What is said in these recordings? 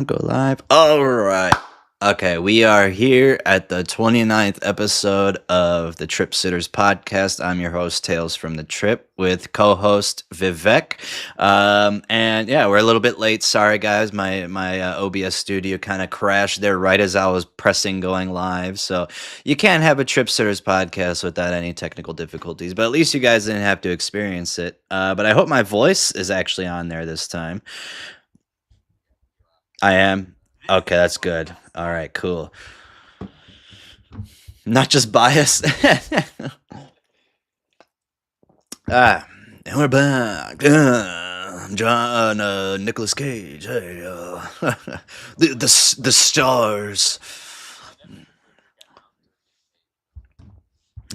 Go live. All right. Okay, we are here at the 29th episode of the Trip Sitters podcast. I'm your host, Tales from the Trip, with co-host Vivek. And yeah, we're a little bit late. Sorry, guys. My OBS studio kind of crashed there right as I was pressing going live. So you can't have a Trip Sitters podcast without any technical difficulties. But at least you guys didn't have to experience it. But I hope my voice is actually on there this time. I am. Okay, that's good. All right, cool. Not just bias. And we're back. John, Nicholas Cage. Hey, the stars.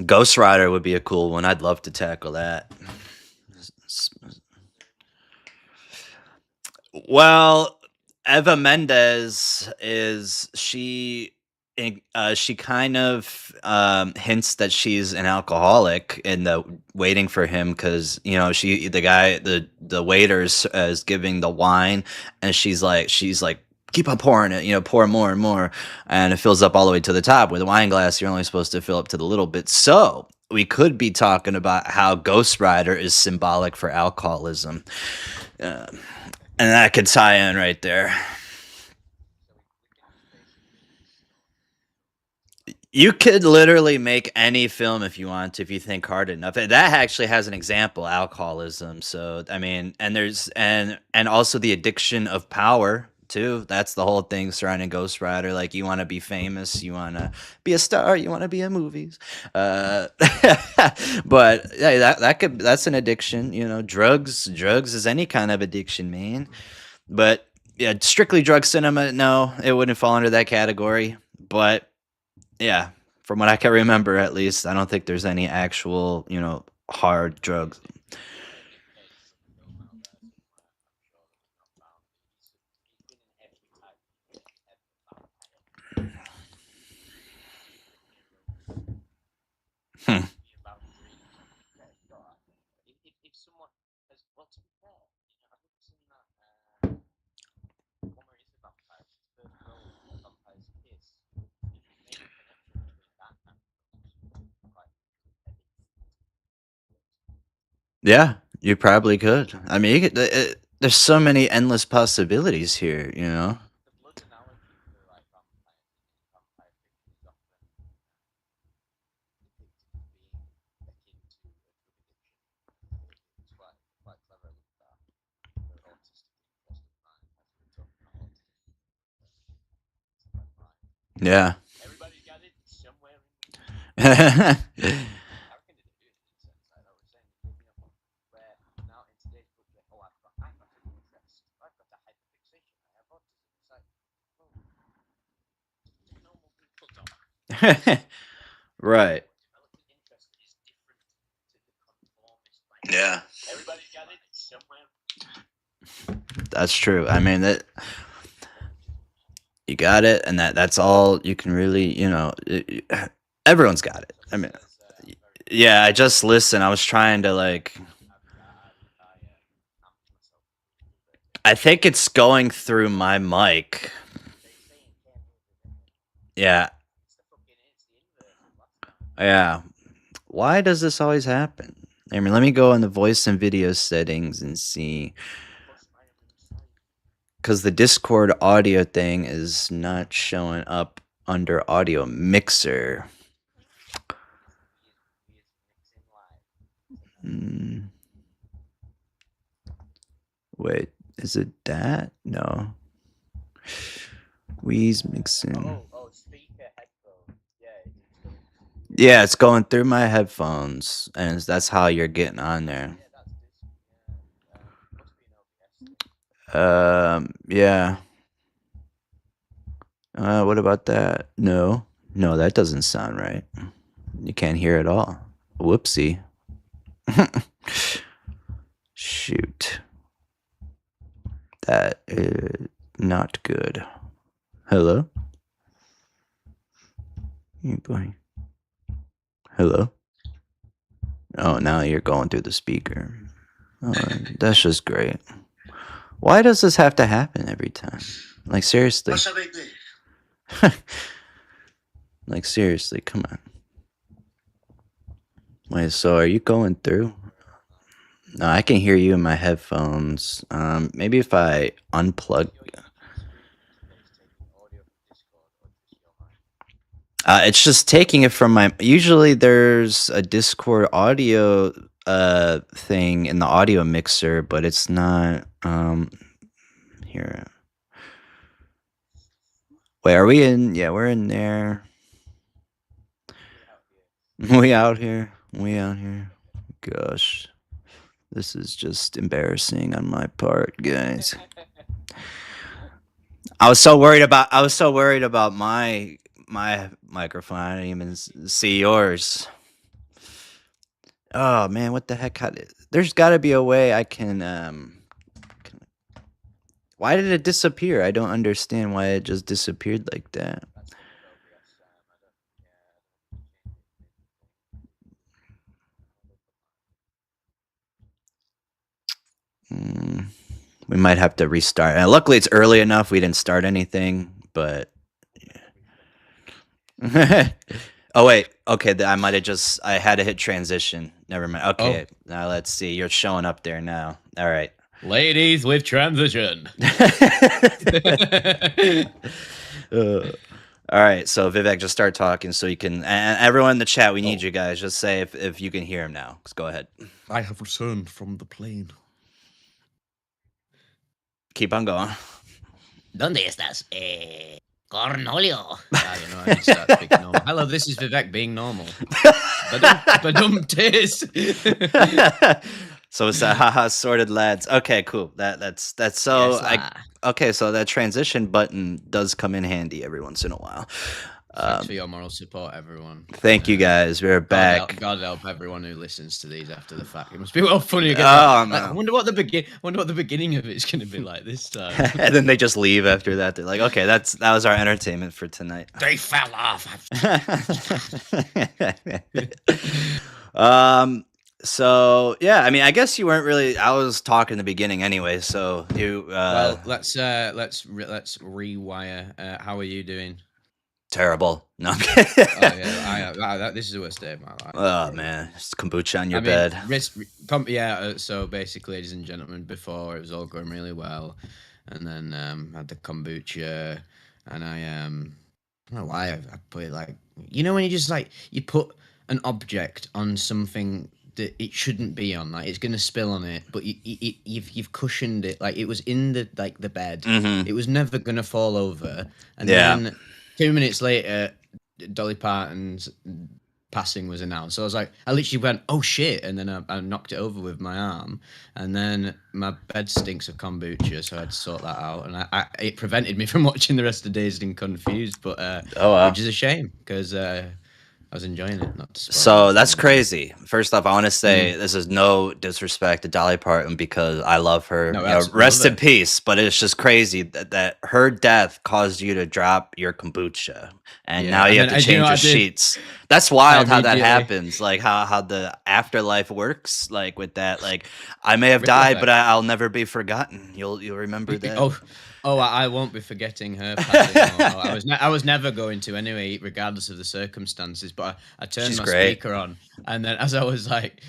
Ghost Rider would be a cool one. I'd love to tackle that. Well, Eva Mendes is she kind of hints that she's an alcoholic in the waiting for him because the waiters is giving the wine and she's like keep on pouring it, pour more and more, and it fills up all the way to the top. With a wine glass you're only supposed to fill up to the little bit. So we could be talking about how Ghost Rider is symbolic for alcoholism. uh, and that could tie in right there. You could literally make any film if you want to, if you think hard enough. And that actually has an example, alcoholism. So I mean, and there's and also the addiction of power too. That's the whole thing surrounding Ghost Rider. Like you want to be famous, you want to be a star, you want to be in movies. Uh, but yeah, that's an addiction. Drugs is any kind of addiction, man. But yeah, strictly drug cinema, no, it wouldn't fall under that category. But yeah, from what I can remember, at least, I don't think there's any actual, hard drugs. Hmm. Yeah, you probably could. I mean, there's so many endless possibilities here. Yeah. Right. Yeah. That's true. I mean that you got it, and that's all you can really, everyone's got it. I mean, yeah, I just listened. I was trying to like I think it's going through my mic. Yeah. Yeah. Why does this always happen? I mean, let me go on the voice and video settings and see. Because the Discord audio thing is not showing up under audio mixer. Mm, wait, is it that? No. Wheeze mixing. Yeah, it's going through my headphones, and that's how you're getting on there. Yeah. What about that? No. No, that doesn't sound right. You can't hear at all. Whoopsie. Shoot. That is not good. Hello? You boy. Hello? Oh, now you're going through the speaker. Oh, that's just great. Why does this have to happen every time? Like seriously. Like seriously, come on. Wait, so are you going through? No, I can hear you in my headphones. Maybe if I unplug. It's just taking it from my. Usually, there's a Discord audio thing in the audio mixer, but it's not. Here. Wait, are we in? Yeah, we're in there. We out here. We out here. Gosh, this is just embarrassing on my part, guys. I was so worried about. I was so worried about my microphone. I didn't even see yours. Oh man, what the heck? There's got to be a way I can. Why did it disappear? I don't understand why it just disappeared like that. Mm, we might have to restart. Luckily, it's early enough. We didn't start anything, but. Oh wait, okay. I might have just. I had to hit transition. Never mind. Okay, now let's see. You're showing up there now. All right. Ladies with transition. All right, so Vivek, just start talking so you can. And everyone in the chat, we need you guys. Just say if you can hear him now. Just go ahead. I have returned from the plane. Keep on going. ¿Dónde estás? Cornolio. I don't know. I just start speaking normal. Hello, this is Vivek being normal. Badum tis. So it's that haha sorted lads. Okay, cool. That's so. Yes, Okay, so that transition button does come in handy every once in a while. Thanks for your moral support, everyone. Thank you guys. We're back. God help everyone who listens to these after the fact. It must be well funny again. Oh, no. I wonder what the beginning of it's going to be like this time. And then they just leave after that. They're like, okay, that was our entertainment for tonight. They fell off. So yeah, I mean, I guess you weren't really. I was talking in the beginning anyway. So you. Well, let's rewire. How are you doing? Terrible. No, I'm kidding. Oh yeah, this is the worst day of my life. Oh man, just kombucha on your bed. So basically, ladies and gentlemen, before it was all going really well, and then had the kombucha, and I don't know why I put it like, you know, when you just like you put an object on something that it shouldn't be on, like it's gonna spill on it, but you've cushioned it, like it was in the bed, Mm-hmm. it was never gonna fall over, and then 2 minutes later, Dolly Parton's passing was announced. So I was like, I literally went, oh shit, and then I knocked it over with my arm, and then my bed stinks of kombucha, so I had to sort that out, and it prevented me from watching the rest of Dazed and Confused, but which is a shame because I was enjoying it. Not to spoil So it. that's crazy. First off, I want to say this is no disrespect to Dolly Parton because I love her. No, You know, absolutely. rest in peace. But it's just crazy that her death caused you to drop your kombucha, and Yeah, now you and have to then, you know change what your I did? sheets. That's wild how that Immediately- happens. Like how the afterlife works. Like with that. Like I may have Ripple died, effect. but I'll never be forgotten. You'll remember that. I won't be forgetting her passing. I was never going to anyway, regardless of the circumstances. But I turned She's my great. speaker on, and then as I was like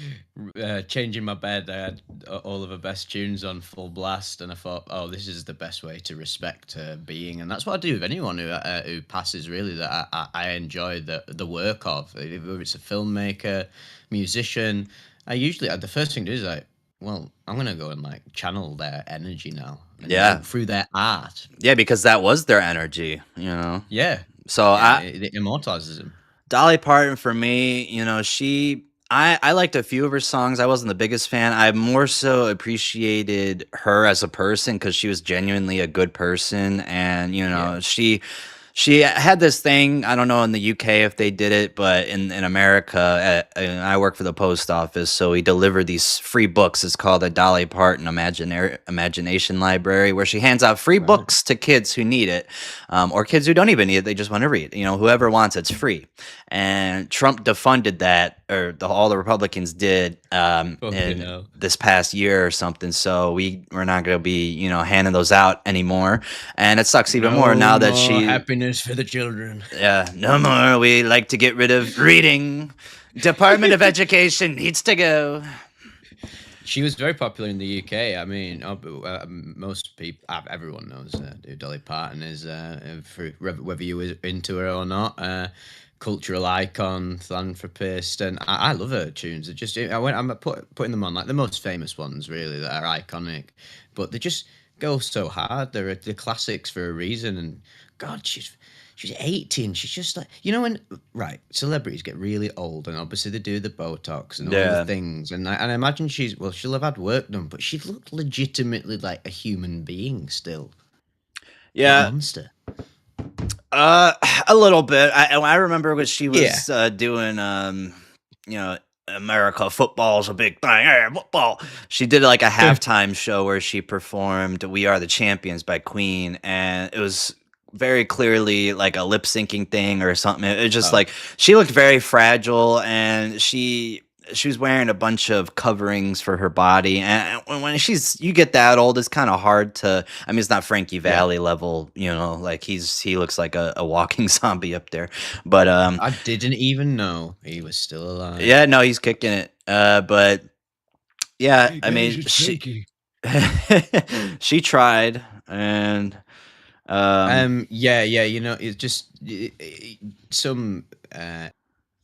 changing my bed, I had all of her best tunes on full blast, and I thought, oh, this is the best way to respect her being, and that's what I do with anyone who passes. Really, that I enjoy the work of. If it's a filmmaker, musician, I usually the first thing to do is like, well, I'm gonna go and like channel their energy now. Yeah. Through their art. Yeah, because that was their energy. You know. Yeah. So it immortalizes them. Dolly Parton for me, you know, I liked a few of her songs. I wasn't the biggest fan. I more so appreciated her as a person because she was genuinely a good person, and you know, she She had this thing. I don't know in the UK if they did it, but in America, and I work for the post office, so we deliver these free books. It's called a Dolly Parton Imagination Library, where she hands out free Right. books to kids who need it, or kids who don't even need it. They just want to read. Whoever wants it's free. And Trump defunded that, or all the Republicans did, Fucking in hell. this past year or something. So we're not going to be handing those out anymore. And it sucks even more now that more she. happiness for the children. Yeah, no more. We like to get rid of reading. Department of Education needs to go. She was very popular in the UK. I mean, most people, everyone knows who Dolly Parton is, whether you were into her or not. Cultural icon, philanthropist, and I love her tunes. I'm putting them on like the most famous ones, really, that are iconic, but they just go so hard. They're classics for a reason. And God, she's 80 and she's just like, when celebrities get really old and obviously they do the Botox and all the Yeah. things, and I imagine she'll have had work done, but she looked legitimately like a human being still. Yeah. What a monster. A little bit. I remember what she was Yeah. doing. America football's a big thing. Hey, football. She did like a halftime show where she performed "We Are the Champions" by Queen, and it was very clearly like a lip syncing thing or something. It was just like she looked very fragile, and she was wearing a bunch of coverings for her body. And when you get that old, it's kind of hard to. I mean, it's not Frankie Valli level, like he looks like a walking zombie up there. But I didn't even know he was still alive. yeah, no, he's kicking it. But yeah, I mean, she tried, and yeah, it's just some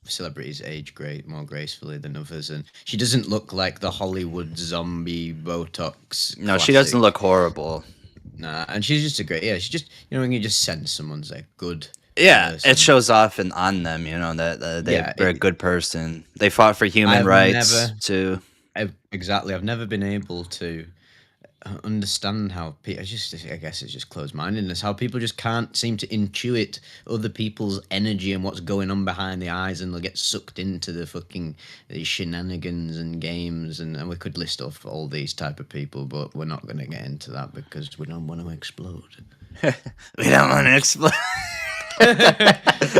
celebrities age more gracefully than others, and she doesn't look like the Hollywood zombie Botox. No, she doesn't look horrible. Nah, and she's just she's just when you just sense someone's a good. Yeah, person. it shows off on them, that they're a good person. They fought for human rights too. Exactly, I've never been able to understand how people. I guess it's just closed-mindedness. How people just can't seem to intuit other people's energy and what's going on behind the eyes, and they'll get sucked into the fucking these shenanigans and games. And we could list off all these type of people, but we're not going to get into that because we don't want to explode. We don't want to explode.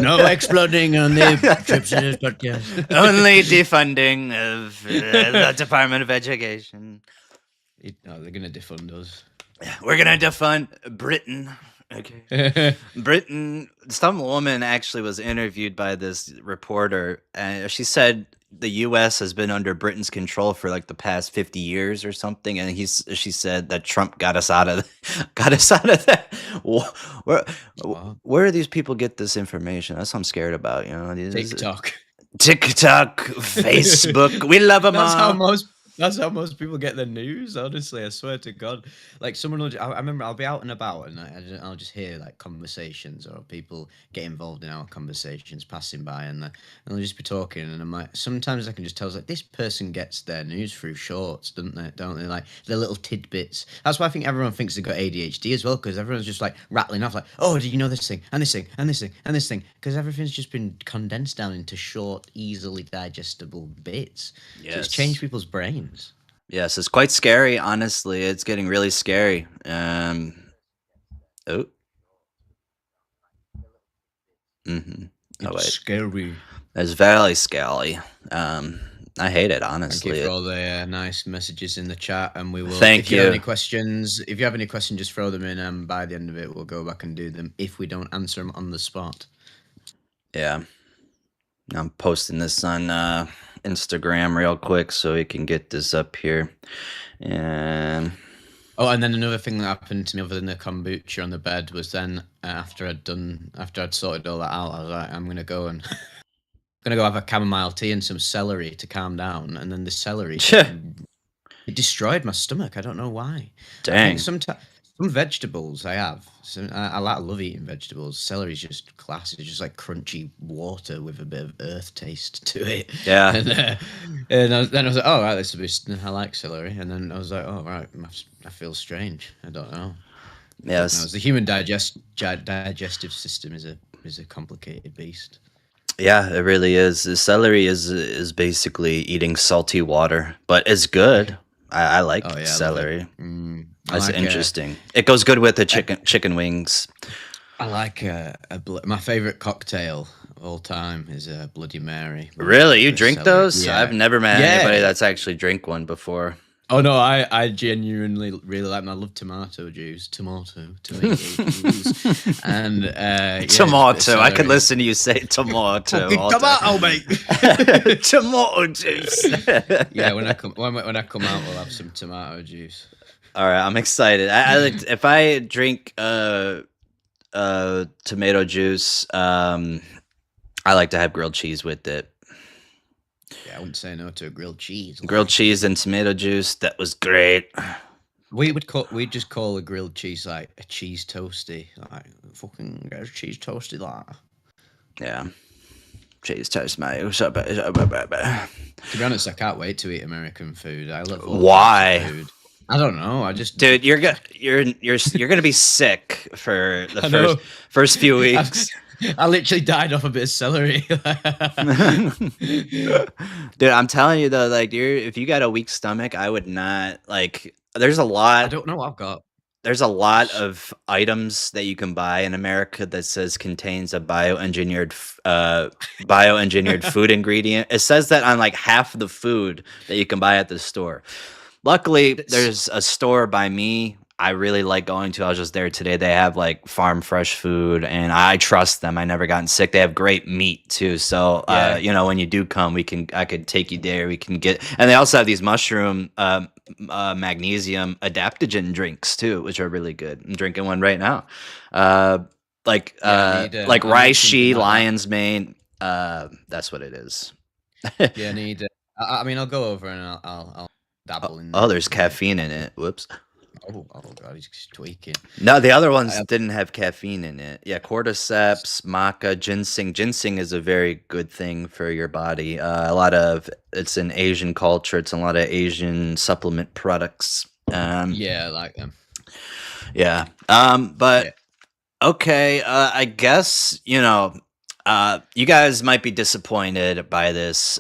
No exploding on the Trips in this podcast. Only defunding of the Department of Education. They're gonna defund us. We're gonna defund Britain. Okay. Britain. Some woman actually was interviewed by this reporter, and she said the U.S. has been under Britain's control for like the past 50 years or something, and she said that Trump got us out of that. Where do these people get this information? That's what I'm scared about. TikTok, Facebook. We love them all. That's how most people get their news. Honestly, I swear to God. Like someone will. I remember I'll be out and about, and I'll just hear like conversations or people get involved in our conversations passing by, and they'll just be talking, and I'm like, sometimes I can just tell, like, this person gets their news through shorts, don't they? Like the little tidbits. That's why I think everyone thinks they've got ADHD as well, because everyone's just like rattling off, like, oh, did you know this thing and this thing and this thing and this thing? Because everything's just been condensed down into short, easily digestible bits. Yes. So it's changed people's brains. Yes, it's quite scary, honestly. It's getting really scary. Oh. Mm-hmm. It's scary. It's very scary. I hate it, honestly. Thank you for all the nice messages in the chat, and we will. Thank you. If you have any questions, just throw them in, and by the end of it, we'll go back and do them if we don't answer them on the spot. Yeah. I'm posting this on Instagram real quick so we can get this up here. And and then another thing that happened to me other than the kombucha on the bed was then after I'd sorted all that out, I was like, I'm gonna go have a chamomile tea and some celery to calm down, and then the celery it destroyed my stomach. I don't know why. Dang. Some vegetables I have. I love eating vegetables. Celery's just classic. It's just like crunchy water with a bit of earth taste to it. Yeah. Then I was like, oh, right, I like celery. And then I was like, oh, right, I feel strange. I don't know. Yes. The human digestive system is a complicated beast. Yeah, it really is. The celery is basically eating salty water, but it's good. I like Oh yeah, I love it. celery. I That's like interesting. It goes good with the chicken wings. my favorite cocktail of all time is a Bloody Mary. Really, you With drink celery. those? Yeah. I've never met anybody Yeah. that's actually drink one before. Oh no, I genuinely really like them. I love tomato juice, tomato juice, and yeah, Tomato. I could celery. listen to you say tomato. Fucking all tomato, day. mate. Tomato juice. Yeah, when I come out, we'll have some tomato juice. All right, I'm excited. I like if I drink tomato juice, I like to have grilled cheese with it. Yeah, I wouldn't say no to a grilled cheese. Grilled cheese and tomato juice. That was great. We'd just call a grilled cheese like a cheese toasty, like fucking cheese toasty, like. Yeah. Cheese toast, mate. To be honest, I can't wait to eat American food. I love all Why? types of food. I don't know. I just Dude, you're gonna be sick for the first few weeks. I literally died off a bit of celery. Dude, I'm telling you though, like if you got a weak stomach, I would not like. There's a lot. I don't know what I've got. There's a lot of items that you can buy in America that says contains a bioengineered food ingredient. It says that on like half the food that you can buy at the store. Luckily, there's a store by me I really like going to. I was just there today. They have like farm fresh food, and I trust them. I never gotten sick. They have great meat too. So, when you do come, I could take you there. We can get, and they also have these mushroom magnesium adaptogen drinks too, which are really good. I'm drinking one right now. Like reishi, lion's mane. That's what it is. Yeah, I need. I mean, I'll go over and I'll dabble in. Oh, there's caffeine in it. Whoops. Oh god, he's tweaking. No, the other ones didn't have caffeine in it. Yeah, cordyceps, maca, ginseng. Ginseng is a very good thing for your body. It's an Asian culture. It's a lot of Asian supplement products. Yeah, I like them. Yeah. Okay. I guess you guys might be disappointed by this.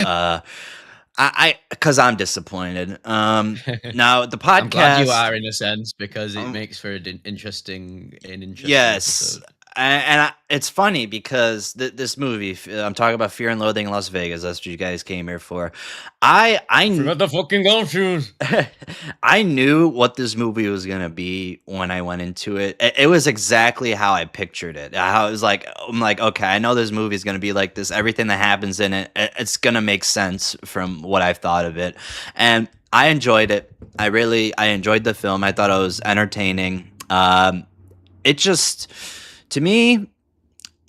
Because I'm disappointed. Now the podcast. I'm glad you are in a sense because it makes for an interesting yes. episode. And it's funny because this movie, I'm talking about Fear and Loathing in Las Vegas. That's what you guys came here for. I forgot the fucking golf shoes. I knew what this movie was gonna be when I went into it. It was exactly how I pictured it. How it was like, I'm like, okay, I know this movie is gonna be like this. Everything that happens in it, it's gonna make sense from what I've thought of it, and I enjoyed it. I enjoyed the film. I thought it was entertaining. It just. To me,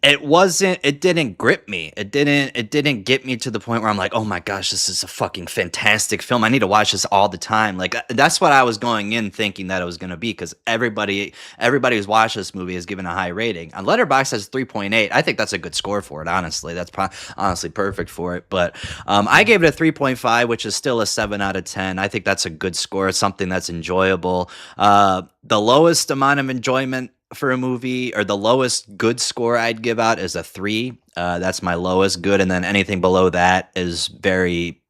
it didn't grip me. It didn't get me to the point where I'm like, oh my gosh, this is a fucking fantastic film. I need to watch this all the time. Like that's what I was going in thinking that it was going to be, because everybody who's watched this movie has given a high rating. On Letterboxd has 3.8. I think that's a good score for it, honestly. That's honestly perfect for it. But I gave it a 3.5, which is still a 7 out of 10. I think that's a good score. It's something that's enjoyable. The lowest amount of enjoyment for a movie, or the lowest good score I'd give out, is a 3. That's my lowest good, and then anything below that is very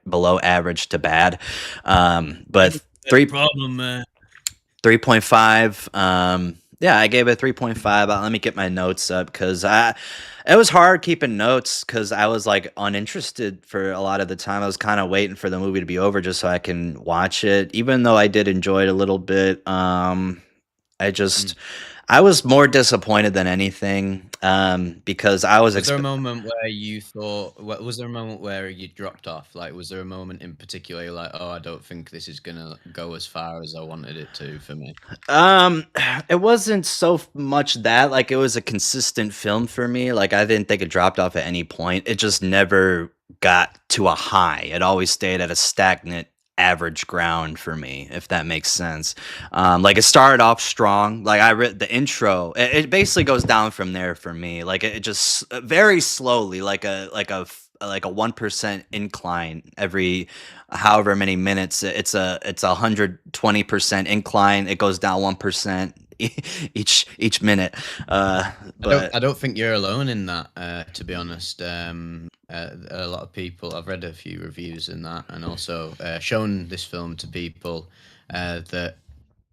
below average to bad. But 3.5. Yeah, I gave it 3.5. Let me get my notes up, because it was hard keeping notes because I was like uninterested for a lot of the time. I was kind of waiting for the movie to be over just so I can watch it, even though I did enjoy it a little bit. I was more disappointed than anything, because I was. Was there a moment where you thought? Was there a moment where you dropped off? Like, was there a moment in particular you're like, oh, I don't think this is gonna go as far as I wanted it to for me? It wasn't so much that, like, it was a consistent film for me. Like, I didn't think it dropped off at any point. It just never got to a high. It always stayed at a stagnant average ground for me, if that makes sense. Like, it started off strong. Like, I read the intro, it basically goes down from there for me. Like, it just very slowly, like a 1% incline every however many minutes. It's a 120% incline. It goes down 1%. each minute. But I don't think you're alone in that. To be honest, a lot of people. I've read a few reviews in that, and also shown this film to people that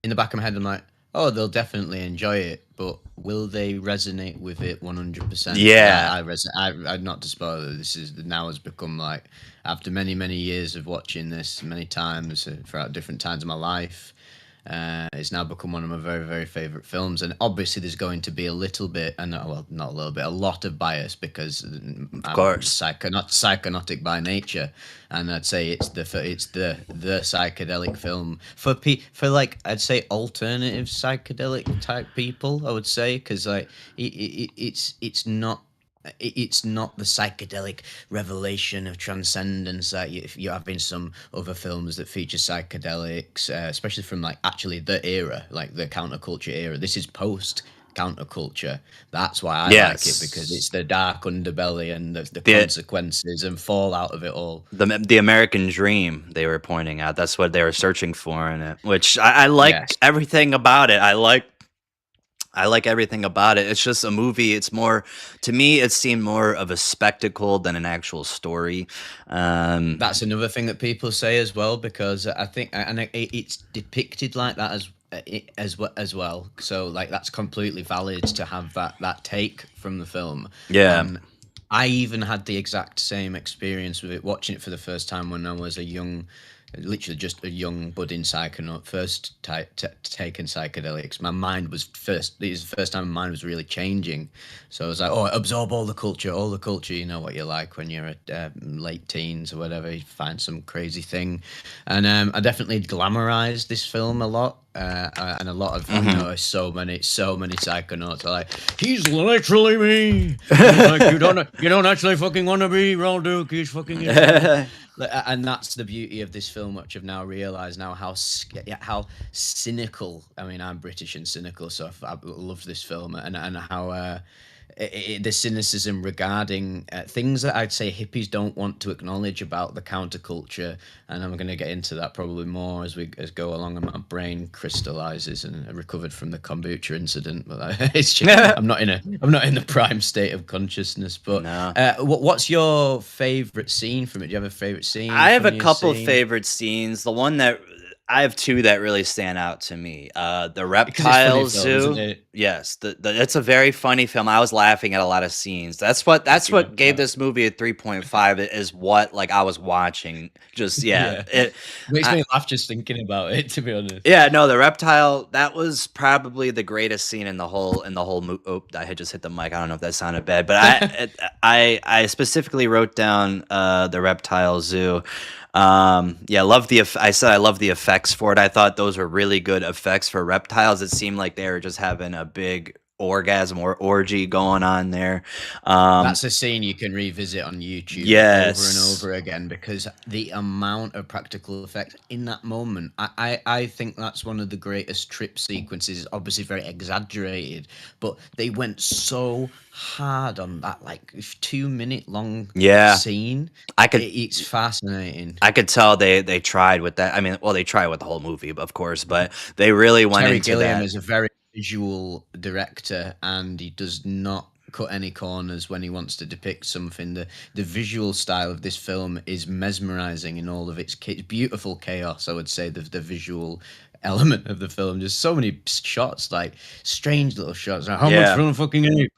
in the back of my head, I'm like, oh, they'll definitely enjoy it, but will they resonate with it 100%? Because yeah, I not to spoil it. This is now has become like after many years of watching this many times throughout different times of my life. It's now become one of my very favorite films, and obviously there's going to be a little bit, and well, not a little bit, a lot of bias because of I'm course. not psychotic by nature, and I'd say it's the psychedelic film for like I'd say alternative psychedelic type people. I would say because like it's not the psychedelic revelation of transcendence that you have in some other films that feature psychedelics, especially from like actually the era, like the counterculture era. This is post counterculture. That's why I like it because it's Yes. the dark underbelly and the The consequences and fallout of it all. the American dream they were pointing out. That's what they were searching for in it, which I like Yes. everything about it. I like everything about it. It's just a movie. It's more to me. It seemed more of a spectacle than an actual story. Um, That's another thing that people say as well, because I think, and it's depicted like that as well. So like that's completely valid to have that take from the film. yeah, And I even had the exact same experience with it watching it for the first time when I was a young, literally just a young budding psychonaut, first taken psychedelics. My mind was first. It was the first time my mind was really changing. So I was like, oh, absorb all the culture, all the culture. You know what you're like when you're at late teens or whatever. You find some crazy thing, and I definitely glamorized this film a lot. And a lot of I hmm know so many psychonauts are like he's literally me. Like you don't actually fucking want to be Ron Duke. He's fucking yourself. And that's the beauty of this film, which I've now realised now how cynical. I mean, I'm British and cynical, so I've loved this film and how the cynicism regarding things that I'd say hippies don't want to acknowledge about the counterculture, and I'm going to get into that probably more as we go along. And my brain crystallizes, and I recovered from the kombucha incident, but it's just, I'm not in the prime state of consciousness. But no. what's your favorite scene from it? Do you have a favorite scene? I have a Funniest couple scene? favorite scenes. The one that I have two that really stand out to me. The Because it's funny reptile film, isn't zoo. it? Yes, it's a very funny film. I was laughing at a lot of scenes. I That's what remember gave that. this movie a 3.5 is what like I was watching. Just yeah. Yeah, It makes I, me laugh just thinking about it. To be honest. yeah, no, the reptile, that was probably the greatest scene in the whole movie. Oh, I had just hit the mic. I don't know if that sounded bad, but I specifically wrote down the reptile zoo. Yeah, I said I love the effects for it. I thought those were really good effects for reptiles. It seemed like they were just having a big orgasm or orgy going on there. Um, That's a scene you can revisit on YouTube over and yes. over again because the amount of practical effects in that moment, I think that's one of the greatest trip sequences. Obviously, very exaggerated, but they went so hard on that like 2 minute long Yeah. scene. I could It's fascinating. I could tell they tried with that. I mean, well, they tried with the whole movie, of course, but they really went Terry into Gilliam that. is a very visual director, and he does not cut any corners when he wants to depict something. The visual style of this film is mesmerizing in all of its beautiful chaos. I would say the visual element of the film. Just so many shots, like strange little shots. Like, how much Yeah. for the fucking ape?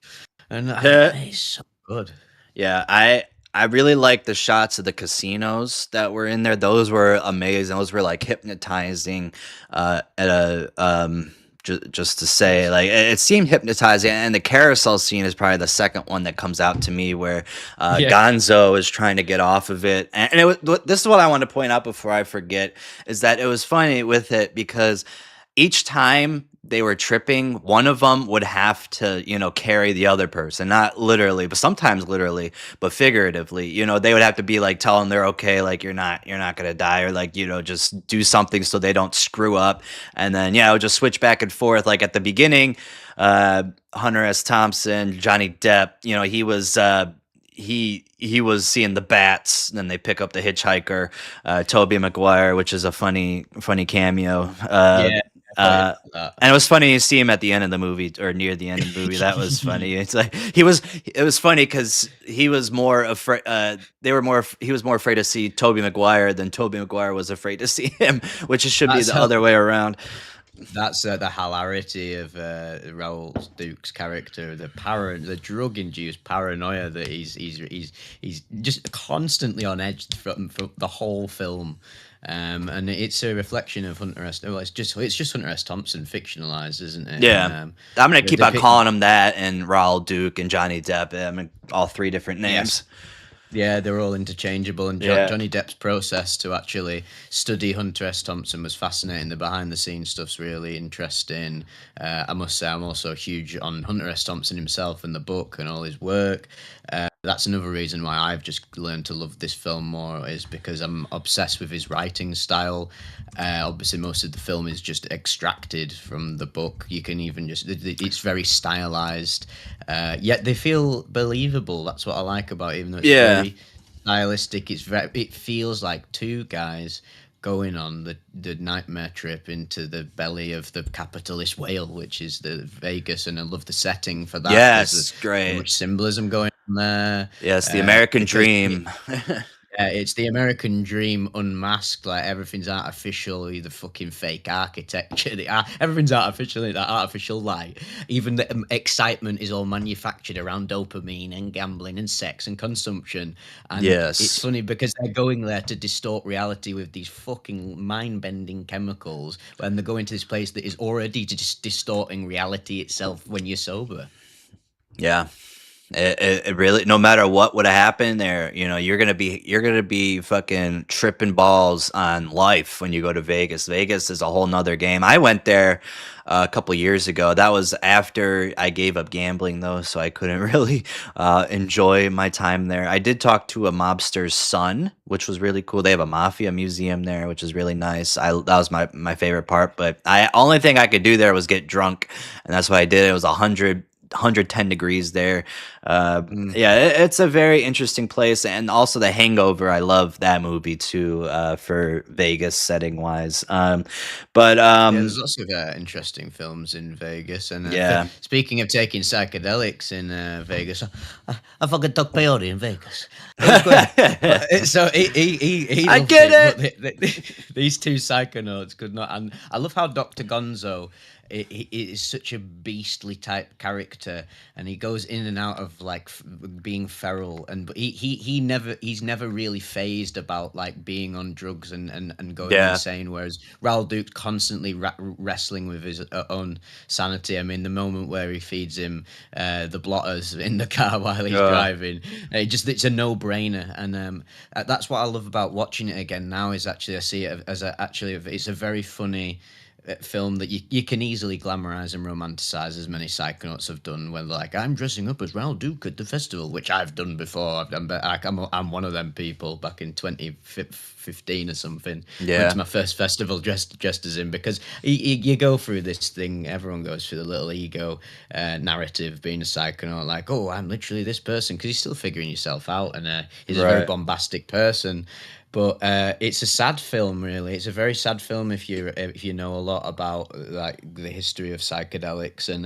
And it's so good. Yeah, I really like the shots of the casinos that were in there. Those were amazing. Those were like hypnotizing at a just to say like it seemed hypnotizing, and the carousel scene is probably the second one that comes out to me where Yeah, Gonzo is trying to get off of it. And it was, this is what I want to point out before I forget, is that it was funny with it because each time they were tripping, one of them would have to, carry the other person, not literally, but sometimes literally, but figuratively. They would have to be like telling them they're okay, like you're not gonna die, or like just do something so they don't screw up. And then it would just switch back and forth. Like at the beginning, Hunter S. Thompson, Johnny Depp, he was seeing the bats. Then they pick up the hitchhiker, Toby Maguire, which is a funny cameo. yeah. that. And it was funny to see him at the end of the movie or near the end of the movie. That was funny. It's like it was funny because he was more afraid. He was more afraid to see Tobey Maguire than Tobey Maguire was afraid to see him, which it should be That's the how other way around. That's the hilarity of Raoul Duke's character, the drug-induced paranoia that he's just constantly on edge from the whole film, and it's a reflection of Hunter S. Well, it's just Hunter S. Thompson fictionalized, isn't it? Yeah, And, I'm gonna keep on the calling him that, and Raoul Duke and Johnny Depp. I mean, all three different names. Yes. Yeah, they're all interchangeable, and Yeah. Johnny Depp's process to actually study Hunter S. Thompson was fascinating. The behind-the-scenes stuff's really interesting. I must say, I'm also huge on Hunter S. Thompson himself and the book and all his work. That's another reason why I've just learned to love this film more, is because I'm obsessed with his writing style. Obviously, most of the film is just extracted from the book. You can even it's very stylized, yet they feel believable. That's what I like about it, even though it's very stylistic. It feels like two guys going on the nightmare trip into the belly of the capitalist whale, which is the Vegas, and I love the setting for that. Yes, great. So much symbolism going on there. Yes, the American dream. It's the American dream unmasked. Like, everything's artificial, the fucking fake architecture. Everything's artificial, that artificial light. Even the excitement is all manufactured around dopamine and gambling and sex and consumption. And Yes. it's funny because they're going there to distort reality with these fucking mind-bending chemicals, when they're going to this place that is already just distorting reality itself when you're sober. Yeah. It really, no matter what would have happened there, you're gonna be fucking tripping balls on life when you go to Vegas. Vegas is a whole nother game. I went there a couple years ago. That was after I gave up gambling though, so I couldn't really enjoy my time there. I did talk to a mobster's son, which was really cool. They have a mafia museum there, which is really nice. That was my favorite part. But only thing I could do there was get drunk, and that's what I did. It was 110 degrees there. Yeah, it's a very interesting place, and also The Hangover. I love that movie too, for Vegas setting wise. But there's lots of interesting films in Vegas, and Yeah. Speaking of taking psychedelics in Vegas, I fucking took peyote in Vegas. It was great. But so he I loved get it. But these two psychonauts could not, and I love how Dr. Gonzo. He is such a beastly type character, and he goes in and out of like being feral, and but he's never really phased about like being on drugs and going insane. Whereas Raoul Duke's constantly wrestling with his own sanity. I mean, the moment where he feeds him the blotters in the car while he's driving, it's a no-brainer, and that's what I love about watching it again now. Is actually I see it as it's a very funny film that you can easily glamorize and romanticize, as many psychonauts have done, where they're like, I'm dressing up as Raoul Duke at the festival, which I've done before. I'm one of them people back in 2015 or something. Yeah. Went to my first festival dressed as him, because you go through this thing, everyone goes through the little ego narrative, being a psychonaut, like, oh, I'm literally this person, because you're still figuring yourself out, and he's a very bombastic person. But it's a sad film, really. It's a very sad film if you know a lot about like the history of psychedelics and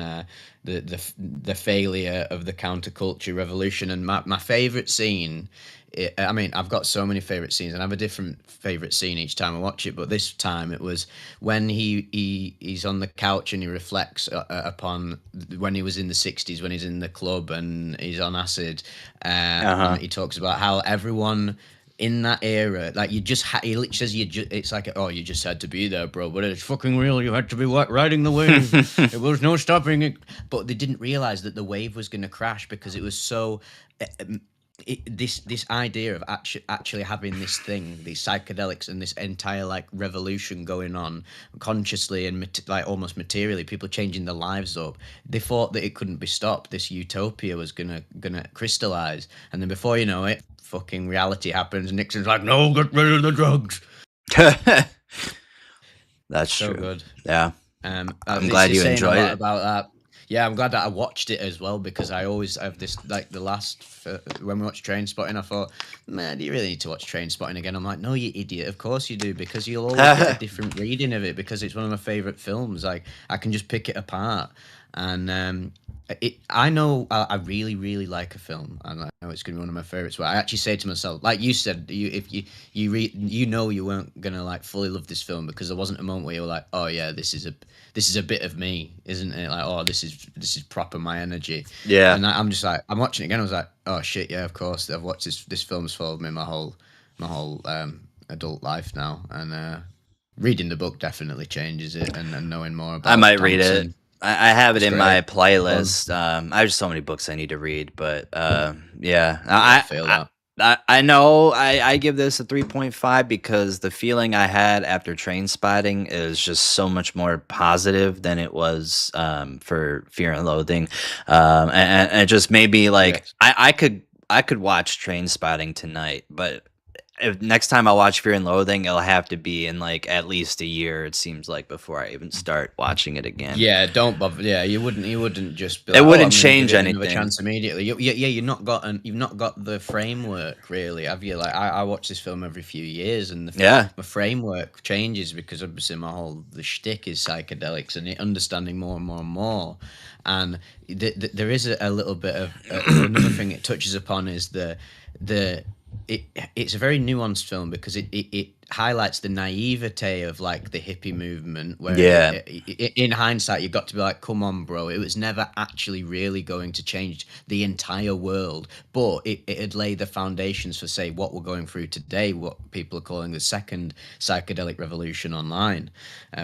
the failure of the counterculture revolution. And my favorite scene, I mean, I've got so many favorite scenes, and I have a different favorite scene each time I watch it. But this time it was when he's on the couch and he reflects upon when he was in the 60s, when he's in the club and he's on acid, and he talks about how everyone in that era, like he literally says, it's like, oh, you just had to be there, bro, but it's fucking real. You had to be riding the wave. There was no stopping it. But they didn't realize that the wave was going to crash, because it was so this idea of actually having this thing, these psychedelics, and this entire like revolution going on consciously and like almost materially, people changing their lives up. They thought that it couldn't be stopped. This utopia was gonna crystallize, and then before you know it, fucking reality happens. Nixon's like, no, get rid of the drugs. That's so true. good. Yeah. I'm glad you enjoyed it. About that. Yeah, I'm glad that I watched it as well, because I always have this, like, when we watched Trainspotting, I thought, man, do you really need to watch Trainspotting again? I'm like, no, you idiot. Of course you do, because you'll always get a different reading of it, because it's one of my favorite films. Like, I can just pick it apart. And I know I really, really like a film, and I know it's going to be one of my favorites. Where I actually say to myself, like you said, if you weren't gonna like fully love this film, because there wasn't a moment where you were like, oh yeah, this is a bit of me, isn't it? Like, oh, this is proper my energy. Yeah. And I'm just like, I'm watching it again. I was like, oh shit, yeah, of course. I've watched this film's followed me my whole adult life now, and reading the book definitely changes it, and knowing more I about might read dancing. it. I have it It's in great. my It's fun. playlist. I have just so many books I need to read, but yeah, Yeah, feel that. I know I give this a 3.5 because the feeling I had after Train Spotting is just so much more positive than it was for Fear and Loathing, and it just made me like Yes. I could watch Train Spotting tonight, but if next time I watch Fear and Loathing, it'll have to be in like at least a year. It seems like before I even start watching it again. Yeah, don't bother. Yeah, you wouldn't just be It like, oh, wouldn't I'm going to give change it another anything. chance immediately. Yeah, you've not got the framework really, have you? Like, I watch this film every few years, and Yeah, my framework changes, because obviously the shtick is psychedelics, and understanding more and more and more. And there is a little bit of another thing it touches upon is the it's a very nuanced film, because it highlights the naivete of like the hippie movement, where yeah, in hindsight you've got to be like, come on bro, it was never actually really going to change the entire world, but it had laid the foundations for, say, what we're going through today, what people are calling the second psychedelic revolution online,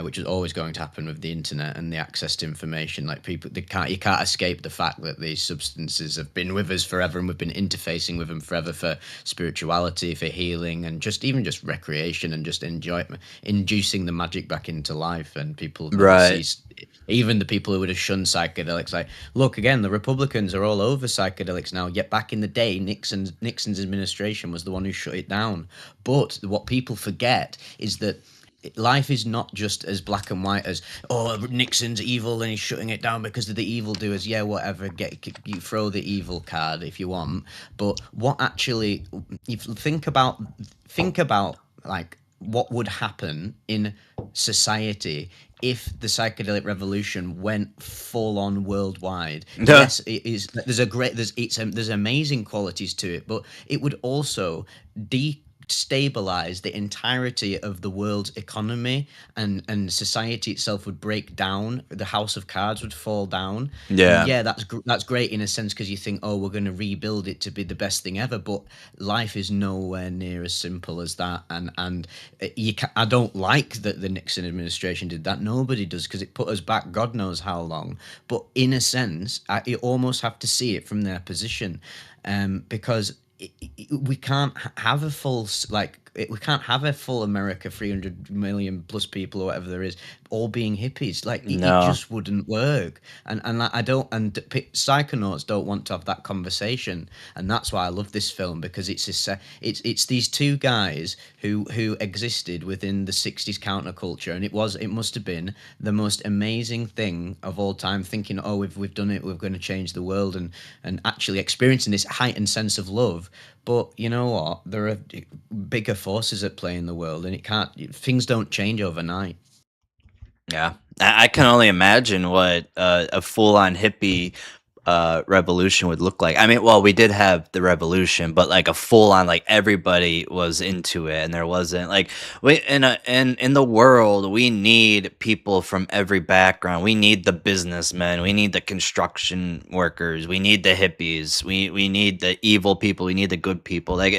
which is always going to happen with the internet and the access to information. Like, you can't escape the fact that these substances have been with us forever, and we've been interfacing with them forever for spirituality, for healing, and just recreation, and just enjoyment, inducing the magic back into life. And people never right. cease. Even the people who would have shunned psychedelics, like, look again, the Republicans are all over psychedelics now. Yet back in the day, Nixon's administration was the one who shut it down. But what people forget is that life is not just as black and white as, oh, Nixon's evil and he's shutting it down because of the evildoers. Yeah, whatever. You throw the evil card if you want. But what actually, if you think about like what would happen in society if the psychedelic revolution went full on worldwide. Yeah, Yes, it is. There's amazing qualities to it, but it would also destabilize the entirety of the world's economy, and society itself would break down. The house of cards would fall down. And yeah, yeah, that's great in a sense, because you think, oh, we're going to rebuild it to be the best thing ever, but life is nowhere near as simple as that. And I don't like that the Nixon administration did that. Nobody does, because it put us back God knows how long. But in a sense, you almost have to see it from their position, because we can't have a we can't have a full America, 300 million plus people or whatever there is, all being hippies. Like, it no, just wouldn't work. And like, I don't, and psychonauts don't want to have that conversation. And that's why I love this film, because it's these two guys who existed within the 60s counterculture, and it must have been the most amazing thing of all time, thinking, oh, we've done it, we're going to change the world, and actually experiencing this heightened sense of love. But you know what? There are bigger forces at play in the world, and things don't change overnight. yeah. I can only imagine what a full on hippie revolution would look like. I mean, well, we did have the revolution, but like a full on, like everybody was into it, and there wasn't like we in the world we need people from every background. We need the businessmen, we need the construction workers, we need the hippies, we need the evil people, we need the good people. Like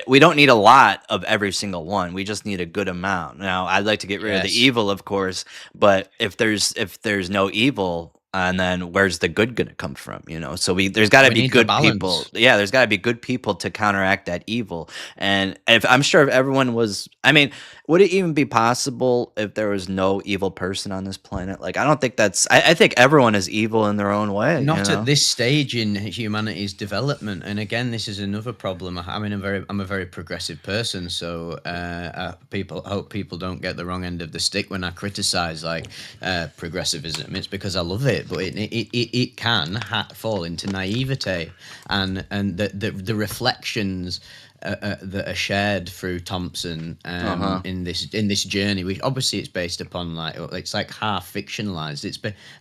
we don't need a lot of every single one. We just need a good amount. Now, I'd like to get rid of the Yes. evil, of course, but if there's no evil, and then where's the good gonna come from? So there's got to We be need the good people. balance. Yeah, there's got to be good people to counteract that evil. And if I'm sure if everyone was, I mean, would it even be possible if there was no evil person on this planet? Like, I don't think that's. I think everyone is evil in their own way. You Not at know? this stage in humanity's development, and again, this is another problem. I'm a very progressive person, so people hope people don't get the wrong end of the stick when I criticize like progressivism. It's because I love it, but it can fall into naivete, and the reflections that are shared through Thompson in this journey. We obviously it's based upon like it's like half fictionalized.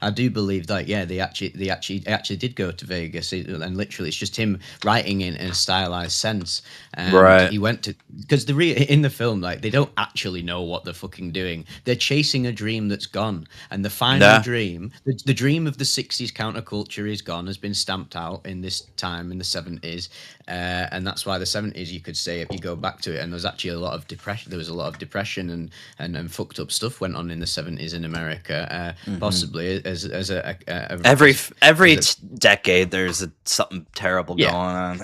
I do believe that they actually did go to Vegas, and literally it's just him writing in a stylized sense. And Right. he went to because in the film like they don't actually know what they're fucking doing. They're chasing a dream that's gone, and the final Yeah. dream, the dream of the '60s counterculture is gone, has been stamped out in this time in the '70s, and that's why the '70s, you could say, if you go back to it, and there's actually a lot of depression. There was a lot of depression and fucked up stuff went on in the '70s in America, possibly as Every decade, there's something terrible Yeah. going on.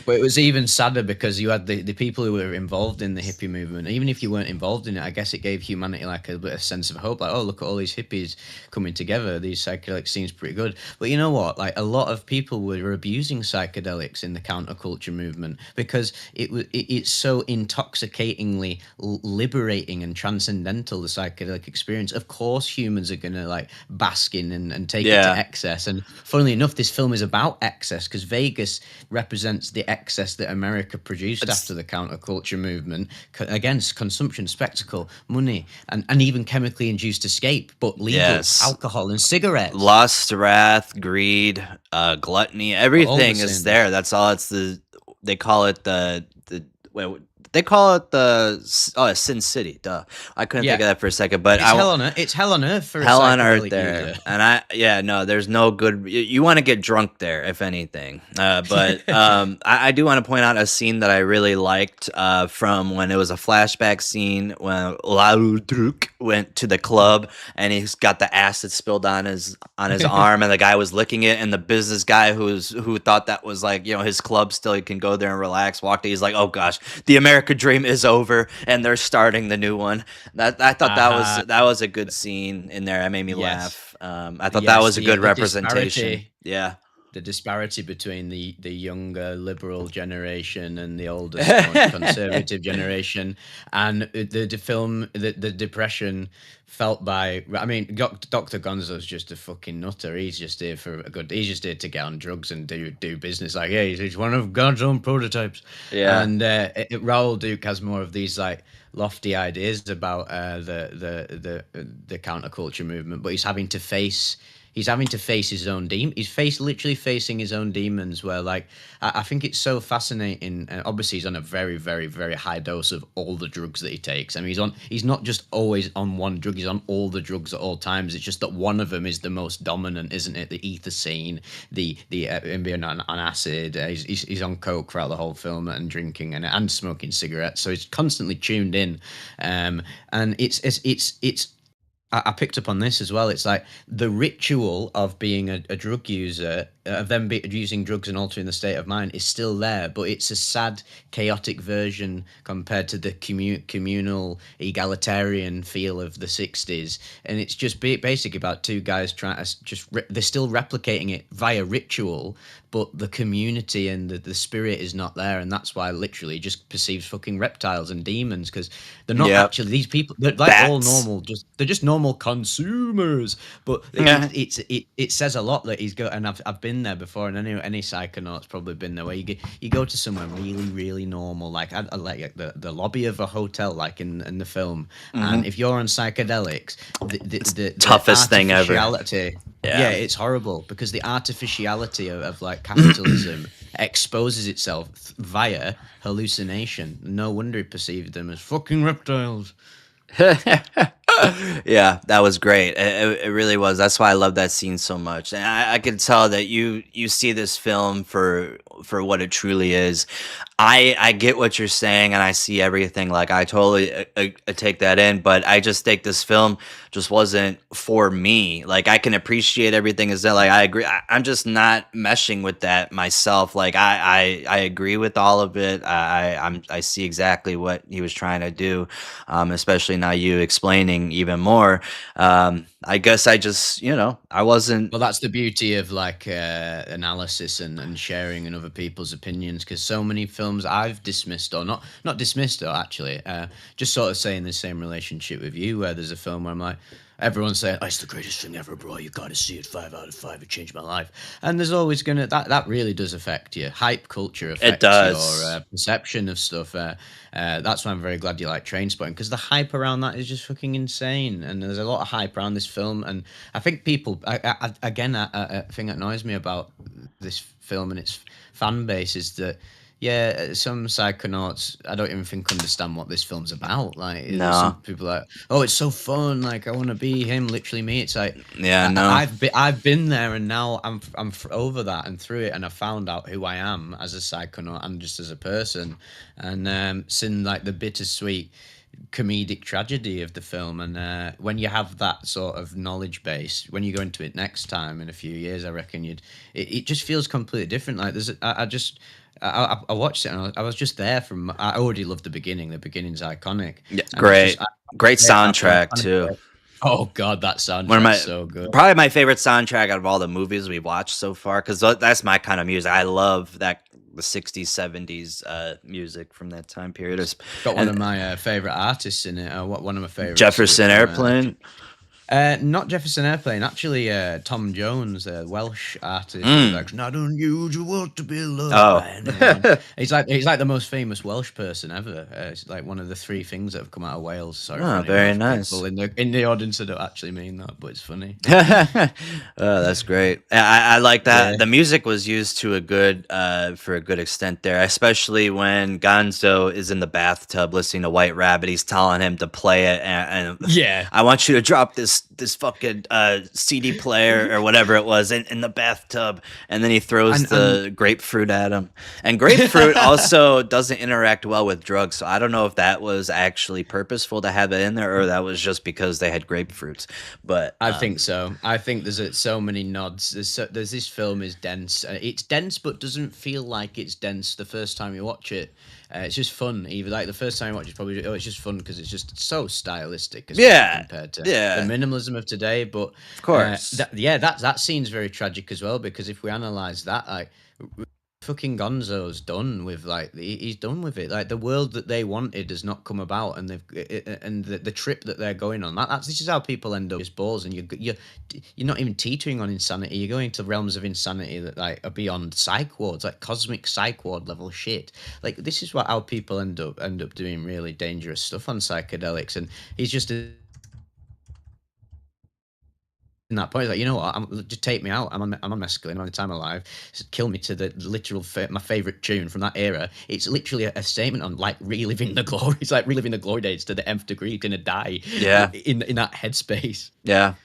But it was even sadder because you had the people who were involved in the hippie movement. Even if you weren't involved in it, I guess it gave humanity like a bit of sense of hope. Like, oh, look at all these hippies coming together. These psychedelics seems pretty good. But you know what? Like a lot of people were abusing psychedelics in the counterculture movement because it's so intoxicatingly liberating and transcendental, the psychedelic experience. Of course, humans are gonna like bask in and take it to excess. And funnily enough, this film is about excess because Vegas represents the excess that America produced after the counterculture movement against consumption, spectacle, money, and even chemically induced escape, but legal alcohol and cigarettes. Lust, wrath, greed, gluttony, everything is there. That's all. They call it Sin City. Duh, I couldn't think of that for a second. But it's hell on earth for hell a on earth psychedelic there. user. And no, there's no good. You want to get drunk there, if anything. But I do want to point out a scene that I really liked from when it was a flashback scene when Laudruc went to the club and he's got the acid spilled on his arm and the guy was licking it, and the business guy who thought that was like, his club still, he can go there and relax, walk there. He's like, oh gosh, the American dream is over and they're starting the new one. I thought that was a good scene in there. That made me laugh. I thought that was a good representation. Yeah. The disparity between the younger liberal generation and the older staunch conservative generation, and the depression felt by. I mean, Dr. Gonzo's just a fucking nutter. He's just here he's just here to get on drugs and do business. Like, yeah, he's one of God's own prototypes. Yeah. And Raoul Duke has more of these like lofty ideas about the counterculture movement, but he's having to face his own demon. He's literally facing his own demons. Where like I think it's so fascinating. Obviously, he's on a very, very, very high dose of all the drugs that he takes. I mean, he's not just always on one drug. He's on all the drugs at all times. It's just that one of them is the most dominant, isn't it? The ethacine, the him being on acid. He's on coke throughout the whole film and drinking and smoking cigarettes. So he's constantly tuned in, and it's. I picked up on this as well. It's like the ritual of being a drug user, of them using drugs and altering the state of mind, is still there, but it's a sad, chaotic version compared to the communal, egalitarian feel of the '60s. And it's just basically about two guys trying to they're still replicating it via ritual, but the community and the spirit is not there, and that's why literally it just perceives fucking reptiles and demons, because they're not actually these people. They're like all normal, they're just normal consumers. But it says a lot that he's got, and I've been there before, and any psychonaut's probably been there, where you go to somewhere really, really normal, like the lobby of a hotel, like in the film, and if you're on psychedelics, the toughest thing ever. Yeah, it's horrible because the artificiality of like capitalism exposes itself via hallucination. No wonder he perceived them as fucking reptiles. Yeah, that was great. It really was. That's why I love that scene so much. And I could tell that you see this film for for what it truly is. I get what you're saying, and I see everything. Like I totally take that in, but I just think this film just wasn't for me. Like I can appreciate everything is that. Like I agree. I'm just not meshing with that myself. Like I agree with all of it. I see exactly what he was trying to do, especially now you explaining even more. I guess I just I wasn't. Well, that's the beauty of like analysis and sharing and other people's opinions, because so many films I've dismissed, or not dismissed, or actually just sort of saying the same relationship with you, where there's a film where I'm like, everyone's saying, oh, it's the greatest thing ever, bro. You got to see it. 5 out of 5. It changed my life. And there's always gonna that really does affect you. Hype culture It affects your does. perception of stuff. That's why I'm very glad you like Trainspotting, because the hype around that is just fucking insane. And there's a lot of hype around this film, and I think people, again, a thing that annoys me about this film and its fan base is that, yeah, some psychonauts I don't even think understand what this film's about. Like, some No. people are like, oh, it's so fun. Like, I want to be him, literally me. It's like, Yeah. No. I've been there, and now I'm over that and through it, and I found out who I am as a psychonaut and just as a person, and seen like the bittersweet comedic tragedy of the film. And when you have that sort of knowledge base, when you go into it next time in a few years, I reckon it just feels completely different. Like I watched it, and I was just there from. I already loved the beginning. The beginning's iconic, Yeah, and it's just great yeah, soundtrack too. oh god, that One of soundtrack's my so good. Probably my favorite soundtrack out of all the movies we've watched so far, because that's my kind of music. I love the 60s, 70s music from that time period. Got one And of my favorite artists in it. What one of my favorites Jefferson from Airplane. not Jefferson Airplane, actually. Tom Jones, a Welsh artist, who's Mm. like, "It's not unusual to be loved Oh. by anyone." He's like the most famous Welsh person ever. It's like one of the 3 things that have come out of Wales. Sorry, for Oh, any very Welsh nice. people in the audience that don't actually mean that, but it's funny. Oh, that's great. I like Yeah, that. The music was used to a good for a good extent there, especially when Gonzo is in the bathtub listening to White Rabbit. He's telling him to play it, and yeah, I want you to drop this fucking CD player or whatever it was in the bathtub, and then he throws and the grapefruit at him. And grapefruit also doesn't interact well with drugs, so I don't know if that was actually purposeful to have it in there, or that was just because they had grapefruits. But I think so. I think there's so many nods. There's this film is dense. It's dense, but doesn't feel like it's dense the first time you watch it. It's just fun. Even like the first time you watch it's probably it's just fun because it's just so stylistic, especially yeah, compared to the yeah, minimalism of today. But of course. that scene's very tragic as well, because if we analyze that, like fucking Gonzo's done with, like he's done with it. Like the world that they wanted has not come about, and and the trip that they're going on. This is how people end up as balls, and you're not even teetering on insanity. You're going to realms of insanity that like are beyond psych wards, like cosmic psych ward level shit. Like this is how people end up doing really dangerous stuff on psychedelics, and he's just in that point, like, you know what? Just take me out. I'm on mescaline. I'm on the time alive. Just kill me to the literal my favorite tune from that era. It's literally a statement on like reliving the glory. It's like reliving the glory days to the nth degree. You're gonna die. Yeah, In that headspace. yeah.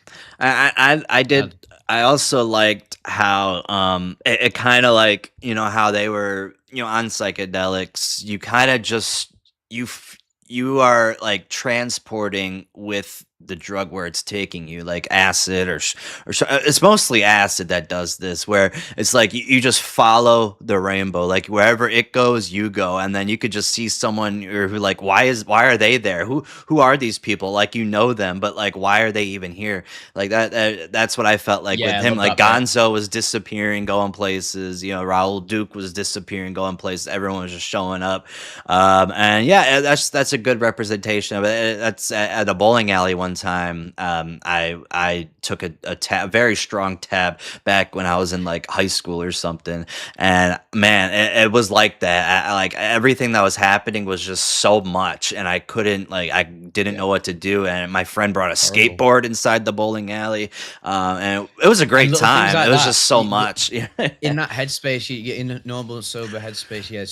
I And did. I also liked how it kind of like how they were on psychedelics. You kind of just you are like transporting with the drug where it's taking you, like acid it's mostly acid that does this, where it's like you just follow the rainbow, like wherever it goes you go, and then you could just see someone who like why are they there, who are these people, like them, but like why are they even here, like that's what I felt like with yeah, I him. love Like that bit. Gonzo was disappearing, going places, Raul Duke was disappearing, going places, everyone was just showing up. And yeah, that's a good representation of it. That's at a bowling alley one time. I took a very strong tab back when I was in like high school or something, and man, it was like that. Like everything that was happening was just so much, and I didn't Yeah, know what to do. And my friend brought a horrible. skateboard inside the bowling alley, and it was a And great little things time. It like was that. just so much. In that headspace, you in a normal sober headspace. Yeah,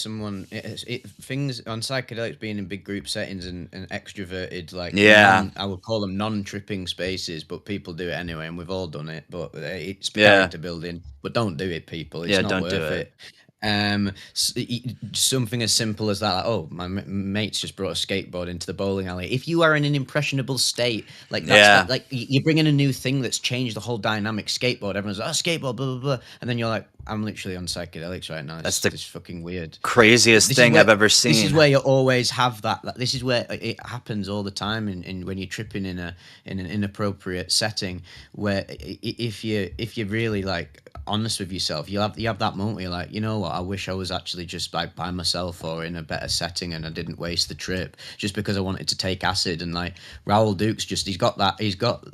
things on psychedelics being in big group settings and extroverted, like Yeah, I would call them non-tripping spaces, but people do it anyway, and we've all done it. But it's yeah, character building. But don't do it, people. It's yeah. not Don't do worth it. it. Something as simple as that. Like, oh, my mate's just brought a skateboard into the bowling alley. If you are in an impressionable state, like Yeah. like you're bringing a new thing that's changed the whole dynamic. Skateboard, everyone's like, oh, skateboard, blah blah blah, and then you're like, I'm literally on psychedelics right now. That's It's the this fucking weird. craziest This is thing where I've ever this is seen. where you always have that. Like, this is where it happens all the time in when you're tripping in an inappropriate setting. Where if you're really like honest with yourself, you have that moment where you're like, you know what, I wish I was actually just like by myself or in a better setting, and I didn't waste the trip just because I wanted to take acid. And like Raoul Duke's just he's got,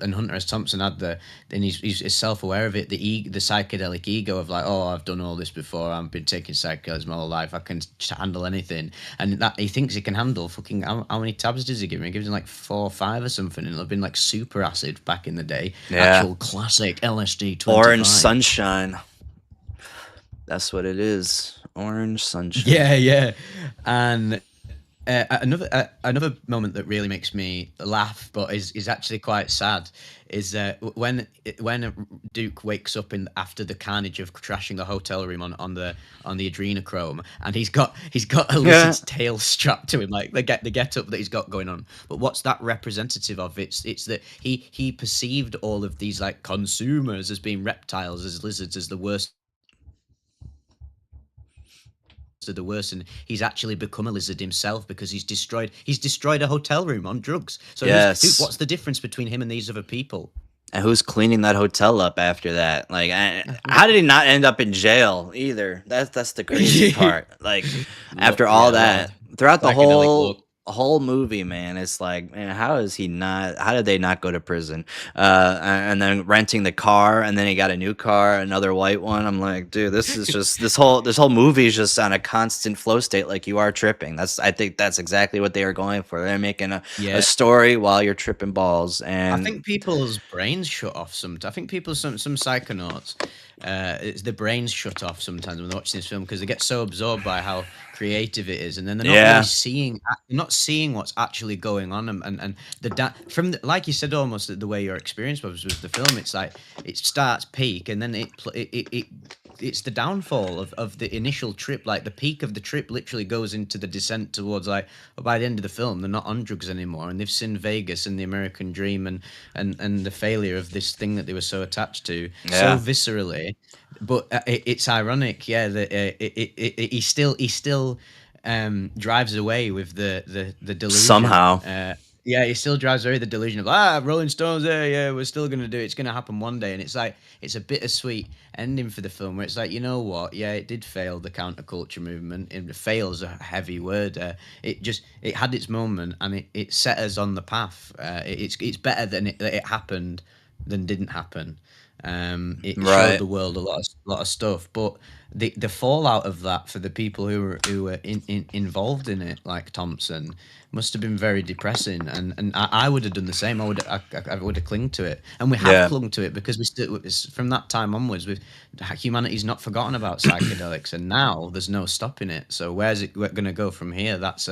and Hunter S. Thompson had and he's self-aware of it, the psychedelic ego of like, oh, I've done all this before, I've been taking psychedelics my whole life, I can handle anything. And that he thinks he can handle fucking how many tabs does he give him? He gives him like 4 or 5 or something, and it'll have been like super acid back in the day. Yeah. Actual classic LSD 25. Orange sunshine. That's what it is. Orange sunshine. Yeah. And another moment that really makes me laugh, but is actually quite sad, is when Duke wakes up after the carnage of trashing the hotel room on the adrenochrome, and he's got a lizard's tail strapped to him, like the get up that he's got going on. But what's that representative of? It's that he perceived all of these like consumers as being reptiles, as lizards, as the worst of the worst, and he's actually become a lizard himself because he's destroyed a hotel room on drugs. So what's the difference between him and these other people? And who's cleaning that hotel up after that? Like, how did he not end up in jail either? That's the crazy part. Like, after all that, throughout the whole movie, man, it's like, man, how did they not go to prison? And then renting the car, and then he got a new car, another white one. I'm like, dude, this is just this whole movie is just on a constant flow state, like you are tripping. I think that's exactly what they were going for. They're making a story while you're tripping balls. And I think people's brains shut off sometimes. I think some psychonauts, the brains shut off sometimes when they're watching this film, because they get so absorbed by how creative it is, and then they're not seeing what's actually going on, and like you said, almost the way your experience was with the film. It's like it starts peak, and then it's the downfall of the initial trip. Like the peak of the trip literally goes into the descent towards, like, by the end of the film, they're not on drugs anymore, and they've seen Vegas and the American dream and the failure of this thing that they were so attached to so viscerally. But it's ironic, that he still drives away with the delusion somehow. He still drives away the delusion of Rolling Stones, we're still gonna do it. It's gonna happen one day, and it's like it's a bittersweet ending for the film where it's like, you know what? Yeah, it did fail, the counterculture movement. It fails a heavy word. It had its moment, and it set us on the path. It's better that it happened than didn't happen. It showed the world a lot of stuff, but the fallout of that for the people who were involved in it, like Thompson, must have been very depressing. And I would have done the same. I would have clung to it, and we have clung to it because we still, from that time onwards, humanity's not forgotten about psychedelics, and now there's no stopping it. So where's it going to go from here? That's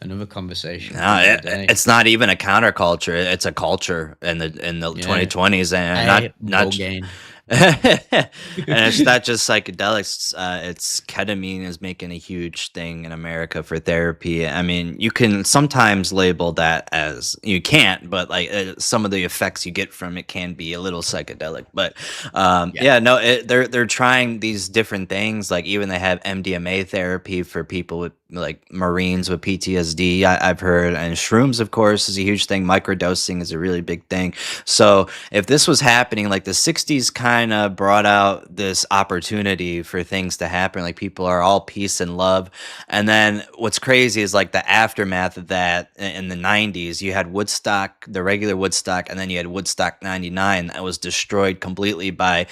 another conversation. No, it's not even a counterculture. It's a culture in the 2020s, and not game. and it's not just psychedelics. It's ketamine is making a huge thing in America for therapy. I mean, you can sometimes label that as, you can't, but like some of the effects you get from it can be a little psychedelic. But they're trying these different things. Like even they have MDMA therapy for people with, like, Marines with PTSD, I've heard, and shrooms, of course, is a huge thing. Microdosing is a really big thing. So if this was happening, like the 60s kind of brought out this opportunity for things to happen. Like people are all peace and love. And then what's crazy is like the aftermath of that in the 90s, you had Woodstock, the regular Woodstock, and then you had Woodstock 99 that was destroyed completely by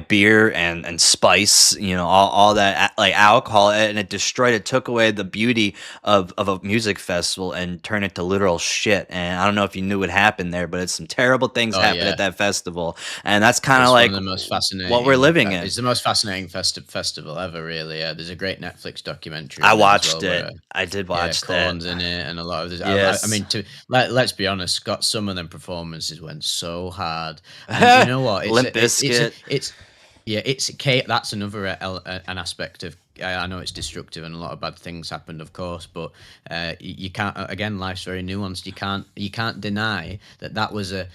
beer and spice, all that, like alcohol, and it took away the beauty of a music festival and turned it to literal shit. And I don't know if you knew what happened there, but it's some terrible things happened at that festival, and that's kind of like one of the most fascinating what we're living in. It's the most fascinating festival ever, really. Yeah, there's a great Netflix documentary. I watched it. I did watch that. Korn's in it, and a lot of this. Yes. I mean, let's be honest, Scott. Some of them performances went so hard, and you know what? Limp Bizkit. It's that's another an aspect of I know it's destructive and a lot of bad things happened, of course, but you can't. Again, life's very nuanced. You can't deny that that was a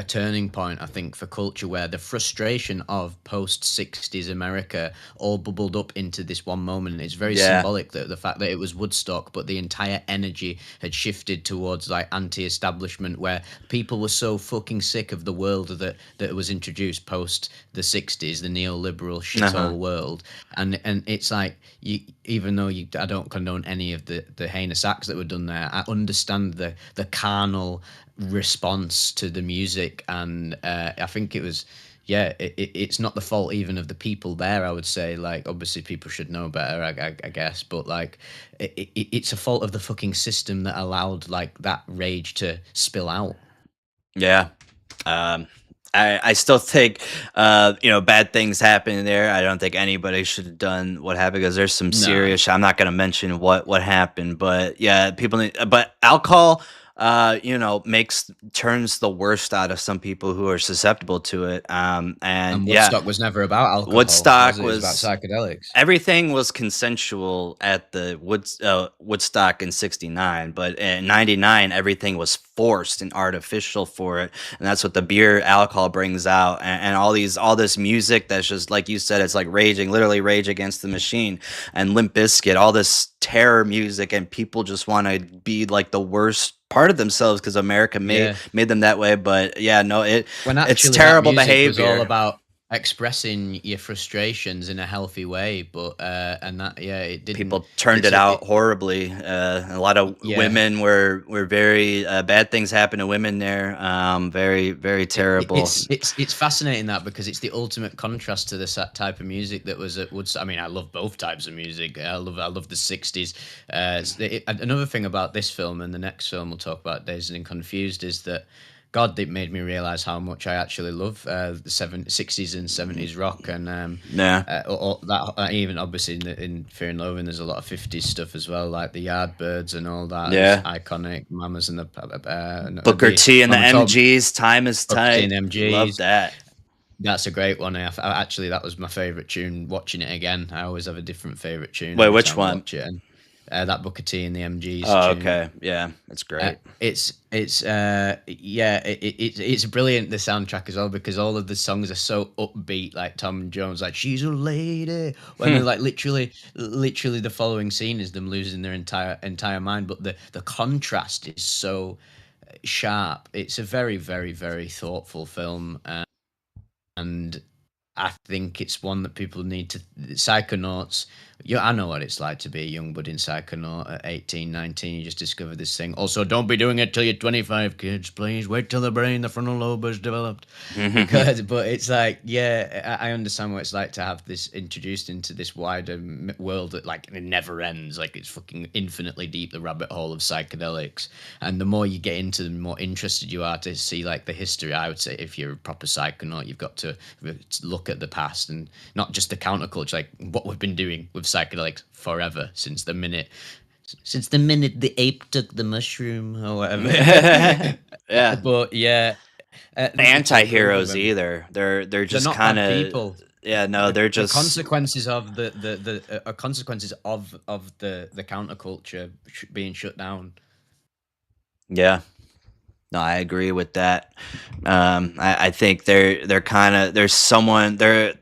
turning point, I think, for culture, where the frustration of post 60s America all bubbled up into this one moment. It's very Yeah. symbolic that the fact that it was Woodstock, but the entire energy had shifted towards like anti-establishment, where people were so fucking sick of the world that was introduced post the 60s, the neoliberal Uh-huh. shithole world. And it's like, even though I don't condone any of the heinous acts that were done there, I understand the carnal response to the music, and I think it was, yeah, it's not the fault even of the people there. I would say, like, obviously people should know better, I guess, but like it's a fault of the fucking system that allowed like that rage to spill out. Yeah. Um, I still think, bad things happen there. I don't think anybody should have done what happened because there's some No. serious. I'm not going to mention what happened, but yeah, people need. But alcohol, makes turns the worst out of some people who are susceptible to it. And And yeah, Woodstock was never about alcohol, was Woodstock it? It was about was psychedelics. everything was consensual at the Woodstock in '69, but in '99 everything was forced and artificial for it, and that's what the beer alcohol brings out, and all this music that's just like you said, it's like literally Rage Against the Machine and Limp Bizkit, all this terror music, and people just want to be like the worst part of themselves because America made Yeah. made them that way. But yeah, no, When it's actually that terrible music was all behavior. about expressing your frustrations in a healthy way, but and that, yeah, it didn't. People turned It's it a, out it, horribly. A lot of yeah. women were very bad things happen to women there. Very very terrible. It's fascinating that, because it's the ultimate contrast to this type of music that was at Woodstock. I mean, I love both types of music. I love the 60s. Another thing about this film and the next film we'll talk about, Dazed and Confused, is that God, it made me realize how much I actually love the 60s and 70s rock, and Yeah, that, even obviously in Fear and Loathing, there's a lot of 50s stuff as well, like the Yardbirds and all that is yeah. iconic. Mamas and Booker the T and the Mama Told MGs. Time is Booker T and tight. Love MGs. that. That's a great one. Actually, that was my favorite tune. Watching it again, I always have a different favorite tune Wait, every which time I one? watch it, and that Booker T and the MGs Oh, tune. okay. Yeah, that's great. It's brilliant, the soundtrack as well, because all of the songs are so upbeat, like Tom Jones, like she's a lady, when they're like literally the following scene is them losing their entire mind, but the contrast is so sharp. It's a very, very, very thoughtful film, and I think it's one that people need to. Psychonauts. Yeah, I know what it's like to be a young budding psychonaut at 18, 19. You just discover this thing. Also, don't be doing it till you're 25, kids. Please wait till the frontal lobe has developed. Because, but it's like, yeah, I understand what it's like to have this introduced into this wider world that, like, it never ends. Like, it's fucking infinitely deep, the rabbit hole of psychedelics. And the more you get into them, the more interested you are to see, like, the history. I would say, if you're a proper psychonaut, you've got to look at the past and not just the counterculture, like what we've been doing with psychedelics forever since the minute the ape took the mushroom or whatever. Yeah, But yeah, nothing to take over anti-heroes them. either. They're They're just not kind bad of, people. yeah, no, they're The just, consequences of the consequences of the counterculture being shut down. yeah. No, I agree with that. I think they're kind of there's someone they're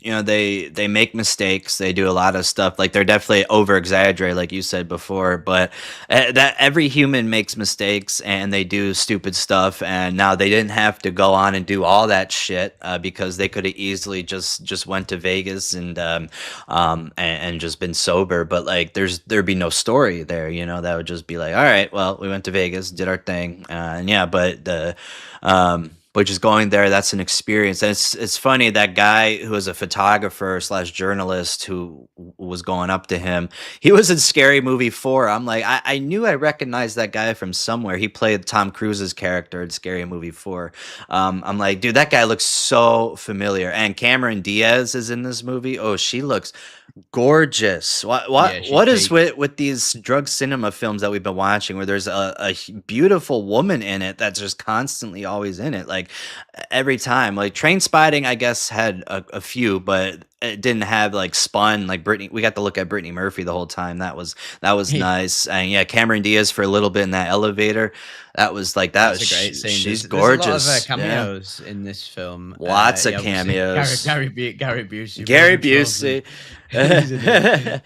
they make mistakes. They do a lot of stuff. Like they're definitely over exaggerate, like you said before. But that every human makes mistakes and they do stupid stuff. And now they didn't have to go on and do all that shit because they could have easily just went to Vegas and just been sober. But like there'd be no story there. That would just be like, all right, well, we went to Vegas, did our thing, and yeah. But just going there, that's an experience. And it's funny, that guy who was a photographer slash journalist who was going up to him. He was in Scary Movie 4. I'm like, I knew I recognized that guy from somewhere. He played Tom Cruise's character in Scary Movie 4. I'm like, dude, that guy looks so familiar. And Cameron Diaz is in this movie. Oh, she looks gorgeous. What Yeah, what she's what is peak. with these drug cinema films that we've been watching, where there's a beautiful woman in it that's just constantly always in it, like every time. Like Train Spotting, I guess, had a few, but it didn't have like spun like Brittany. We got to look at Brittany Murphy the whole time. That was nice. And yeah, Cameron Diaz for a little bit in that elevator. That was like that. That's a great scene. She's There's a lot of gorgeous. Yeah, cameos in this film. lots of Yeah, obviously cameos. Gary Busey, Gary Ron Perlman, Busey. he's in it.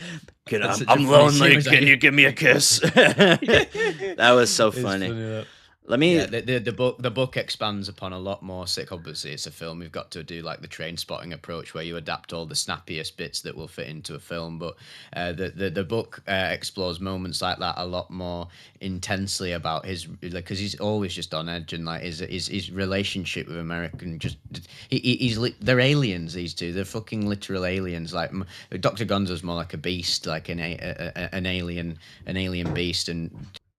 Kid, That's such a I'm funny scene. lonely. It's Can like- you give me a kiss? That was so It's funny. that. Let me. Yeah, the book expands upon a lot more. Obviously, it's a film. You've got to do like the train spotting approach, where you adapt all the snappiest bits that will fit into a film. But the book explores moments like that a lot more intensely about his, because he's always just on edge, and like his relationship with American. Just they're aliens. These two, they're fucking literal aliens. Like Dr. Gonzo's more like a beast, like an alien beast, and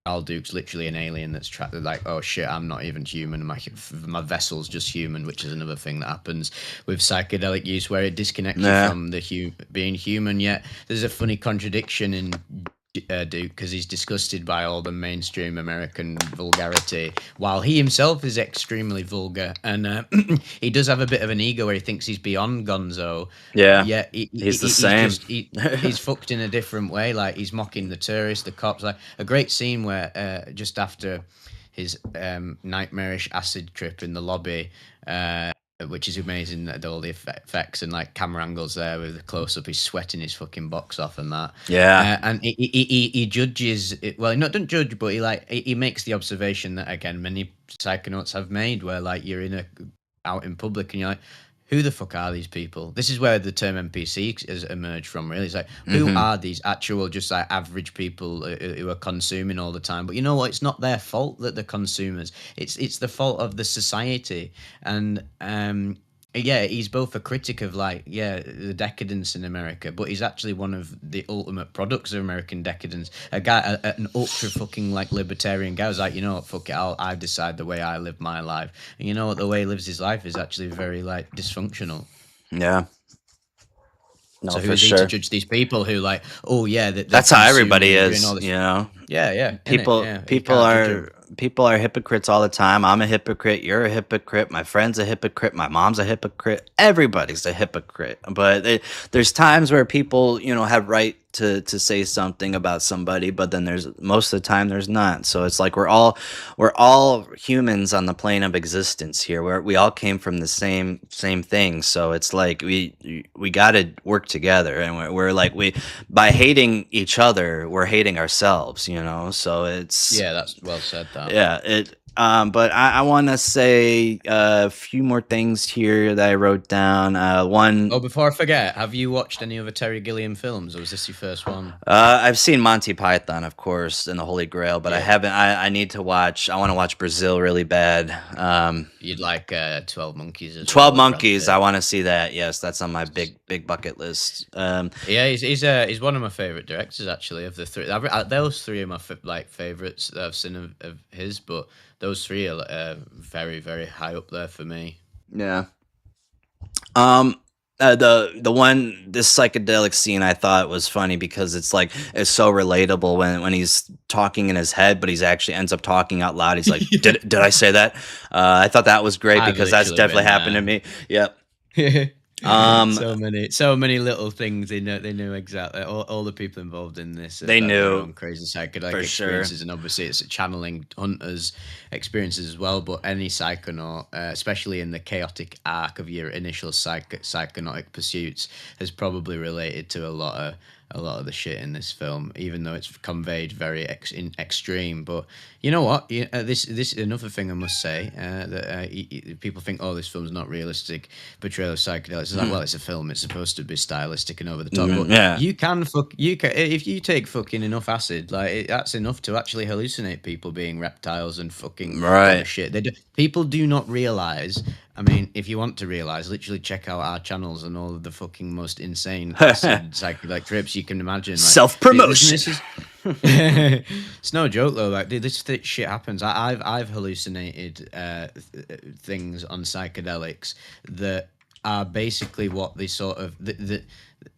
Al Duke's literally an alien that's trapped. Like, oh shit, I'm not even human. My vessel's just human, which is another thing that happens with psychedelic use, where it disconnects you from the being human. Yet there's a funny contradiction in Duke, because he's disgusted by all the mainstream American vulgarity, while he himself is extremely vulgar, and he does have a bit of an ego where he thinks he's beyond Gonzo. Yeah, he's the same. He's fucked in a different way. Like, he's mocking the tourists, the cops. Like a great scene where just after his nightmarish acid trip in the lobby, which is amazing, that all the effects and like camera angles there with the close up, he's sweating his fucking box off and that. Yeah. And he judges it. Well, not don't judge, but he makes the observation that, again, many psychonauts have made, where like you're out in public and you're like, who the fuck are these people? This is where the term NPC has emerged from, really. It's like, who are these actual, just like average people who are consuming all the time? But you know what? It's not their fault that they're consumers. It's the fault of the society. And yeah, he's both a critic of like, the decadence in America, but he's actually one of the ultimate products of American decadence. An ultra fucking like libertarian guy was like, you know what, fuck it, I decide the way I live my life. And you know what, the way he lives his life is actually very like dysfunctional. Yeah. No, So for who's he sure. to judge these people who like, oh yeah, That's how everybody is, you know. Yeah. People are hypocrites all the time. I'm a hypocrite. You're a hypocrite. My friend's a hypocrite. My mom's a hypocrite. Everybody's a hypocrite. But there's times where people, have right to say something about somebody, but then there's most of the time there's not. So it's like we're all humans on the plane of existence here. We all came from the same thing. So it's like we got to work together, and we're like by hating each other, we're hating ourselves. So it's that's well said. That but I want to say a few more things here that I wrote down. One. Oh, before I forget, have you watched any other Terry Gilliam films, or was this your first one? I've seen Monty Python, of course, and the Holy Grail, but I haven't. I need to watch. I want to watch Brazil really bad. You'd like 12 Monkeys as 12 well, Monkeys. I want to see that. Yes, that's on my big bucket list. Yeah, he's one of my favorite directors, actually, of the three. Those three are my favorites that I've seen of his, but those three are very, very high up there for me. Yeah. This psychedelic scene I thought was funny because it's so relatable when he's talking in his head, but he's actually ends up talking out loud. He's like, did I say that? I thought that was great because that's definitely happened to me. Yep. So many little things they knew exactly. All the people involved in this, they knew their own crazy psychedelic experiences, and obviously it's channeling Hunter's experiences as well. But any psychonaut, especially in the chaotic arc of your initial psychonautic pursuits, has probably related to a lot of the shit in this film, even though it's conveyed very extreme. But you know what? This is another thing I must say, that people think, oh, this film's not realistic portrayal of psychedelics. It's like, well, it's a film. It's supposed to be stylistic and over the top. But you can if you take fucking enough acid, that's enough to actually hallucinate people being reptiles and fucking shit. People do not realize. I mean, if you want to realize, literally check out our channels and all of the fucking most insane psychedelic trips you can imagine. Self-promotion. It's no joke though. Like, this shit happens. I've hallucinated things on psychedelics that are basically what they sort of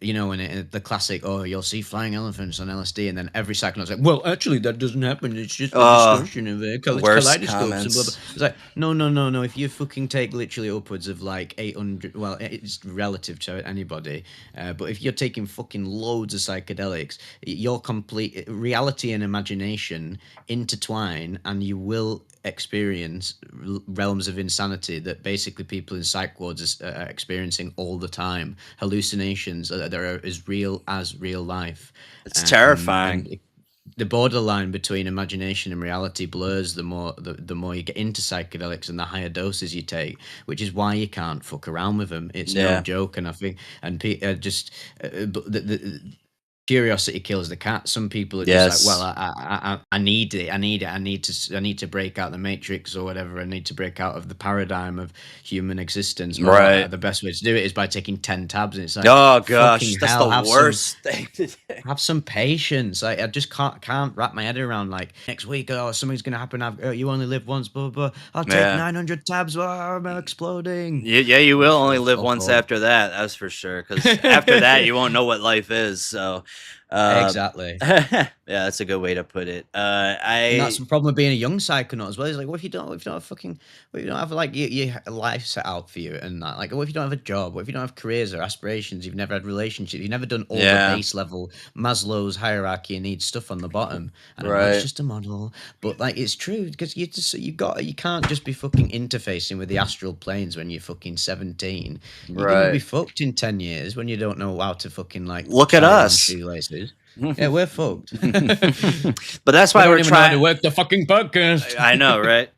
when the classic, oh, you'll see flying elephants on LSD, and then every psychonaut's like, well, actually, that doesn't happen. It's just a distortion of Worst kaleidoscopes and blah, blah. comments. It's like, no. If you fucking take literally upwards of like 800, well, it's relative to anybody, but if you're taking fucking loads of psychedelics, your complete reality and imagination intertwine, and you will experience realms of insanity that basically people in psych wards are experiencing all the time. Hallucinations that are as real as real life. It's And terrifying. the borderline between imagination and reality blurs the more you get into psychedelics and the higher doses you take, which is why you can't fuck around with them. It's no Yeah. joke. And I think, and just curiosity kills the cat. Some people are just like, well, Yes. I need it. I need to break out the matrix or whatever. I need to break out of the paradigm of human existence. Or Right. the best way to do it is by taking 10 tabs. And it's like, Oh fucking gosh, that's hell, the worst thing to do. have some patience. Like, I just can't wrap my head around, like, next week, oh, something's gonna happen. You only live once, blah blah blah. I'll take Yeah. 900 tabs. Oh, I'm exploding. Yeah, you will only live Fuck once off. after that. That's for sure. Because after that, you won't know what life is. So, Exactly. yeah, that's a good way to put it. And that's the problem with being a young psychonaut as well. It's like, what if you don't have fucking, what if you don't have like your life set out for you and that? Like, what if you don't have a job? What if you don't have careers or aspirations? You've never had relationships. You've never done all the Yeah. base level Maslow's hierarchy and needs stuff on the bottom. And I know Right. it's just a model, but like it's true because you can't just be fucking interfacing with the astral planes when you're fucking 17. You're gonna be Right. fucked in 10 years when you don't know how to fucking like Look at tie on us. shoelaces. Yeah, we're fucked. But that's why we we're don't even know how to trying. work the fucking podcast. I know, right?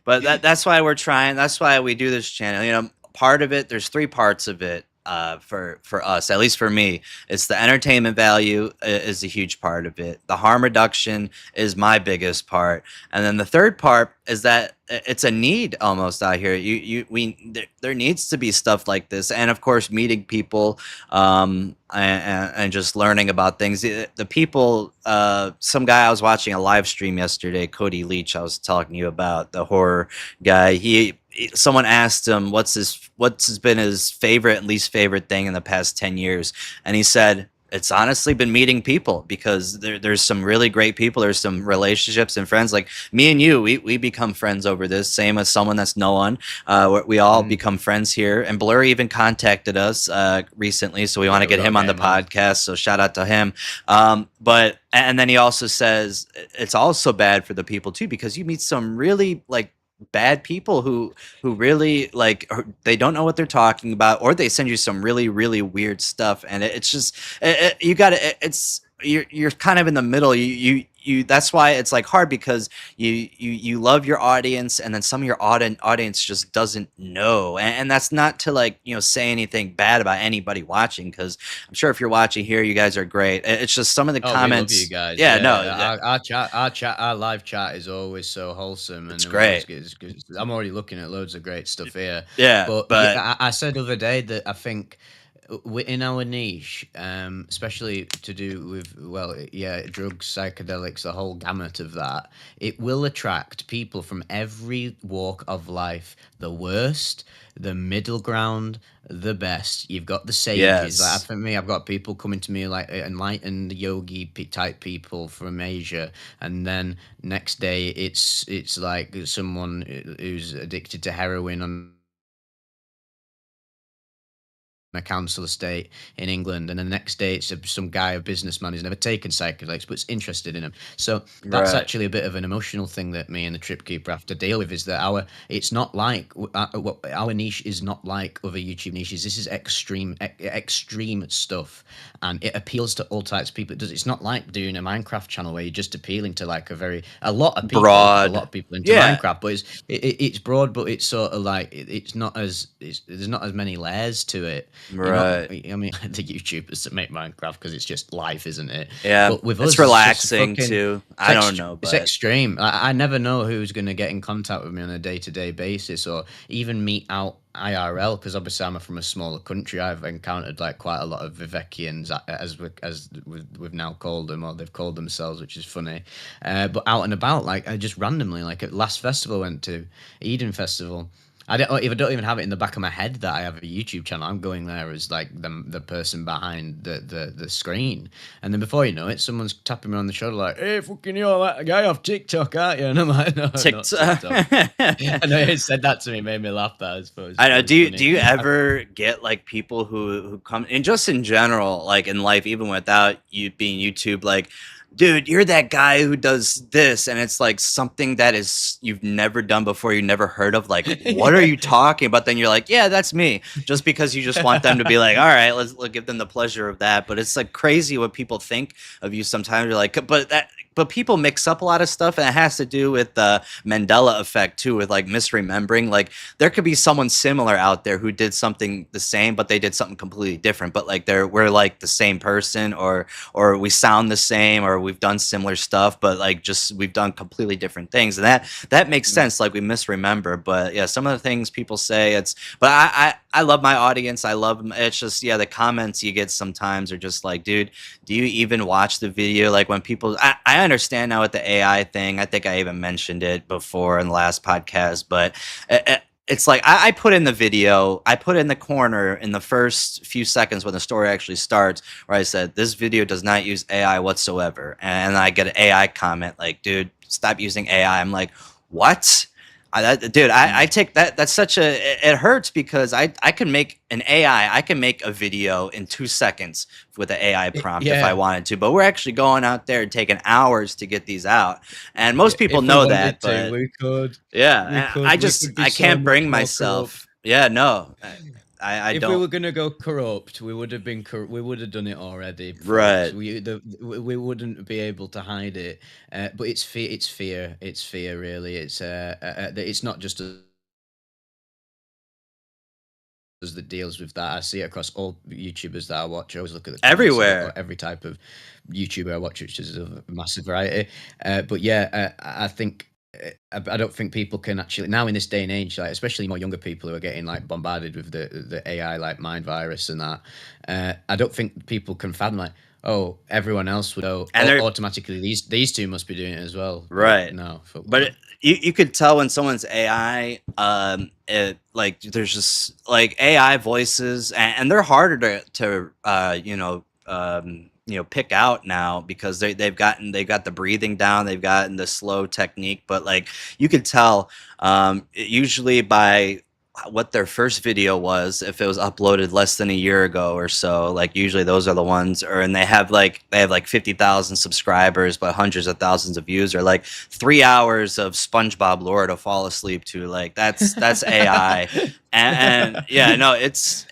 But that's why we're trying. That's why we do this channel. Part of it. There's three parts of it. For us, at least for me, it's the entertainment value is a huge part of it. The harm reduction is my biggest part, and then the third part is that it's a need almost out here. There needs to be stuff like this, and of course, meeting people, and just learning about things. The people, some guy I was watching a live stream yesterday, Cody Leach. I was talking to you about the horror guy. Someone asked him what's been his favorite and least favorite thing in the past 10 years, and he said it's honestly been meeting people, because there's some really great people. There's some relationships and friends like me and you. We become friends over this. Same as someone that's no one. We all become friends here. And Blur even contacted us recently, so we want to get him on the podcast. So shout out to him. But and then he also says it's also bad for the people too, because you meet some really like bad people who really like they don't know what they're talking about, or they send you some really really weird stuff, and it's just you gotta it's you're kind of in the middle. That's why it's like hard, because you love your audience, and then some of your audience just doesn't know, and that's not to like say anything bad about anybody watching, because I'm sure if you're watching here, you guys are great. It's just some of the comments. We love you guys. Yeah, no, our live chat is always so wholesome. It's and great. I'm already looking at loads of great stuff here. Yeah, but but I said the other day that I think in our niche, especially to do with drugs, psychedelics, the whole gamut of that, it will attract people from every walk of life. The worst, the middle ground, the best. You've got the sages. Yes. Like, for me, I've got people coming to me like enlightened yogi type people from Asia, and then next day it's like someone who's addicted to heroin on a council estate in England, and the next day it's some guy, a businessman who's never taken psychedelics but's interested in them. So that's actually a bit of an emotional thing that me and the Trip Keeper have to deal with, is that it's not like our niche is not like other YouTube niches. This is extreme stuff, and it appeals to all types of people. It's not like doing a Minecraft channel where you're just appealing to like a lot of people into Minecraft, but it's broad, but it's sort of like there's not as many layers to it. Right. I mean, the YouTubers that make Minecraft, because it's just life, isn't it? Yeah, but with it's us, relaxing too. I don't know, but it's extreme. I never know who's going to get in contact with me on a day-to-day basis, or even meet out IRL, because obviously I'm from a smaller country. I've encountered like quite a lot of Vivekians, as we've now called them, or they've called themselves, which is funny. But out and about, like I just randomly, like at last festival I went to, Eden Festival, I don't even have it in the back of my head that I have a YouTube channel. I'm going there as like the person behind the screen, and then before you know it, someone's tapping me on the shoulder like, "Hey, fucking you're that guy off TikTok, aren't you?" And I'm like, "No, I'm not TikTok." I know he said that to me, made me laugh. That I suppose. I know. It was Do you funny. ever get like people who come and just in general, like in life, even without you being YouTube, like, dude, you're that guy who does this, and it's like something that is you've never done before, you never heard of. Like, what are Yeah. you talking about? Then you're like, yeah, that's me. Just because you just want them to be like, all right, let's give them the pleasure of that. But it's like crazy what people think of you. Sometimes you're like, but people mix up a lot of stuff, and it has to do with the Mandela effect too, with like misremembering. Like there could be someone similar out there who did something the same, but they did something completely different. But like we're like the same person, or we sound the same, or we've done similar stuff, but like just we've done completely different things, and that makes sense. Like we misremember, but yeah, some of the things people say, it's. But I love my audience. I love it's just yeah, the comments you get sometimes are just like, dude, do you even watch the video? Like when people, I understand now with the AI thing. I think I even mentioned it before in the last podcast, but it's like I put in the video, I put in the corner in the first few seconds when the story actually starts, where I said this video does not use AI whatsoever, and I get an AI comment like, "Dude, stop using AI." I'm like, "What?" I take that. That's such a. It hurts because I can make an AI. I can make a video in 2 seconds with an AI prompt if I Yeah. wanted to. But we're actually going out there and taking hours to get these out, and most people If we know that. wanted to, But we could. yeah, We and could. I We just could be I so can't much bring more corrupt. myself. Yeah, no, I If we don't. were gonna go corrupt, we would have been. We would have done it already, folks. Right. We wouldn't be able to hide it. But it's fear. It's fear. It's fear. Really. It's not just us that deals with that. I see it across all YouTubers that I watch. I always look at the comments of Everywhere. every type of YouTuber I watch, which is a massive variety. But yeah, I think I don't think people can actually now in this day and age, like especially more younger people who are getting like bombarded with the AI like mind virus and that. I don't think people can fathom like, oh, everyone else would know And they're automatically. These two must be doing it as well. Like right. no, fuck But that. you could tell when someone's AI, like there's just like AI voices, and they're harder to pick out now because they've got the breathing down, they've gotten the slow technique, but like you could tell usually by what their first video was, if it was uploaded less than a year ago or so. Like usually those are the ones, or and they have like 50,000 subscribers but hundreds of thousands of views, or like 3 hours of SpongeBob lore to fall asleep to. Like that's AI. And yeah, no, it's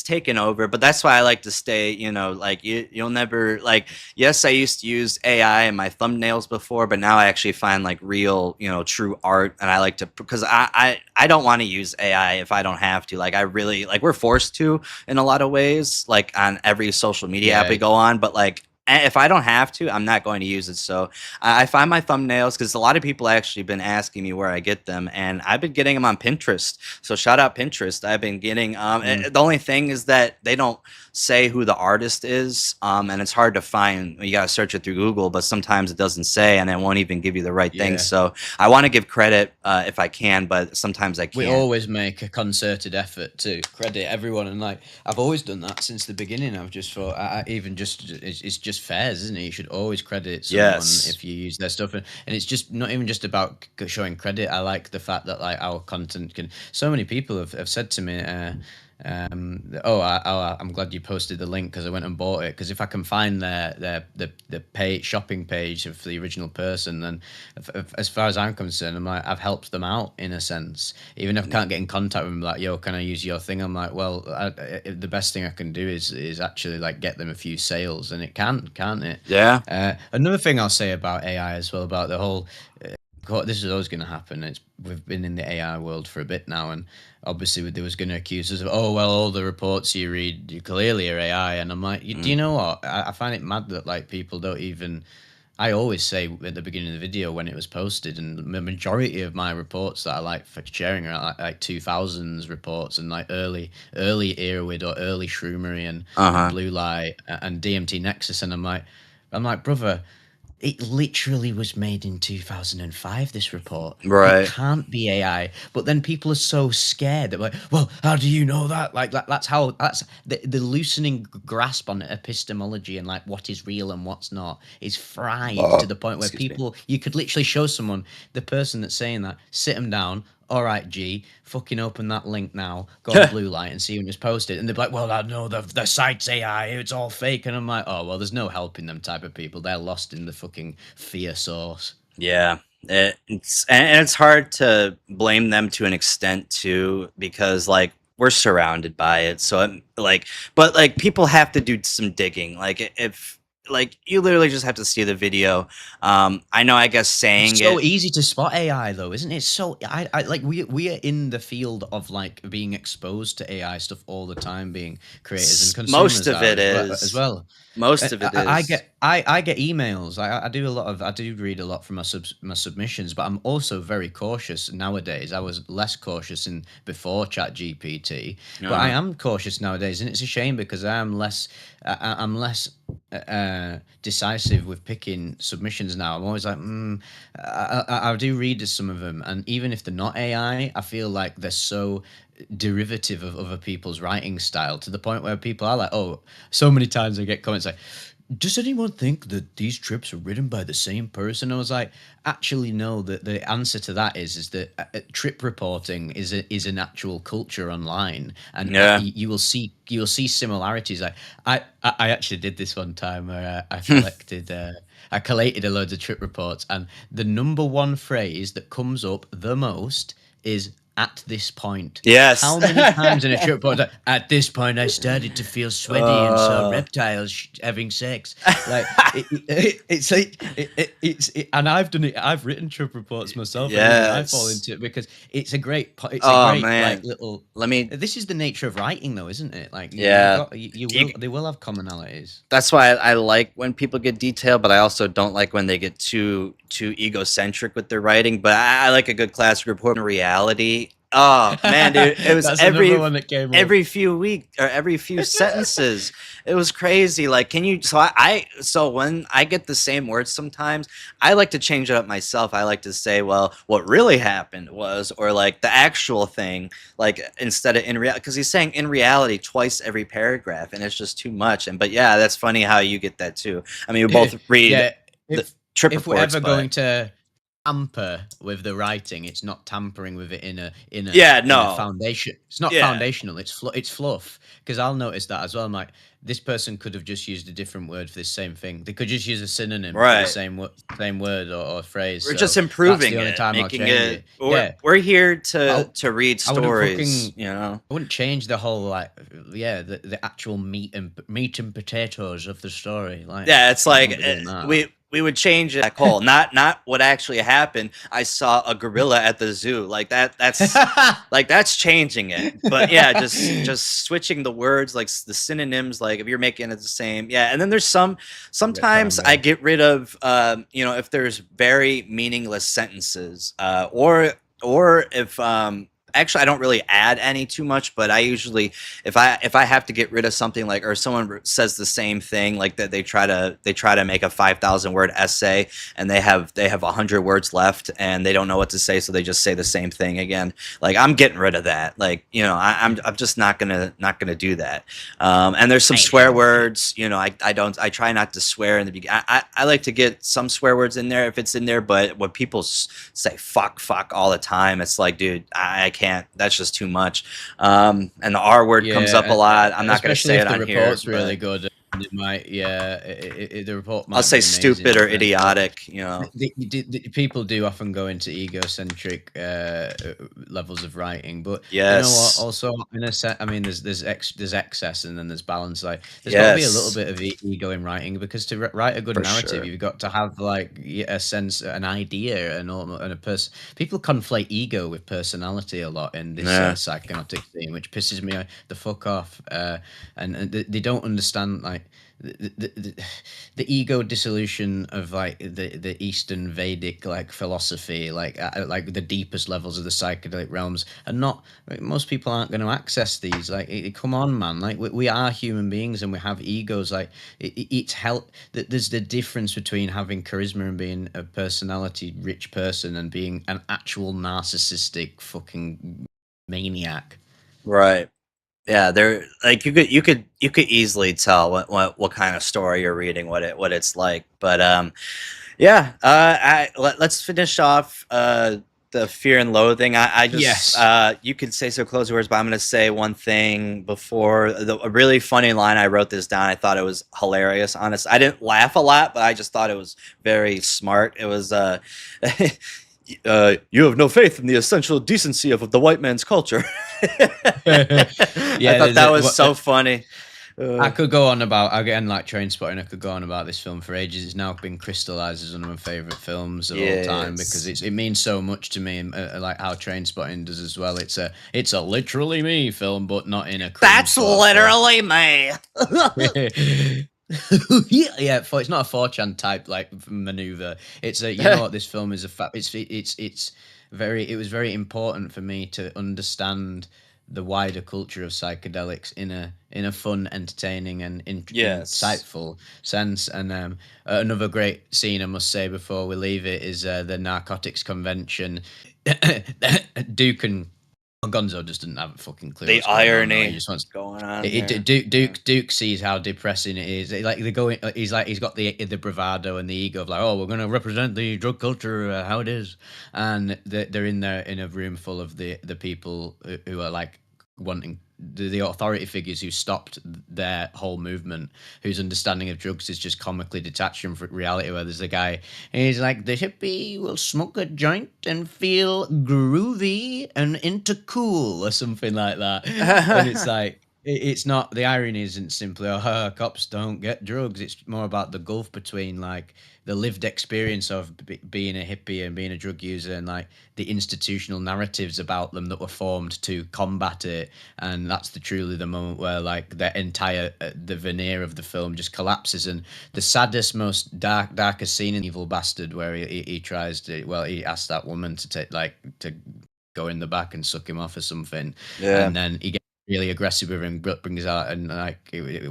taken over, but that's why I like to stay, like you'll never like, yes, I used to use AI in my thumbnails before, but now I actually find like real, true art, and I like to, because I don't want to use AI if I don't have to. Like I really like, we're forced to in a lot of ways, like on every social media app Yeah, we go on, but like if I don't have to, I'm not going to use it. So I find my thumbnails, because a lot of people actually been asking me where I get them, and I've been getting them on Pinterest. So shout out Pinterest. I've been getting mm, the only thing is that they don't say who the artist is, and it's hard to find. You got to search it through Google, but sometimes it doesn't say, and it won't even give you the right thing. yeah. So I want to give credit if I can, but sometimes I We can't. always make a concerted effort to credit everyone, and like I've always done that since the beginning. I've just thought, I even just it's just fair, isn't it? You should always credit someone Yes. if you use their stuff, and it's just not even just about showing credit. I like the fact that like our content can. So many people have said to me, I'm glad you posted the link because I went and bought it. Because if I can find the shopping page of the original person, then as far as I'm concerned, I'm like, I've helped them out in a sense. Even if I can't get in contact with them, like, yo, can I use your thing? I'm like, well, the best thing I can do is actually like get them a few sales, and it can't it? Yeah. Another thing I'll say about AI as well, about the whole this is always going to happen. We've been in the AI world for a bit now, and obviously they was going to accuse us of, oh well, all the reports you read you clearly are AI, and I'm like, do you know what? I find it mad that like people don't even. I always say at the beginning of the video when it was posted, and the majority of my reports that I like for sharing are like 2000s reports and like early Earwid or early Shroomery and Uh-huh. Blue Light and DMT Nexus, and I'm like, brother, It literally was made in 2005, this report. It Right. can't be AI. But then people are so scared that, like, well, how do you know that? Like, that's the loosening grasp on epistemology and like what is real and what's not is fried to the point where Excuse me. people, you could literally show someone, the person that's saying that, sit them down. All right, G, fucking open that link now. Go on blue light and see when it's posted. And they're like, well, I know the site's AI. It's all fake. And I'm like, oh, well, there's no helping them type of people. They're lost in the fucking fear source. Yeah. And it's hard to blame them to an extent too, because like we're surrounded by it. So but like people have to do some digging. Like if like you literally just have to see the video. I know, I guess saying It's so it. easy to spot AI though, isn't it? So I like we are in the field of like being exposed to AI stuff all the time, being creators and Most consumers of it as is. well. Most of it I is. get emails. I do read a lot from my submissions, but I'm also very cautious nowadays. I was less cautious in before ChatGPT, but I am cautious nowadays, and it's a shame because I'm less decisive with picking submissions now. I'm always like, I do read some of them, and even if they're not AI, I feel like they're so derivative of other people's writing style to the point where people are like, oh, so many times I get comments like, does anyone think that these trips are written by the same person? I was like, actually, no. The answer to that is that trip reporting is an actual culture online, and Yeah. you will see similarities. Like I actually did this one time where I collated a load of trip reports, and the number one phrase that comes up the most is at this point. Yes. How many times in a trip report, like, at this point I started to feel sweaty and saw reptiles having sex. Like it's like and I've done it. I've written trip reports myself. And I fall Yes. into it because it's a great Oh man. like little. Let me. This is the nature of writing, though, isn't it? Like Yeah. they will have commonalities. That's why I like when people get detailed, but I also don't like when they get too egocentric with their writing. But I like a good classic report in reality. Oh man, dude, it was That's another one that came up. every few weeks or every few sentences. It was crazy. Like, can you? So when I get the same words, sometimes I like to change it up myself. I like to say, well, what really happened was, or like the actual thing, like instead of in reality, because he's saying in reality twice every paragraph, and it's just too much. But yeah, that's funny how you get that too. I mean, we both read Yeah, the trip if we're reports, ever but going to tamper with the writing, it's not tampering with it in a yeah, in a no, foundation. It's not yeah, foundational. It's fluff. Because I'll notice that as well. I'm like, this person could have just used a different word for this same thing. They could just use a synonym for the right. same word or phrase. We're So just that's improving the only it, time I'll making change it. it. We're, Yeah, we're here to I read I wouldn't stories, fucking you know. I wouldn't change the whole like the actual meat and potatoes of the story. Like Yeah, it's I like won't be doing that. we would change it. Call not what actually happened. I saw a gorilla at the zoo. Like that's like that's changing it. But yeah, just switching the words, like the synonyms. Like if you're making it the same, yeah. And then there's sometimes I get rid of if there's very meaningless sentences, or if actually I don't really add any too much, but I usually if I have to get rid of something, like, or someone says the same thing, like that they try to make a 5,000 word essay and they have 100 words left and they don't know what to say, so they just say the same thing again. Like, I'm getting rid of that. Like, I'm just not gonna do that. And there's some swear words. I try not to swear in the beginning. I like to get some swear words in there if it's in there, but when people say fuck all the time, it's like, dude, I can't. That's just too much. And the R word comes up a lot. I'm not going to say it on here. Especially if the report's really good. It might, the report might I'll say be stupid or amazing, idiotic. People do often go into egocentric levels of writing, but Yes. you know what? Also, in a set, I mean, there's excess and then there's balance. Like, there's got to be a little bit of ego in writing, because to write a good narrative, you've got to have like a sense, an idea, and a person. People conflate ego with personality a lot in this psychotic scene, which pisses me the fuck off. And they don't understand, like, like the ego dissolution of like the Eastern Vedic like philosophy, like the deepest levels of the psychedelic realms, and not like, most people aren't going to access these. Like, come on, man! Like we are human beings and we have egos. Like it's help. There's the difference between having charisma and being a personality rich person and being an actual narcissistic fucking maniac. Right. Yeah, there like you could easily tell what kind of story you're reading, what it's like. But yeah, let's finish off the Fear and Loathing. I just Yes. you could say so close words, but I'm gonna say one thing before a really funny line. I wrote this down. I thought it was hilarious. Honest, I didn't laugh a lot, but I just thought it was very smart. It was you have no faith in the essential decency of the white man's culture. I Yeah, thought that was so funny. I could go on about again like Trainspotting. I could go on about this film for ages. It's now been crystallized as one of my favorite films of all time because Yes. it means so much to me. Like how Trainspotting does as well. It's a literally me film, but not in a cringe That's sort of literally me. yeah, it's not a 4chan type like maneuver. It's a you know what this film is a it's very it was very important for me to understand the wider culture of psychedelics in a fun, entertaining, and Yes. insightful sense. And another great scene I must say before we leave it is the narcotics convention. Duke and Gonzo just didn't have a fucking clue The what's going on. Though. He irony just wants going on here. Duke sees how depressing it is. Like they're going, he's got the bravado and the ego of like, oh, we're going to represent the drug culture how it is, and they're in there in a room full of the people who are like wanting the authority figures who stopped their whole movement, whose understanding of drugs is just comically detached from reality. Where there's a guy, and he's like, the hippie will smoke a joint and feel groovy and into cool or something like that. And it's like, it's not the irony isn't simply cops don't get drugs. It's more about the gulf between like the lived experience of being a hippie and being a drug user and like the institutional narratives about them that were formed to combat it. And that's truly the moment where like the entire the veneer of the film just collapses. And the saddest, most darkest scene in Evil Bastard, where he tries to, well, he asks that woman to take like to go in the back and suck him off or something, Yeah. and then he gets really aggressive with him, brings out and like it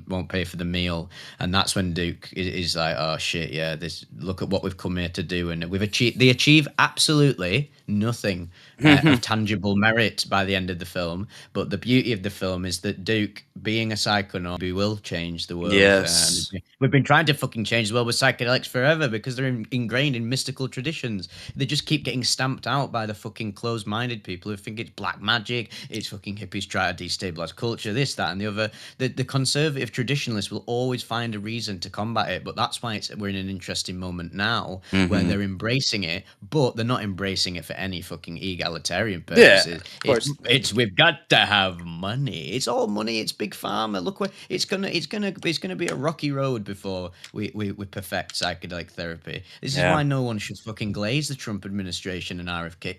won't pay for the meal, and that's when Duke is like, oh shit, yeah, this look at what we've come here to do, and they achieve absolutely nothing of tangible merit by the end of the film. But the beauty of the film is that Duke, being a psychonaut, he will change the world. Yes. We've been trying to fucking change the world with psychedelics forever because they're ingrained in mystical traditions. They just keep getting stamped out by the fucking closed-minded people who think it's black magic, it's fucking hippies try to destabilize culture, this, that, and the other. The conservative traditionalists will always find a reason to combat it, but that's why we're in an interesting moment now where Hmm. they're embracing it, but they're not embracing it for any fucking egalitarian Yeah. purposes. Of course. It's we've got to have money. It's all money. It's big pharma. Look where it's gonna be a rocky road before we perfect psychedelic therapy. This is Yeah. why no one should fucking glaze the Trump administration and RFK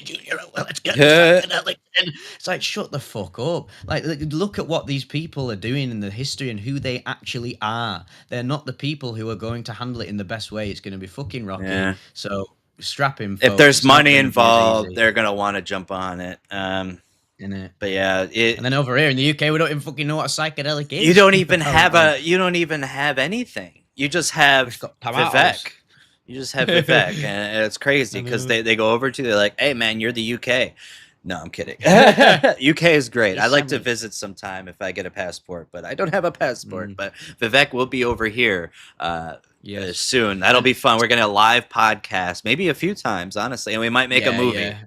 Jr. Well, let's get Yeah. psychedelic. And it's like shut the fuck up. Like look at what these people are doing in the history and who they actually are. They're not the people who are going to handle it in the best way. It's going to be fucking rocky. Yeah. So strap in, If folks. there's It's not money going to be as involved, easy. they're gonna want to jump on it. Innit? But yeah, And then over here in the UK, we don't even fucking know what a psychedelic you is. don't even have Apparently, you don't even have anything. You just we've just have got tomatoes. Vivek. You just have Vivek, and it's crazy I because mean, they go over to you, they're like, "Hey man, you're the UK." No, I'm kidding. UK is great. I'd he's like to seven. visit sometime if I get a passport, but I don't have a passport. Mm, But Vivek will be over here yes, soon. That'll and be fun. We're gonna live podcast maybe a few times, honestly, and we might make a yeah, movie. yeah,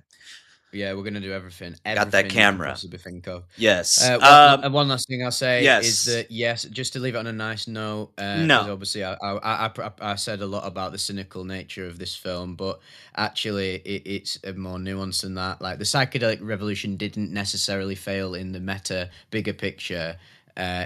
yeah. We're gonna do everything, Got that everything you can camera. possibly think of. Yes. One last thing I'll say is Yes. that yes, just to leave it on a nice note, because No. obviously I said a lot about the cynical nature of this film, but actually it's more nuanced than that. Like the psychedelic revolution didn't necessarily fail in the meta bigger picture.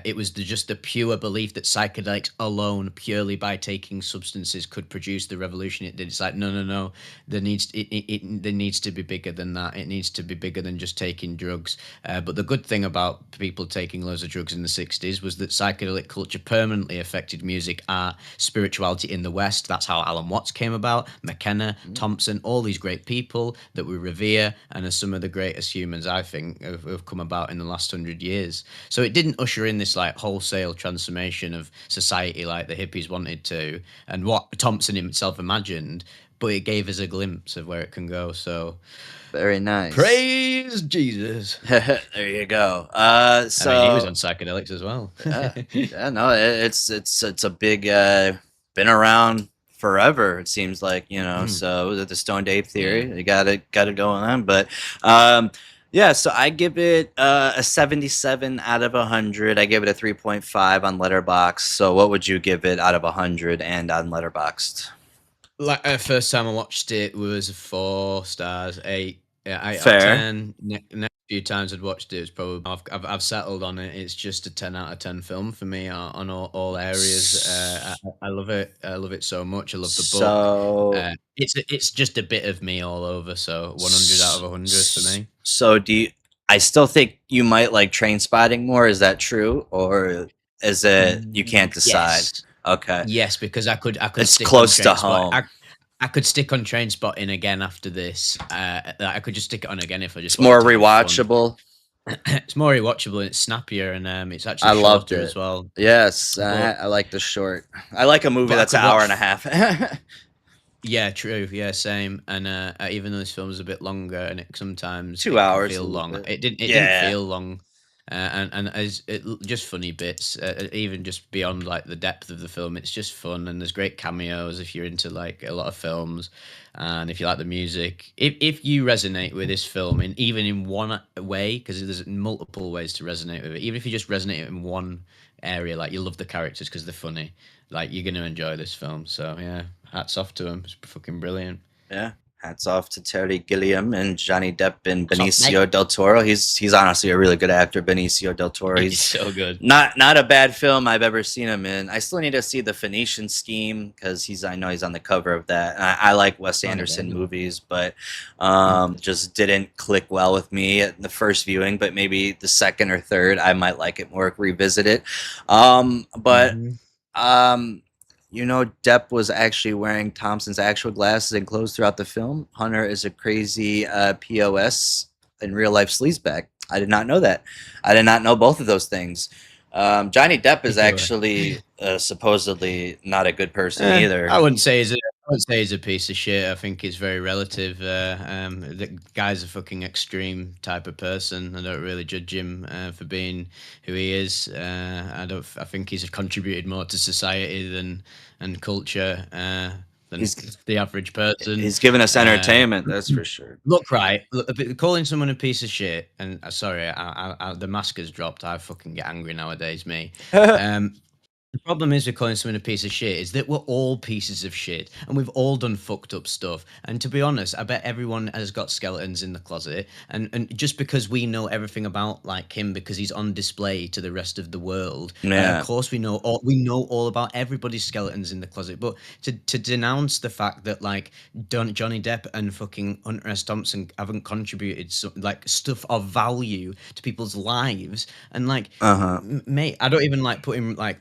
It was just the pure belief that psychedelics alone, purely by taking substances, could produce the revolution it did. It's like, no. There needs to be bigger than that. It needs to be bigger than just taking drugs. But the good thing about people taking loads of drugs in the 60s was that psychedelic culture permanently affected music, art, spirituality in the West. That's how Alan Watts came about, McKenna, Thompson, all these great people that we revere and are some of the greatest humans, I think, have come about in the last 100 years. So it didn't usher in this like wholesale transformation of society like the hippies wanted to and what Thompson himself imagined, but it gave us a glimpse of where it can go. So very nice. Praise Jesus. There you go. So I mean, he was on psychedelics as well. no, it's a big been around forever. It seems like, you know. So the Stoned Ape theory, you got it going on. But yeah, so I give it a 77 out of 100. I give it a 3.5 on Letterboxd. So what would you give it out of 100 and on Letterboxd? Like first time I watched it was 4 stars, 8. Yeah, 8 Fair. out of 10. Next few times I'd watched it, it's probably I've settled on it. It's just a 10 out of 10 film for me on all areas. I love it. I love it so much. I love the book. It's just a bit of me all over. So 100 out of 100 for me. So I still think you might like Train Spotting more. Is that true, or is it you can't decide? Yes. Okay. Yes, because I could. It's stick close on to Trainspotting. home. I could stick on Train Spotting again after this. I could just stick it on again if I just. It's more rewatchable. It's more rewatchable and it's snappier and it's actually I loved shorter it as well. Yes, I like the short. I like a movie that's an hour and a half. Yeah, true. Yeah, same. And even though this film is a bit longer and it sometimes 2 hours feel long, it didn't feel long. And as just funny bits, even just beyond like the depth of the film, it's just fun and there's great cameos if you're into like a lot of films, and if you like the music. If you resonate with this film even in one way, because there's multiple ways to resonate with it. Even if you just resonate in one area, like you love the characters because they're funny, like you're gonna enjoy this film. So yeah, hats off to him. It's fucking brilliant. Yeah. Hats off to Terry Gilliam and Johnny Depp and Benicio del Toro. He's honestly a really good actor, Benicio del Toro. He's so good. Not a bad film I've ever seen him in. I still need to see The Phoenician Scheme because I know he's on the cover of that. And I like Wes Anderson movies, but just didn't click well with me at the first viewing. But maybe the second or third, I might like it more, revisit it. You know, Depp was actually wearing Thompson's actual glasses and clothes throughout the film. Hunter is a crazy POS in real life sleazebag. I did not know that. I did not know both of those things. Johnny Depp is actually supposedly not a good person either. I wouldn't say he's a piece of shit. I think it's very relative. The guy's a fucking extreme type of person. I don't really judge him for being who he is. I think he's contributed more to society and culture than the average person. He's given us entertainment, that's for sure. Look, calling someone a piece of shit, and sorry, the mask has dropped. I fucking get angry nowadays, me. The problem is with calling someone a piece of shit is that we're all pieces of shit and we've all done fucked up stuff. And to be honest, I bet everyone has got skeletons in the closet. And just because we know everything about like him because he's on display to the rest of the world, of course we know all about everybody's skeletons in the closet. But to denounce the fact that like Johnny Depp and fucking Hunter S. Thompson haven't contributed like stuff of value to people's lives, and like mate, I don't even like putting like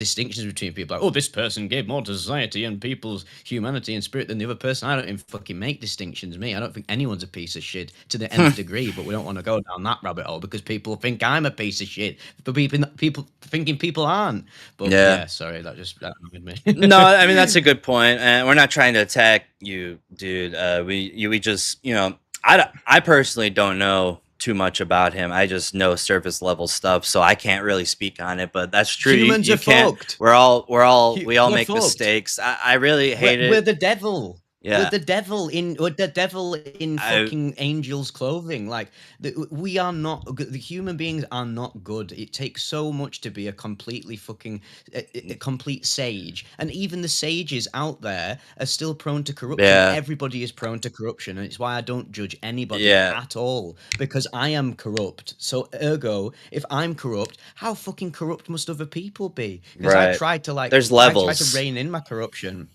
distinctions between people like, oh, this person gave more to society and people's humanity and spirit than the other person. I don't even fucking make distinctions, me. I don't think anyone's a piece of shit to the nth degree, but we don't want to go down that rabbit hole because people think I'm a piece of shit, but people thinking people aren't. But yeah sorry, that annoyed me. No, I mean, that's a good point, and we're not trying to attack you, dude. We just, you know, I personally don't know too much about him. I just know surface level stuff, so I can't really speak on it. But that's true. Humans are can't. Fucked. We all make fucked. mistakes. I really hate it. We're the devil. Yeah. The devil in I fucking angels' clothing. Like we are not the human beings are not good. It takes so much to be a completely fucking a complete sage, and even the sages out there are still prone to corruption. yeah. Everybody is prone to corruption, and it's why I don't judge anybody Yeah. at all, because I am corrupt. So ergo, if I'm corrupt, how fucking corrupt must other people be? Because Right. There's I tried to levels. rein in my corruption.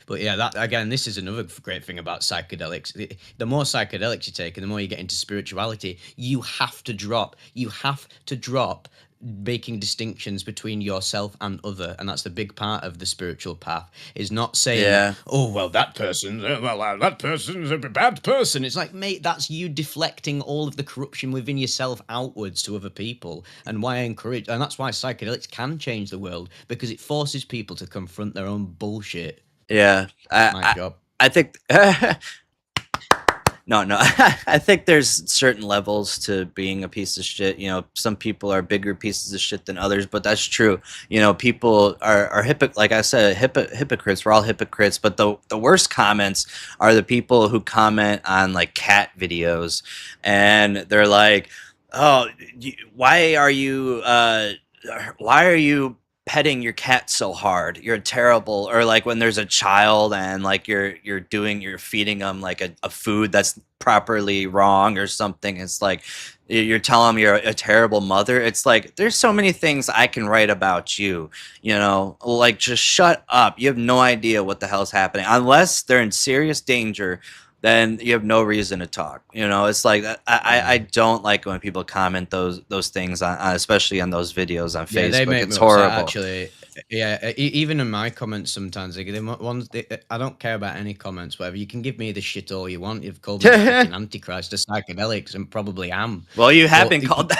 But yeah, that again, this is another great thing about psychedelics. The more psychedelics you take, and the more you get into spirituality, you have to drop making distinctions between yourself and other, and that's the big part of the spiritual path. Is not saying, Yeah. "Oh well, that person's a bad person." It's like, mate, that's you deflecting all of the corruption within yourself outwards to other people, and why I encourage, and that's why psychedelics can change the world, because it forces people to confront their own bullshit. Yeah. That's my job. I think no, no. I think there's certain levels to being a piece of shit. You know, some people are bigger pieces of shit than others, but that's true. You know, people are like I said, hypocrites. We're all hypocrites, but the worst comments are the people who comment on like cat videos, and they're like, "Oh, why are you petting your cat so hard? You're terrible." Or like when there's a child and like you're feeding them like a food that's properly wrong or something. It's like you're telling them you're a terrible mother. It's like there's so many things I can write about you, you know, like just shut up. You have no idea what the hell's happening unless they're in serious danger. Then you have no reason to talk. You know, it's like I don't like when people comment those things on especially on those videos on Yeah, they Facebook. make me It's upset, horrible. actually. Yeah, even in my comments sometimes, like, I don't care about any comments, whatever. You can give me the shit all you want. You've called me the fucking Antichrist of psychedelics, and probably am. Well, you have But been called that.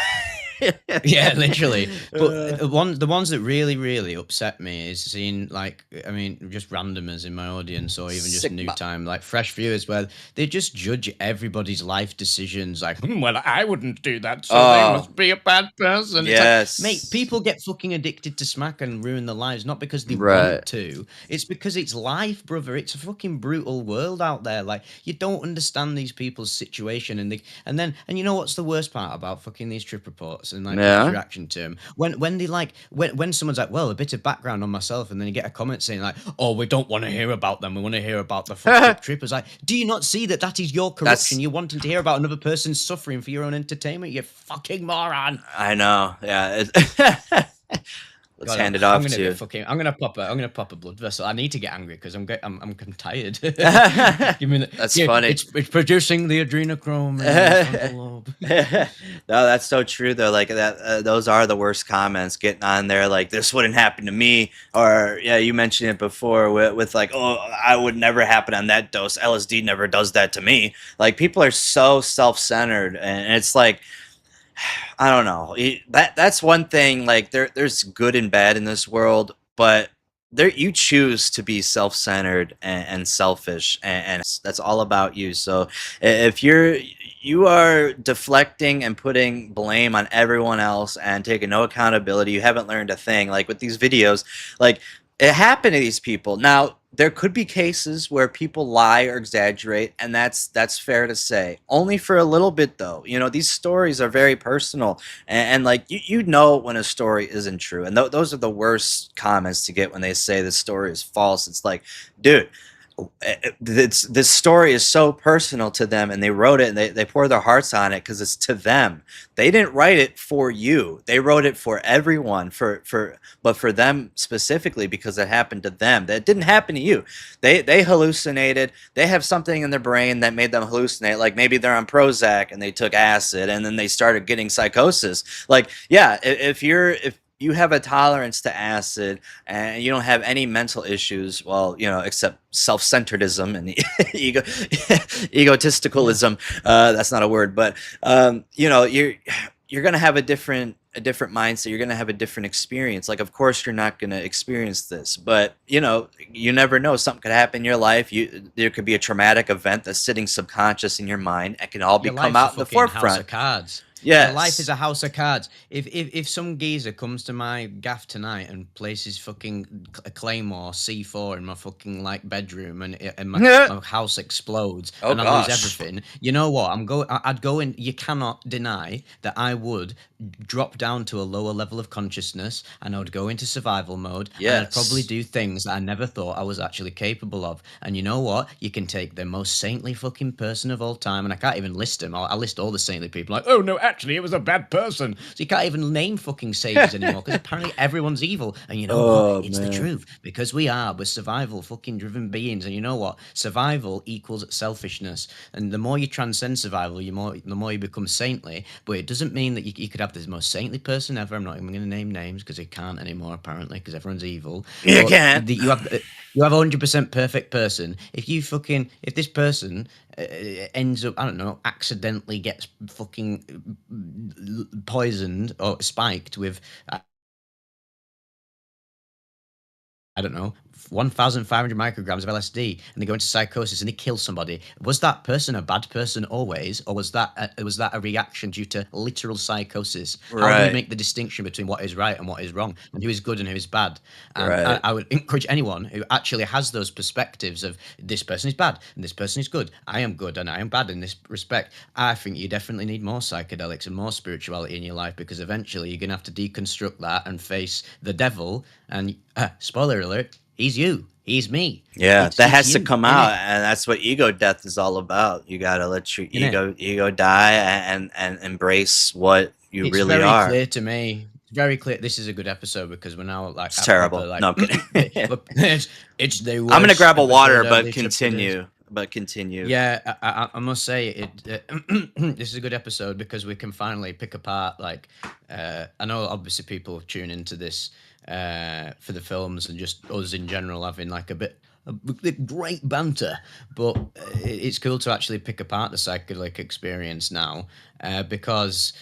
yeah, literally. But Uh, the ones that really upset me is seeing, like, I mean, just randomers in my audience, or even just new Sigma. time, like fresh viewers, where they just judge everybody's life decisions. Like, well, I wouldn't do that, so they Oh, must be a bad person. It's like, mate, yes. people get fucking addicted to smack and ruin their lives not because they Right. want to. It's because it's life, brother. It's a fucking brutal world out there. Like, you don't understand these people's situation, and you know what's the worst part about fucking these trip reports and like people's Yeah. reaction to them when they like when someone's like, well, a bit of background on myself, and then you get a comment saying like, oh, we don't want to hear about them, we want to hear about the fucked up trippers. Like, do you not see that is your corruption? That's You're wanting to hear about another person's suffering for your own entertainment, you fucking moron. I know. Yeah. Let's God, hand it off I'm gonna to be you. fucking. I'm gonna pop a blood vessel. I need to get angry because I'm tired. Give me the, That's yeah, funny. it's producing the adrenochrome and the frontal lobe. No, that's so true though. Like that, those are the worst comments. Getting on there like this wouldn't happen to me, or yeah, you mentioned it before with like, oh, I would never happen on that dose. LSD never does that to me. Like people are so self-centered, and it's like I don't know. That's one thing. Like there's good and bad in this world, but there you choose to be self-centered and selfish, and that's all about you. So if you are deflecting and putting blame on everyone else and taking no accountability, you haven't learned a thing. Like with these videos, like it happened to these people. Now there could be cases where people lie or exaggerate, and that's fair to say. Only for a little bit though. You know, these stories are very personal, and like you know when a story isn't true, and those are the worst comments to get when they say the story is false. It's like, dude, this story is so personal to them, and they wrote it and they pour their hearts on it because it's to them. They didn't write it for you, they wrote it for everyone, but for them specifically because it happened to them. That didn't happen to you. They hallucinated. They have something in their brain that made them hallucinate. Like maybe they're on Prozac and they took acid and then they started getting psychosis. Like, yeah, if you have a tolerance to acid and you don't have any mental issues, well, you know, except self-centeredism and egotisticalism. That's not a word, but you know, you're gonna have a different mindset. You're gonna have a different experience. Like, of course, you're not gonna experience this, but you know, you never know. Something could happen in your life. There could be a traumatic event that's sitting subconscious in your mind. It can all Your come life's a out in the fucking house forefront. of cards. Life is Yes. a house of cards. If some geezer comes to my gaff tonight and places fucking a claymore C4 in my fucking like bedroom and my house explodes Oh and I lose gosh. everything, you know what? I'd go in. You cannot deny that I would drop down to a lower level of consciousness and I would go into survival mode and I'd probably Yes. do things that I never thought I was actually capable of. And you know what? You can take the most saintly fucking person of all time, and I can't even list them. I list all the saintly people like, oh no, actually, it was a bad person. So you can't even name fucking saviors anymore because apparently everyone's evil. And you know what? Oh It's the man. truth because we're survival fucking driven beings. And you know what? Survival equals selfishness. And the more you transcend survival, the more you become saintly. But it doesn't mean that you could have the most saintly person ever. I'm not even going to name names because they can't anymore apparently because everyone's evil. You But can't. you have a 100% perfect person. If this person ends up, I don't know, accidentally gets fucking poisoned or spiked with I don't know, 1,500 micrograms of LSD, and they go into psychosis and they kill somebody. Was that person a bad person always, or was that a reaction due to literal psychosis? How do we Right. make the distinction between what is right and what is wrong, and who is good and who is bad? And Right. I would encourage anyone who actually has those perspectives of this person is bad and this person is good. I am good and I am bad in this respect. I think you definitely need more psychedelics and more spirituality in your life because eventually you're gonna have to deconstruct that and face the devil. And spoiler alert, he's you. He's me. Yeah, that It's has to you, come out, innit? and that's what ego death is all about. You gotta let your Innit? ego die and embrace what you It's really very are. clear to me. It's very clear. This is a good episode because we're now like It's at proper terrible. like No, I'm kidding. it's the I'm gonna worst grab a water, episode of but the triple days. continue. But continue. Yeah, I must say this is a good episode because we can finally pick apart. Like, I know obviously people tune into this for the films and just us in general having like a bit great banter, but it's cool to actually pick apart the psychedelic experience now because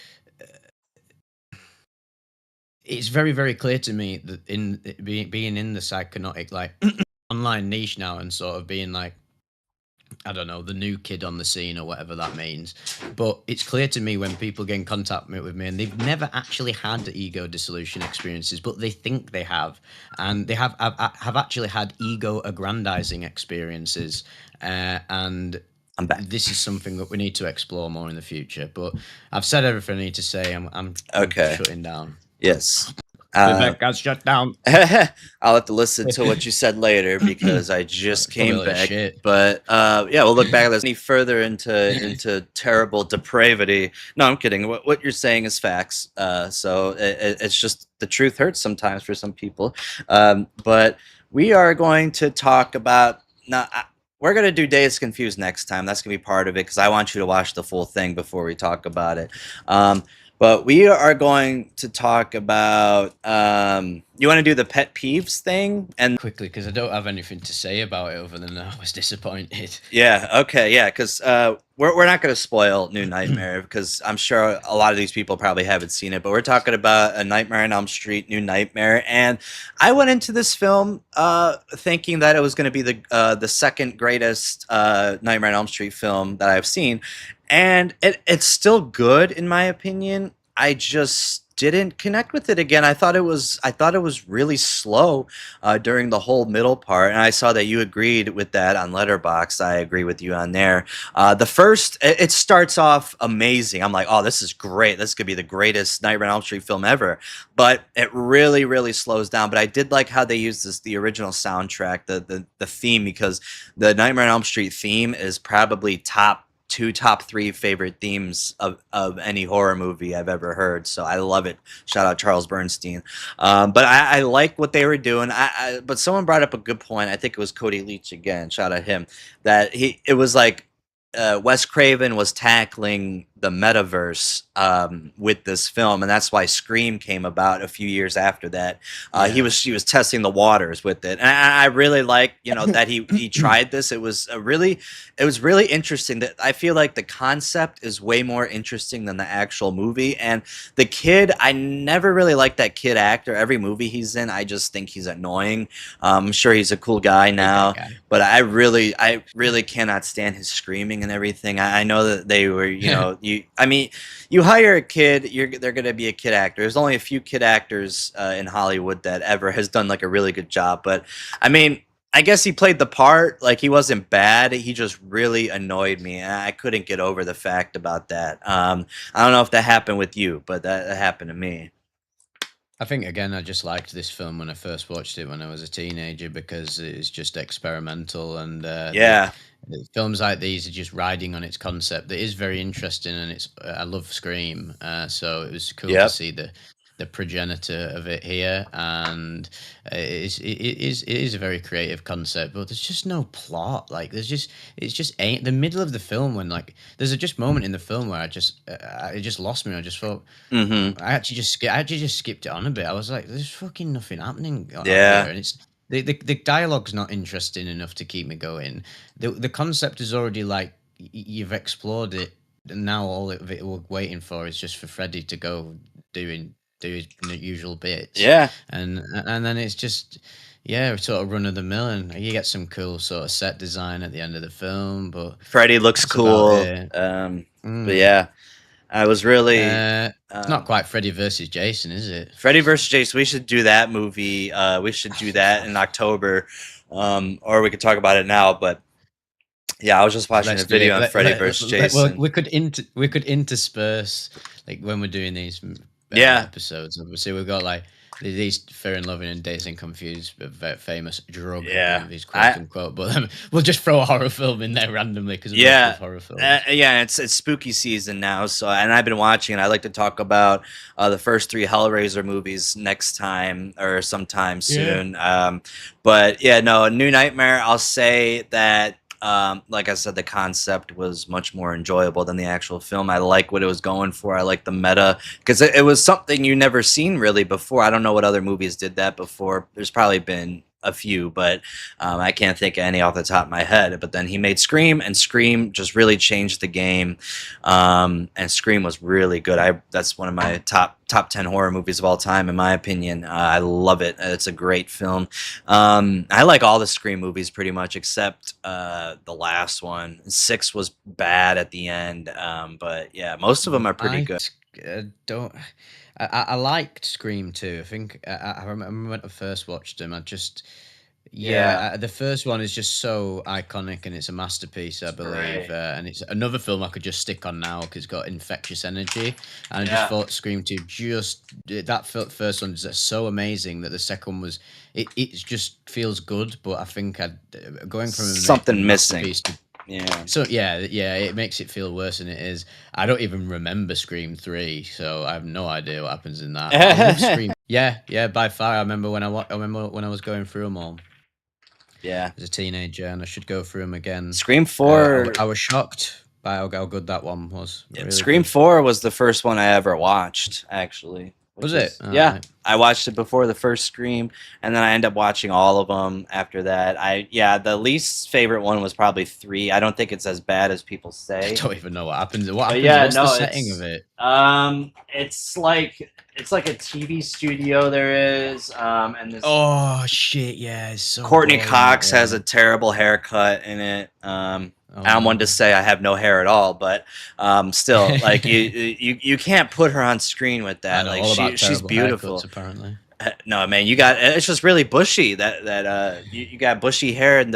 it's very very clear to me that in being in the psychonaut like online niche now and sort of being like I don't know, the new kid on the scene or whatever that means. But it's clear to me when people get in contact with me and they've never actually had the ego dissolution experiences, but they think they have. And they have actually had ego aggrandizing experiences. And I'm back. this is something that we need to explore more in the future. But I've said everything I need to say. I'm Okay. shutting down. Yes. Rebecca's shut down. I'll have to listen to what you said later because I just It's probably came a load of back. shit. But yeah, we'll look back at this any further into terrible depravity. No, I'm kidding. What you're saying is facts. So it's just the truth hurts sometimes for some people. But we are going to talk about now. We're gonna do Days Confused next time. That's gonna be part of it because I want you to watch the full thing before we talk about it. But we are going to talk about. You want to do the pet peeves thing, and Quickly, because I don't have anything to say about it other than I was disappointed. yeah, okay, yeah, because we're not going to spoil New Nightmare because I'm sure a lot of these people probably haven't seen it. But we're talking about A Nightmare on Elm Street, New Nightmare, and I went into this film thinking that it was going to be the second greatest Nightmare on Elm Street film that I've seen, and it's still good in my opinion. I just didn't connect with it again. I thought it was really slow during the whole middle part, and I saw that you agreed with that on Letterboxd. I agree with you on there. The first, it starts off amazing. I'm like, oh, this is great. This could be the greatest Nightmare on Elm Street film ever. But it really, really slows down. But I did like how they used the original soundtrack, the theme, because the Nightmare on Elm Street theme is probably top three favorite themes of any horror movie I've ever heard. So I love it. Shout out Charles Bernstein. But I like what they were doing. But someone brought up a good point. I think it was Cody Leach again. Shout out him. That it was like Wes Craven was tackling the metaverse with this film, and that's why Scream came about a few years after that. He was testing the waters with it, and I really like that he tried this. It was really interesting. That I feel like the concept is way more interesting than the actual movie. And the kid, I never really liked that kid actor. Every movie he's in, I just think he's annoying. I'm sure he's a cool guy now, but I really cannot stand his screaming and everything. I know that they were, I mean, you hire a kid, they're going to be a kid actor. There's only a few kid actors in Hollywood that ever has done like a really good job. But I mean, I guess he played the part. Like he wasn't bad. He just really annoyed me, and I couldn't get over the fact about that. I don't know if that happened with you, but that happened to me. I think again, I just liked this film when I first watched it when I was a teenager because it's just experimental and Yeah. films like these are just riding on its concept. That is very interesting and it's I love Scream, so it was cool to Yep. see the progenitor of it here, and it is a very creative concept, but there's just no plot. Like there's just it's just ain't the middle of the film when like there's a just moment in the film where it just lost me. I just thought. Mm-hmm. I actually just skipped it on a bit. I was like, "There's fucking nothing happening out here," Yeah. and it's the dialogue's not interesting enough to keep me going. The concept is already like you've explored it, and now all of it we're waiting for is just for Freddy to go do his usual bits, Yeah. and then it's just yeah, sort of run of the mill, and you get some cool sort of set design at the end of the film, but Freddy looks that's about cool. it. But yeah, I was really It's not quite Freddy versus Jason, is it? Freddy versus Jason. We should do that movie. We should do that in October, or we could talk about it now. But yeah, I was just watching Let's a do it. video on Freddy versus Well, Jason. we could intersperse like when we're doing these Yeah. episodes. Obviously, we've got like these Fear and Loving and Dazed and Confused, famous drug Yeah. movies, quote unquote. But we'll just throw a horror film in there randomly because we Yeah. love horror films. Yeah, it's spooky season now, so and I've been watching it. I like to talk about the first 3 Hellraiser movies next time or sometime soon. But yeah, no, New Nightmare. I'll say that. Like I said, the concept was much more enjoyable than the actual film. I like what it was going for. I like the meta because it was something you never seen really before. I don't know what other movies did that before. There's probably been a few, but I can't think of any off the top of my head. But then he made Scream, and Scream just really changed the game. And Scream was really good. That's one of my top 10 horror movies of all time, in my opinion. I love it. It's a great film. I like all the Scream movies pretty much, except the last one. 6 was bad at the end, but yeah, most of them are pretty good. Don't. I liked Scream too. I think I remember when I first watched them. The first one is just so iconic and it's a masterpiece, I believe. Right. And it's another film I could just stick on now because it's got infectious energy. And I just thought Scream 2 first one is so amazing that the second was it just feels good, but I think going from something missing. Yeah. So yeah, it makes it feel worse than it is. I don't even remember Scream 3, so I have no idea what happens in that. I love Scream. Yeah, by far. I remember when I was going through them all. Yeah. As a teenager, and I should go through them again. Scream 4. I was shocked by how good that one was. Really Scream 4 was the first one I ever watched, actually. Was it? Yeah. Right. I watched it before the first Scream, and then I ended up watching all of them after that. The least favorite one was probably 3. I don't think it's as bad as people say. I don't even know what happens. What's the setting of it? It's like a TV studio there is, and this. Oh shit! Yeah, it's so Courtney Cox has a terrible haircut in it. I don't want to say I have no hair at all, but still, like you can't put her on screen with that. Like she's beautiful. Apparently, no man, it's just really bushy. You got bushy hair, and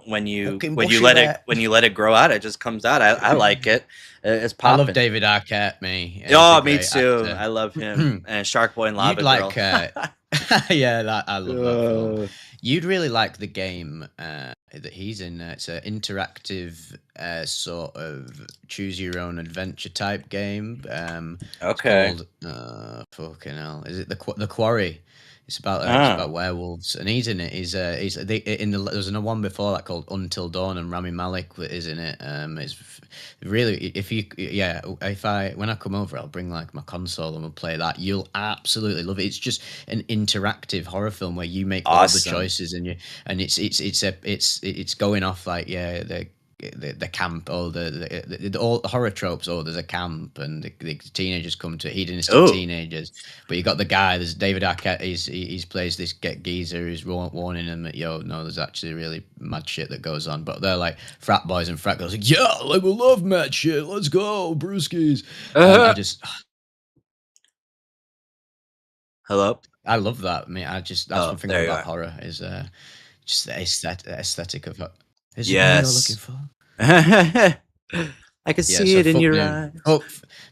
when you let it grow out, it just comes out. I like it. It's popping. I love David Arquette. Me too. Actor. I love him and Shark Boy and Lava Girl. I love that film. You'd really like the game that he's in. It's an interactive sort of choose your own adventure type game. Okay. It's called fucking hell. Is it the Quarry? It's about werewolves, and he's in it. There's another one before that called Until Dawn, and Rami Malek is in it. It's really when I come over, I'll bring like my console and we'll play that. You'll absolutely love it. It's just an interactive horror film where you make all the choices and it's going off like the camp, all the all the horror tropes. Oh, there's a camp, and the teenagers come to hedonistic Oh, teenagers. But you got the guy. There's David Arquette. He's plays this get geezer who's warning them that no, there's actually really mad shit that goes on. But they're like frat boys and frat girls. Like, yeah, like we love mad shit. Let's go, brewskis. And I just hello. I love that. I mean, that's Oh, one thing there you about are. horror is just the aesthetic of it. Is it me you're looking Yes. for? I can Yeah, see so it in fuck your new. eyes. Oh,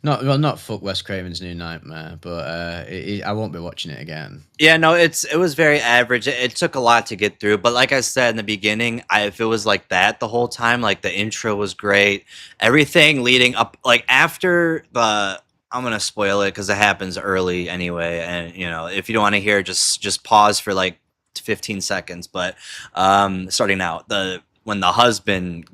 not fuck Wes Craven's New Nightmare, but I won't be watching it again. Yeah, no, it was very average. It took a lot to get through, but like I said in the beginning, if it was like that the whole time, like the intro was great, everything leading up, like after the, I'm gonna spoil it because it happens early anyway, and if you don't want to hear, just pause for like 15 seconds. But starting out, the when the husband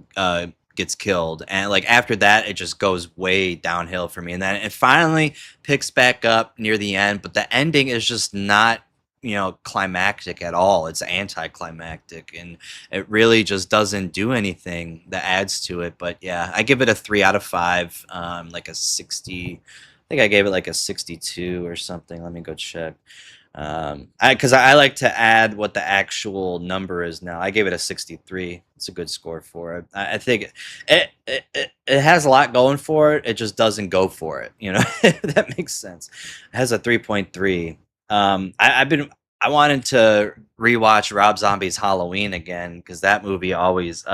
gets killed, and like after that, it just goes way downhill for me, and then it finally picks back up near the end, but the ending is just not climactic at all. It's anticlimactic, and it really just doesn't do anything that adds to it. But yeah, I give it a 3 out of 5, like a 60. I think I gave it like a 62 or something. Let me go check. Because I like to add what the actual number is now. I gave it a 63. It's a good score for it. I think it has a lot going for it. It just doesn't go for it. If that makes sense. It has a 3.3. I wanted to rewatch Rob Zombie's Halloween again because that movie always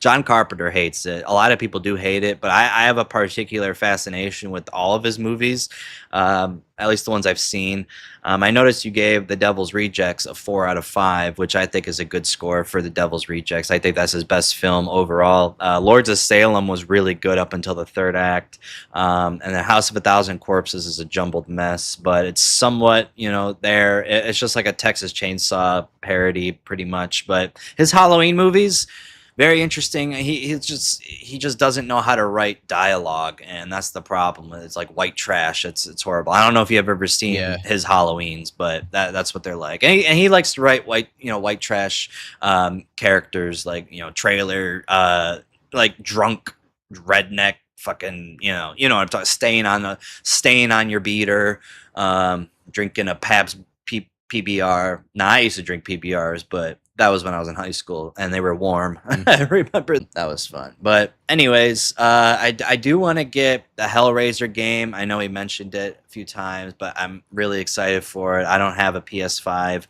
John Carpenter hates it. A lot of people do hate it, but I have a particular fascination with all of his movies, at least the ones I've seen. I noticed you gave The Devil's Rejects a 4 out of 5, which I think is a good score for The Devil's Rejects. I think that's his best film overall. Lords of Salem was really good up until the third act, and The House of a Thousand Corpses is a jumbled mess, but it's somewhat there. It's just like a Texas Chainsaw parody, pretty much. But his Halloween movies, very interesting. He just doesn't know how to write dialogue, and that's the problem. It's like white trash. It's horrible. I don't know if you've ever seen his Halloweens, but that's what they're like. And he likes to write white trash characters, like trailer like drunk redneck fucking what I'm talking, staying on your beater, drinking a Pabst PBR. Now I used to drink PBRs, but that was when I was in high school and they were warm. I remember that was fun. But anyways, I do want to get the Hellraiser game. I know he mentioned it a few times, but I'm really excited for it. I don't have a PS5,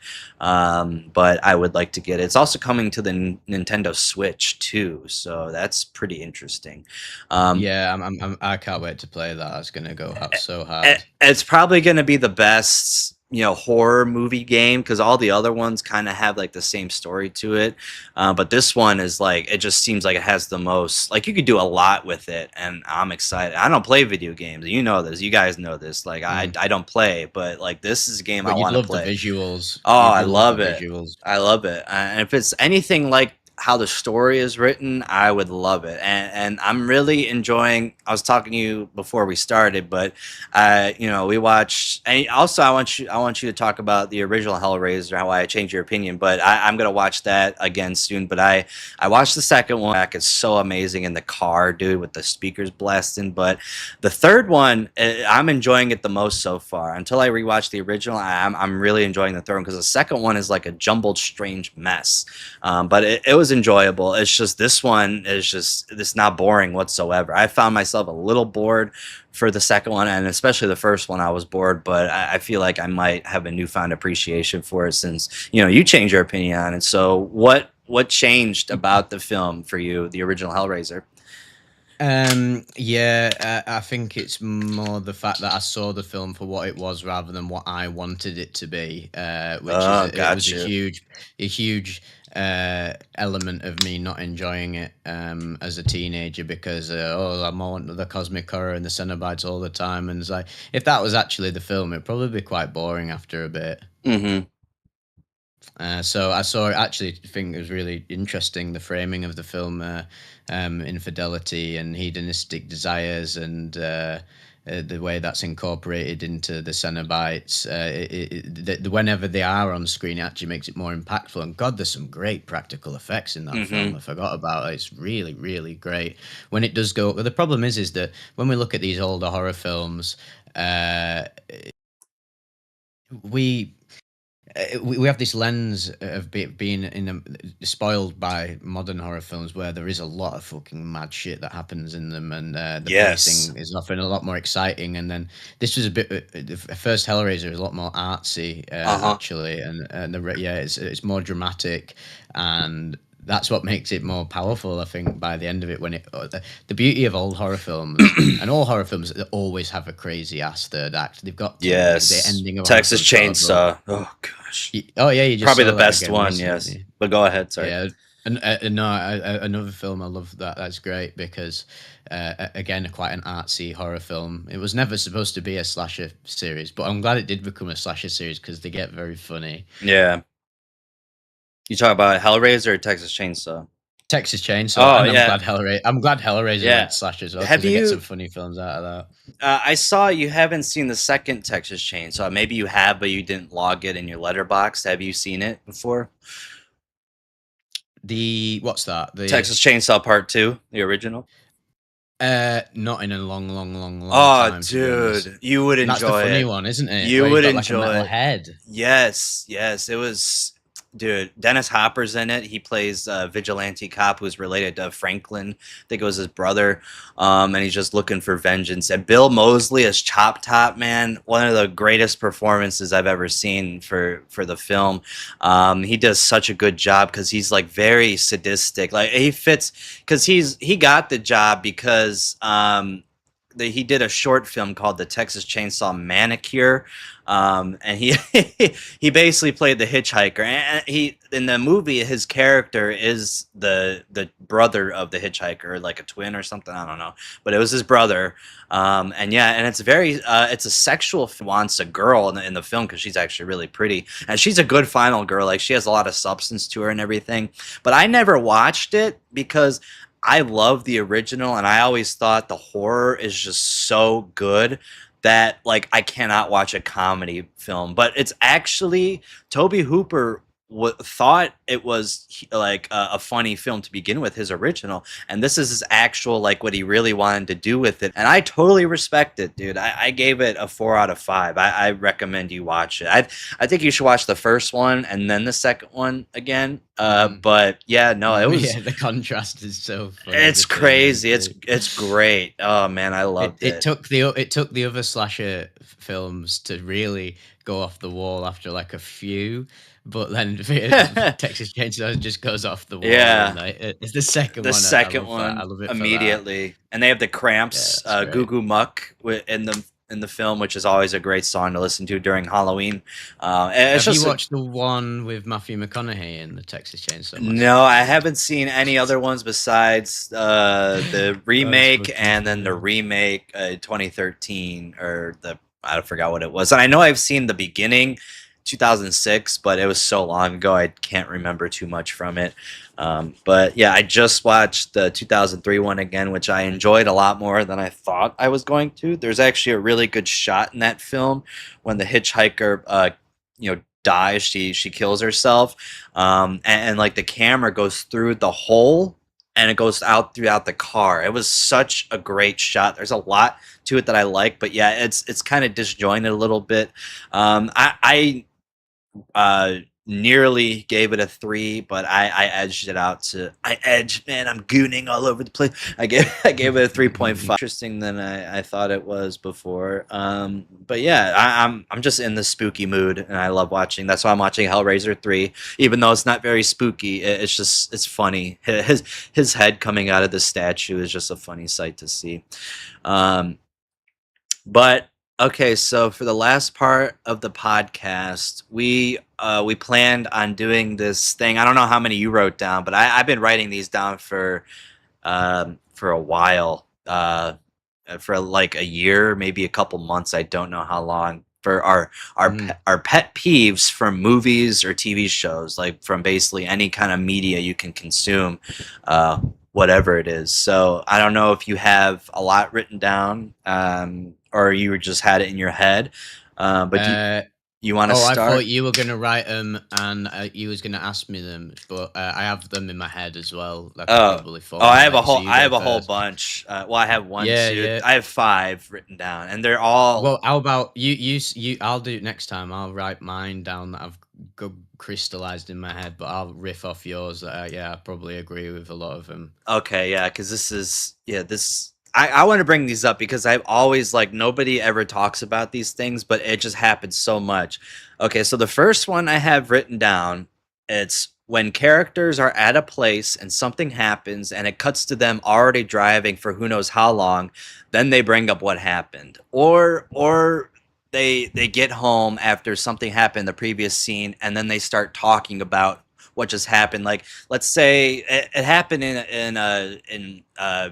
but I would like to get it. It's also coming to the Nintendo Switch too, so that's pretty interesting. Yeah, I can't wait to play that. It's gonna go so hard. It's probably gonna be the best horror movie game because all the other ones kind of have like the same story to it, but this one is like, it just seems like it has the most, like you could do a lot with it, and I'm excited. I don't play video games, you know this, you guys know this, like I don't play, but like this is a game I want to play. The visuals. Oh, I love it. I love it, and if it's anything like how the story is written, I would love it. And I'm really enjoying, I was talking to you before we started, but we watched, and also I want you to talk about the original Hellraiser, how I changed your opinion, but I'm gonna watch that again soon. But I watched the second one back. It's so amazing in the car, dude, with the speakers blasting. But the third one, I'm enjoying it the most so far. Until I rewatched the original, I'm really enjoying the third one because the second one is like a jumbled, strange mess. But it was enjoyable. It's just this one is just, it's not boring whatsoever. I found myself a little bored for the second one, and especially the first one I was bored, but I feel like I might have a newfound appreciation for it since you changed your opinion on it. So what changed about the film for you, the original Hellraiser? I think it's more the fact that I saw the film for what it was rather than what I wanted it to be, it was a huge element of me not enjoying it as a teenager because I'm on the cosmic horror and the Cenobites all the time, and it's like, if that was actually the film, it'd probably be quite boring after a bit. So I actually think it was really interesting, the framing of the film, infidelity and hedonistic desires, and the way that's incorporated into the Cenobites. Whenever they are on screen, it actually makes it more impactful. And God, there's some great practical effects in that film. I forgot about it. It's really, really great. When it does go, the problem is that when we look at these older horror films, we we have this lens of being spoiled by modern horror films where there is a lot of fucking mad shit that happens in them, and the pacing is often a lot more exciting. And then this was a bit the first Hellraiser is a lot more artsy actually, and it's more dramatic, and that's what makes it more powerful, I think, by the end of it. When the beauty of old horror films and all horror films always have a crazy ass third act. They've got the ending of Texas Chainsaw. Oh gosh. Oh yeah, you just probably saw the that best again one. recently. Yes, but go ahead. Sorry. Yeah, and no, another film I love that. That's great because again, quite an artsy horror film. It was never supposed to be a slasher series, but I'm glad it did become a slasher series because they get very funny. Yeah. You talk about Hellraiser or Texas Chainsaw? Texas Chainsaw. Oh, and yeah. I'm glad Hellraiser went slash as well because they get some funny films out of that. I saw you haven't seen the second Texas Chainsaw. Maybe you have, but you didn't log it in your letterbox. Have you seen it before? What's that? The Texas Chainsaw Part 2, the original? Not in a long time. Oh, dude, you would enjoy it. That's the funny one, isn't it? You would enjoy like a metal head. Yes, it was. Dude, Dennis Hopper's in it. He plays a vigilante cop who's related to Franklin. I think it was his brother. And he's just looking for vengeance. And Bill Moseley as Chop Top, man, one of the greatest performances I've ever seen for the film. He does such a good job because he's like very sadistic. Like he fits because he got the job because he did a short film called The Texas Chainsaw Manicure, and he he basically played the hitchhiker. And he in the movie, his character is the brother of the hitchhiker, like a twin or something. I don't know, but it was his brother. And it's very it's a sexual wants a girl in the film because she's actually really pretty and she's a good final girl. Like she has a lot of substance to her and everything. But I never watched it because I love the original, and I always thought the horror is just so good that like I cannot watch a comedy film. But it's actually Tobe Hooper thought it was like a funny film to begin with, his original, and this is his actual like what he really wanted to do with it, and I totally respect it, dude. I gave it a 4 out of 5. I recommend you watch it. I think you should watch the first one and then the second one again. But yeah, no, it was the contrast is so funny. It's crazy. It's great. Oh man, I loved it. It took the other slasher films to really go off the wall after like a few. But then Texas Chainsaw just goes off the wall. Yeah, it's the second one. The second one, I love it immediately. And they have the Cramps, Goo Goo Muck in the film, which is always a great song to listen to during Halloween. Have you watched the one with Matthew McConaughey in the Texas Chainsaw? No, I haven't seen any other ones besides the remake and then the remake 2013 or I forgot what it was. And I know I've seen the beginning. 2006, but it was so long ago I can't remember too much from it. But yeah, I just watched the 2003 one again, which I enjoyed a lot more than I thought I was going to. There's actually a really good shot in that film when the hitchhiker dies. She kills herself, and like the camera goes through the hole and it goes out throughout the car. It was such a great shot. There's a lot to it that I like, but yeah, it's kind of disjointed a little bit. I nearly gave it a 3, but I edged it out to man, I'm gooning all over the place. I gave it a 3.5. Interesting than I thought it was before. But yeah, I'm just in the spooky mood and I love watching. That's why I'm watching Hellraiser 3, even though it's not very spooky. It's funny. His head coming out of the statue is just a funny sight to see. But okay, so for the last part of the podcast, we planned on doing this thing. I don't know how many you wrote down, but I've been writing these down for a while, for like a year, maybe a couple months. I don't know how long. For our pet peeves from movies or TV shows, like from basically any kind of media you can consume, whatever it is. So I don't know if you have a lot written down. or you just had it in your head. But you want to I start? thought you were gonna write them, and you was gonna ask me them, but I have them in my head as well. I could probably I have formulate, so you I go have a whole first. bunch. Well, I have one, Yeah, two, yeah. I have 5 written down, and they're all Well, how about you? I'll do it next time. I'll write mine down that I've crystallized in my head, but I'll riff off yours. That I probably agree with a lot of them. okay. Yeah, because this. I want to bring these up because I've always like nobody ever talks about these things, but it just happens so much. Okay, so the first one I have written down, it's when characters are at a place and something happens and it cuts to them already driving for who knows how long, then they bring up what happened. Or they get home after something happened in the previous scene and then they start talking about what just happened. Like let's say it happened in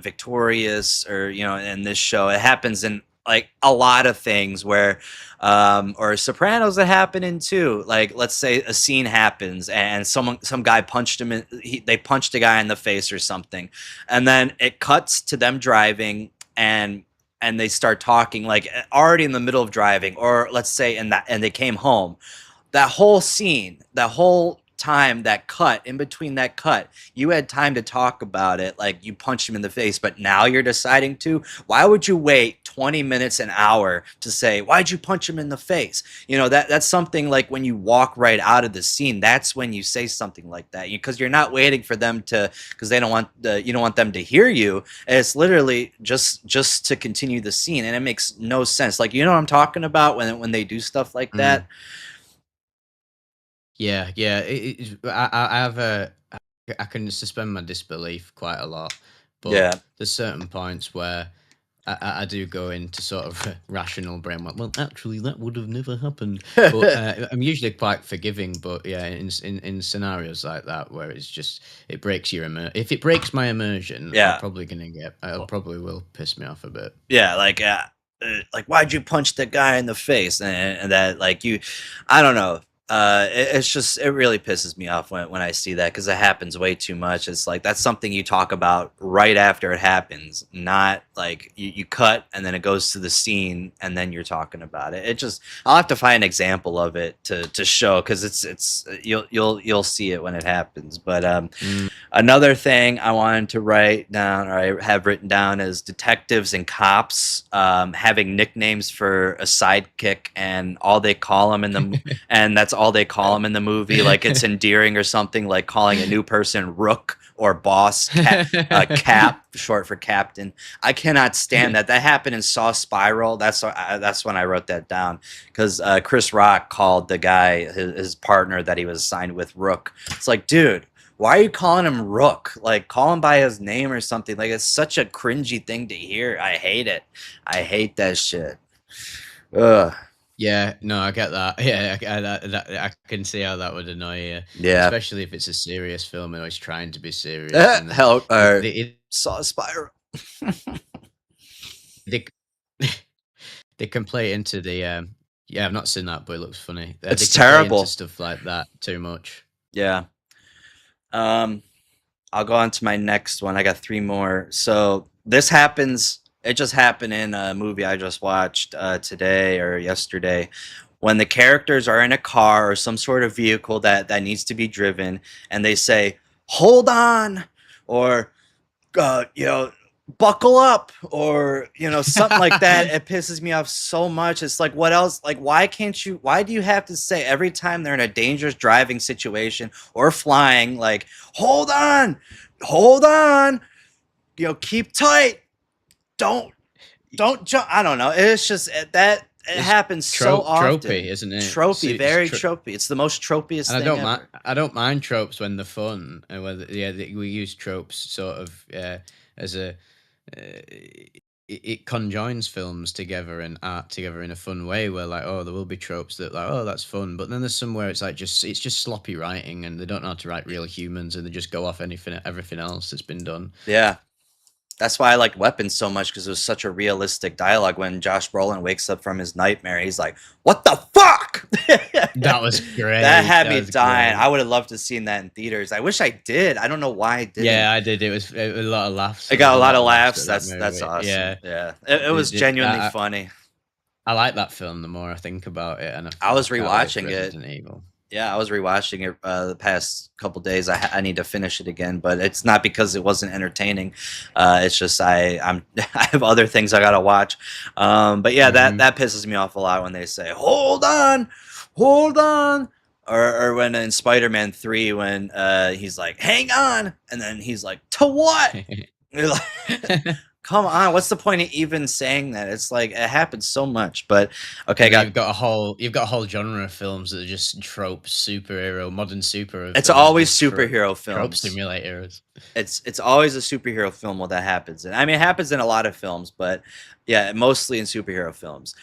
Victorious, or in this show it happens in like a lot of things where or Sopranos that happen in too. Like let's say a scene happens and some guy punched him they punched a guy in the face or something, and then it cuts to them driving and they start talking like already in the middle of driving, or let's say and they came home. That whole scene, that whole time, that cut in between, that cut, you had time to talk about it, like you punched him in the face, but now you're deciding to. Why would you wait 20 minutes, an hour to say why'd you punch him in the face? That's something like when you walk right out of the scene, that's when you say something like that, because you're not waiting for them to, because they don't want you don't want them to hear you. It's literally just to continue the scene, and it makes no sense. Like, what I'm talking about when they do stuff like that. Yeah, yeah. I have I can suspend my disbelief quite a lot, but Yeah. there's certain points where I do go into sort of a rational brain. Well, actually, that would have never happened. But I'm usually quite forgiving. But yeah, in scenarios like that where it's just it breaks your if it breaks my immersion, Yeah. I'm probably gonna it probably will piss me off a bit. Yeah, like why'd you punch that guy in the face, and that like I don't know. It's just it really pisses me off when I see that, because it happens way too much. It's like that's something you talk about right after it happens, not like you cut and then it goes to the scene and then you're talking about it. It just I'll have to find an example of it to show, because it's you'll see it when it happens. But another thing I wanted to write down, or I have written down, is detectives and cops having nicknames for a sidekick, and all they call them in the and that's all they call him in the movie. Like it's endearing or something, like calling a new person Rook or Boss, Cap, short for Captain. I cannot stand that. That happened in Saw Spiral. That's when I wrote that down, because Chris Rock called the guy, his partner that he was assigned with, Rook. It's like, dude, why are you calling him Rook? Like, call him by his name or something. Like, it's such a cringy thing to hear. I hate it. I hate that shit. Ugh. Yeah, no, I get that. Yeah, I can see how that would annoy you. Yeah. Especially if it's a serious film and it's trying to be serious. Hell, Saw Spiral. They can play into the yeah, I've not seen that, but it looks funny. It's they can play terrible. into stuff like that too much. Yeah. I'll go on to my next one. I got 3 more. So this happens. It just happened in a movie I just watched today or yesterday, when the characters are in a car or some sort of vehicle that needs to be driven, and they say, "Hold on," or buckle up, or something like that. It pisses me off so much. It's like, what else? Like, why do you have to say every time they're in a dangerous driving situation or flying, like, hold on, keep tight, don't jump. I don't know, it's just that it happens so often. Tropey, isn't it? Very tropey. It's the most tropiest and thing I don't mind tropes when they're fun, and whether we use tropes sort of as a it conjoins films together and art together in a fun way, where like, oh, there will be tropes that like, oh, that's fun, but then there's somewhere it's like it's just sloppy writing, and they don't know how to write real humans, and they just go off everything else that's been done. Yeah. That's why I liked Weapons so much, because it was such a realistic dialogue. When Josh Brolin wakes up from his nightmare, he's like, "What the fuck?" That was great. That had me dying. Great. I would have loved to have seen that in theaters. I wish I did. I don't know why I didn't. Yeah, I did. It was a lot of laughs. It got a lot of laughs. That's awesome. Yeah. Yeah. It was genuinely funny. I like that film the more I think about it, and I I was can't wait for rewatching it. Resident Evil. Yeah, I was rewatching it the past couple days. I need to finish it again, but it's not because it wasn't entertaining. It's just I'm I have other things I gotta watch. But yeah, Hmm. that pisses me off a lot when they say hold on," or when in Spider-Man 3 when he's like, "Hang on," and then he's like, "To what?" You're like, come on, what's the point of even saying that? It's like it happens so much. But okay, I And then got you've got a whole genre of films that are just modern superhero it's films, always just superhero trope films. simulators. It's always a superhero film when that happens. And I mean, it happens in a lot of films, but yeah, mostly in superhero films.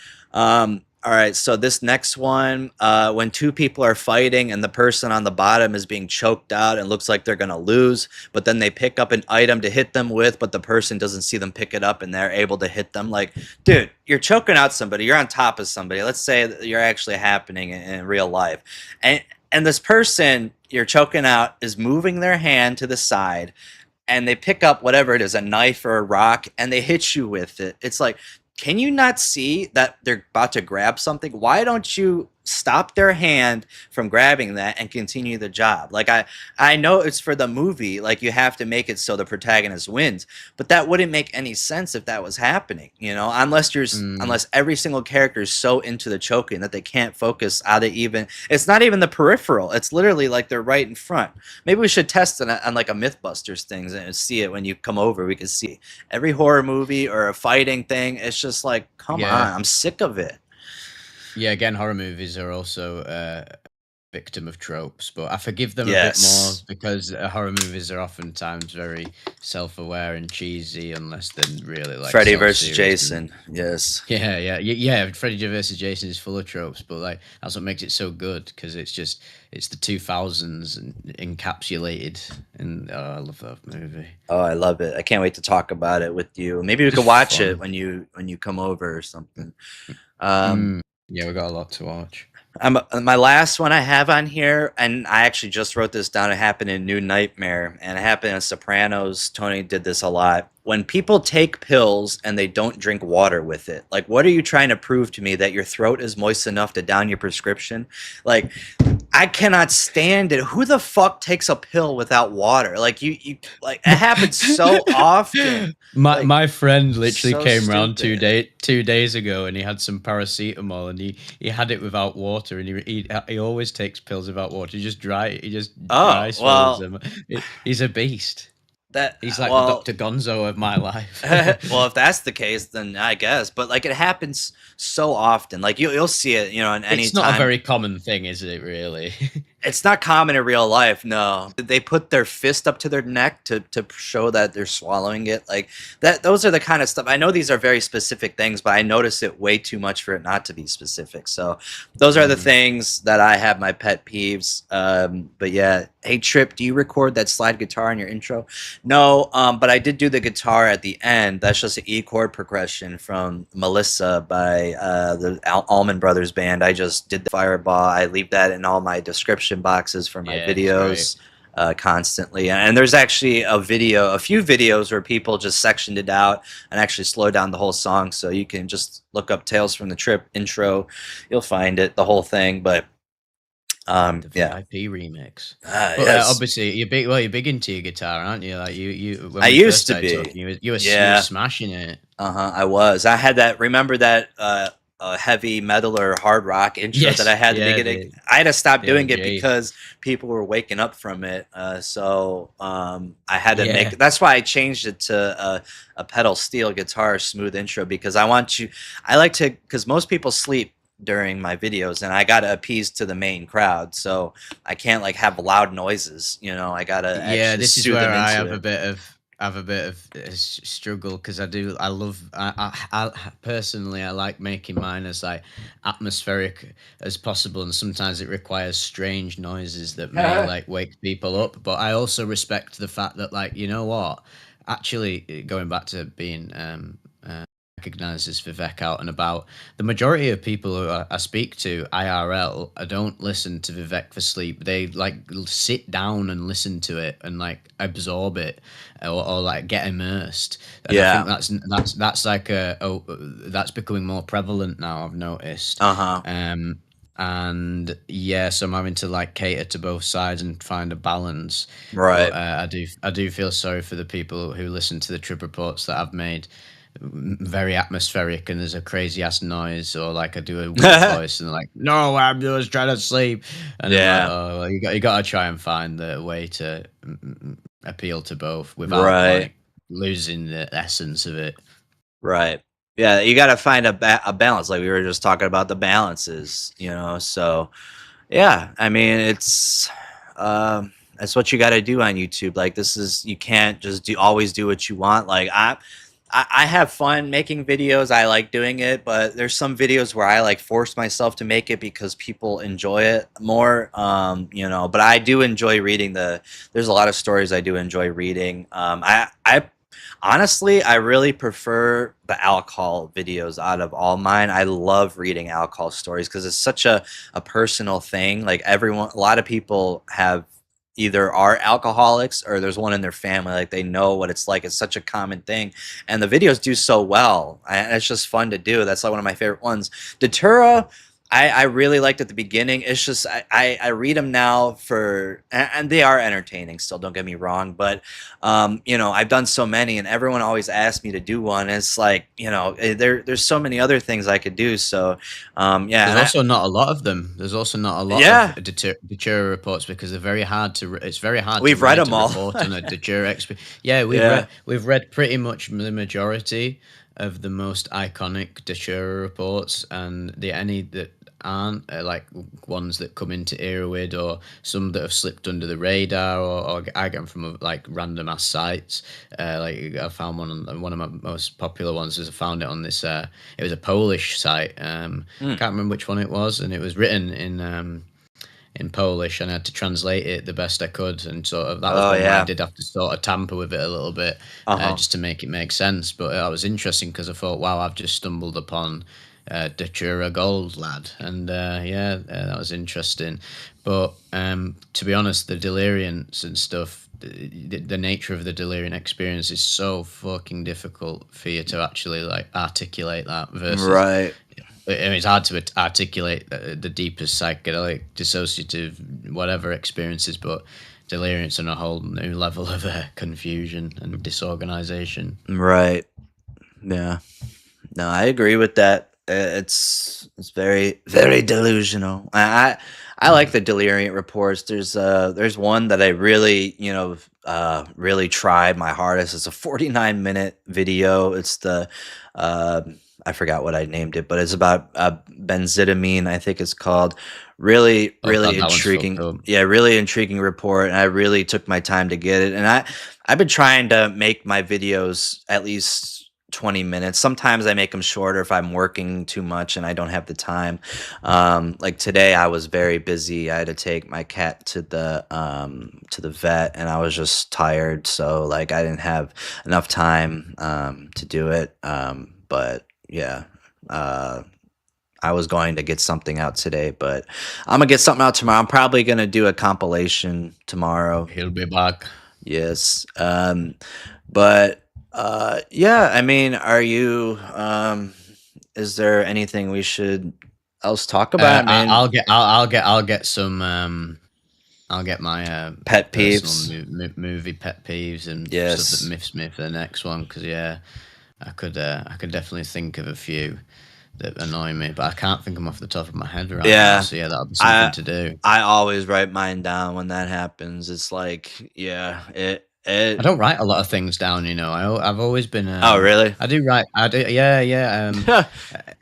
All right, so this next one, when two people are fighting and the person on the bottom is being choked out and looks like they're gonna lose, but then they pick up an item to hit them with, but the person doesn't see them pick it up and they're able to hit them. Like, dude, you're choking out somebody, you're on top of somebody. Let's say that you're actually happening in real life. And this person you're choking out is moving their hand to the side and they pick up whatever it is, a knife or a rock, and they hit you with it. It's like, can you not see that they're about to grab something? Why don't you stop their hand from grabbing that and continue the job? Like I know it's for the movie, like you have to make it so the protagonist wins, but that wouldn't make any sense if that was happening, Mm, unless every single character is so into the choking that they can't focus out of even it's not even the peripheral. It's literally like they're right in front. Maybe we should test it on like a Mythbusters things and see it when you come over. We can see every horror movie or a fighting thing. It's just like, come yeah. on, I'm sick of it. Yeah, again, horror movies are also victim of tropes, but I forgive them a bit more Yes. because horror movies are oftentimes very self-aware and cheesy, unless they're really like Freddy versus self-serious. And Jason. Yes. yeah. Freddy versus Jason is full of tropes, but like that's what makes it so good because it's the 2000s and encapsulated. And I love that movie. Oh, I love it. I can't wait to talk about it with you. Maybe we Just could watch it fun. when you come over or something. Um, Mm, yeah, we got a lot to watch. my last one I have on here, and I actually just wrote this down. It happened in New Nightmare, and it happened in Sopranos. Tony did this a lot. When people take pills and they don't drink water with it, like, what are you trying to prove to me that your throat is moist enough to down your prescription? Like, I cannot stand it. Who the fuck takes a pill without water? Like, you like it happens so often. My Like, my friend literally so came round stupid. 2 days ago, and he had some paracetamol, and he had it without water, and he always takes pills without water. He just dry Oh swallows well, them. He's a beast. that He's like the well. Dr. Gonzo of my life. Well, if that's the case, then I guess. But like, it happens so often. Like you'll see it, in any It's not a time. very common thing, is it? Really? It's not common in real life, no. They put their fist up to their neck to show that they're swallowing it. Like that those are the kind of stuff. I know these are very specific things, but I notice it way too much for it not to be specific. So those are the Mm. things that I have my pet peeves. But yeah, hey Trip, do you record that slide guitar in your intro? No, but I did do the guitar at the end. That's just an E chord progression from Melissa by the Allman Brothers Band. I just did the Fireball. I leave that in all my description boxes for my Yeah, it's great. videos constantly. And there's actually a few videos where people just sectioned it out and actually slowed down the whole song. So you can just look up Tales from the Trip intro. You'll find it, the whole thing. But The yeah. VIP remix. But Yes. obviously, you're big. Well, you're big into your guitar, aren't you? Like you when I we first used to started be. talking, you were Yeah. smashing it. Uh-huh, I was. I had that. Remember that heavy metal or hard rock intro that Yes, I had at the yeah, beginning? I had to stop the doing it OG. because people were waking up from it. So I had to Yeah. make. That's why I changed it to a pedal steel guitar smooth intro because I want you. I like to because most people sleep during my videos and I gotta appease to the main crowd, so I can't like have loud noises. I gotta Yeah, actually this is soothe where them I into have a it. bit of struggle because I love personally I like making mine as like atmospheric as possible, and sometimes it requires strange noises that may like wake people up. But I also respect the fact that, like, you know what, actually going back to being recognizes Vivek out and about. The majority of people who I speak to IRL, I don't listen to Vivek for sleep. They like sit down and listen to it and like absorb it, or like get immersed. And I Yeah. think that's like that's becoming more prevalent now. I've noticed. Uh-huh. And yeah, so I'm having to like cater to both sides and find a balance. Right. But I do feel sorry for the people who listen to the trip reports that I've made very atmospheric and there's a crazy ass noise, or like I do a weak voice and they're like, no, I'm just trying to sleep, and I'm like, Yeah. oh well, you got to try and find the way to appeal to both without Right. like losing the essence of it. Right. Yeah, you gotta find a balance, like we were just talking about the balances, you know? So, yeah, I mean, that's what you gotta do on YouTube, like, you can't just always do what you want, like, I have fun making videos, I like doing it, but there's some videos where I, like, force myself to make it because people enjoy it more, you know, but I do enjoy reading there's a lot of stories I do enjoy reading, I honestly, I really prefer the alcohol videos out of all mine. I love reading alcohol stories because it's such a personal thing. Like a lot of people have either are alcoholics or there's one in their family. Like they know what it's like. It's such a common thing. And the videos do so well. And it's just fun to do. That's like one of my favorite ones. Datura, I really liked at the beginning. It's just I read them now and they are entertaining still, don't get me wrong, but you know, I've done so many and everyone always asks me to do one. It's like, you know, there's so many other things I could do. So yeah. There's And also not a lot of them. There's also not a lot yeah, of Datura reports because they're very hard to. It's very hard to we've read write them a all. report on a Datura experience. Yeah, Yeah. we've read pretty much the majority of the most iconic Datura reports, and the any that aren't like ones that come into Erowid, or some that have slipped under the radar, or I get them from like random ass sites. Like I found one of my most popular ones was I found it on this. It was a Polish site. Mm. Can't remember which one it was, and it was written in Polish, and I had to translate it the best I could. And sort of that was Oh one where I yeah. did have to sort of tamper with it a little bit, Uh-huh. just to make it make sense. But that was interesting because I thought, wow, I've just stumbled upon Datura Gold lad, and that was interesting. But to be honest, the deliriance and stuff, the nature of the delirium experience is so fucking difficult for you to actually like articulate that versus. Right. I mean, it's hard to articulate the deepest psychedelic, dissociative, whatever experiences, but delirium's on a whole new level of confusion and disorganization. Right. Yeah. No, I agree with that. It's very very delusional. I like the delirium reports. There's one that I really really tried my hardest. It's a 49-minute video. It's the uh, I forgot what I named it, but it's about benzitamine. I think it's called. Really Oh god, really that one's fucked intriguing. up. Yeah, really intriguing report, and I really took my time to get it. And I've been trying to make my videos at least 20 minutes. Sometimes I make them shorter if I'm working too much and I don't have the time. Like today I was very busy. I had to take my cat to the vet and I was just tired. So like I didn't have enough time to do it. But yeah. I was going to get something out today, but I'm gonna get something out tomorrow. I'm probably gonna do a compilation tomorrow. He'll be back. Yes. But yeah, I mean, is there anything we should else talk about? I mean, I'll get some. I'll get my pet peeves. personal movie pet peeves and stuff that Yes. miffs me for the next one. Because yeah, I could definitely think of a few that annoy me, but I can't think of them off the top of my head right now. Yeah. So yeah, that'll be I something to do. I always write mine down when that happens. It's like, yeah, I don't write a lot of things down, you know. I've always been. Oh, really? I do write. I do. Yeah, yeah.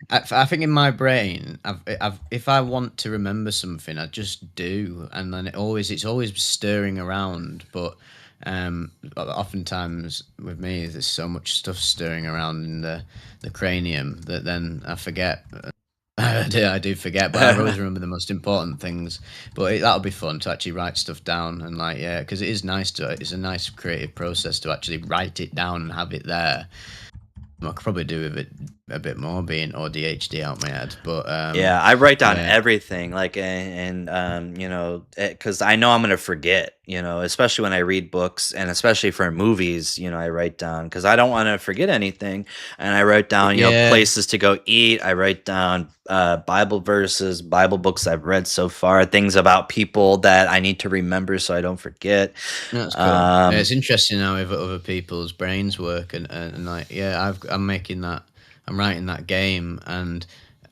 I think in my brain, if I want to remember something, I just do, and then it's always stirring around. But oftentimes with me, there's so much stuff stirring around in the cranium that then I forget. I do forget, but I always remember the most important things. But that'll be fun to actually write stuff down and like yeah, because it is nice to. It's a nice creative process to actually write it down and have it there. I could probably do with it a bit more being ADHD out my head, but Yeah, I write down yeah, everything, like, you know, because I know I'm gonna forget, you know, especially when I read books and especially for movies, you know, I write down because I don't want to forget anything, and I write down, you know, yeah, places to go eat. I write down Bible verses, Bible books I've read so far, things about people that I need to remember so I don't forget. that's cool. Yeah, Um, it's interesting how other people's brains work, and like, yeah, I'm making that, I'm writing that game, and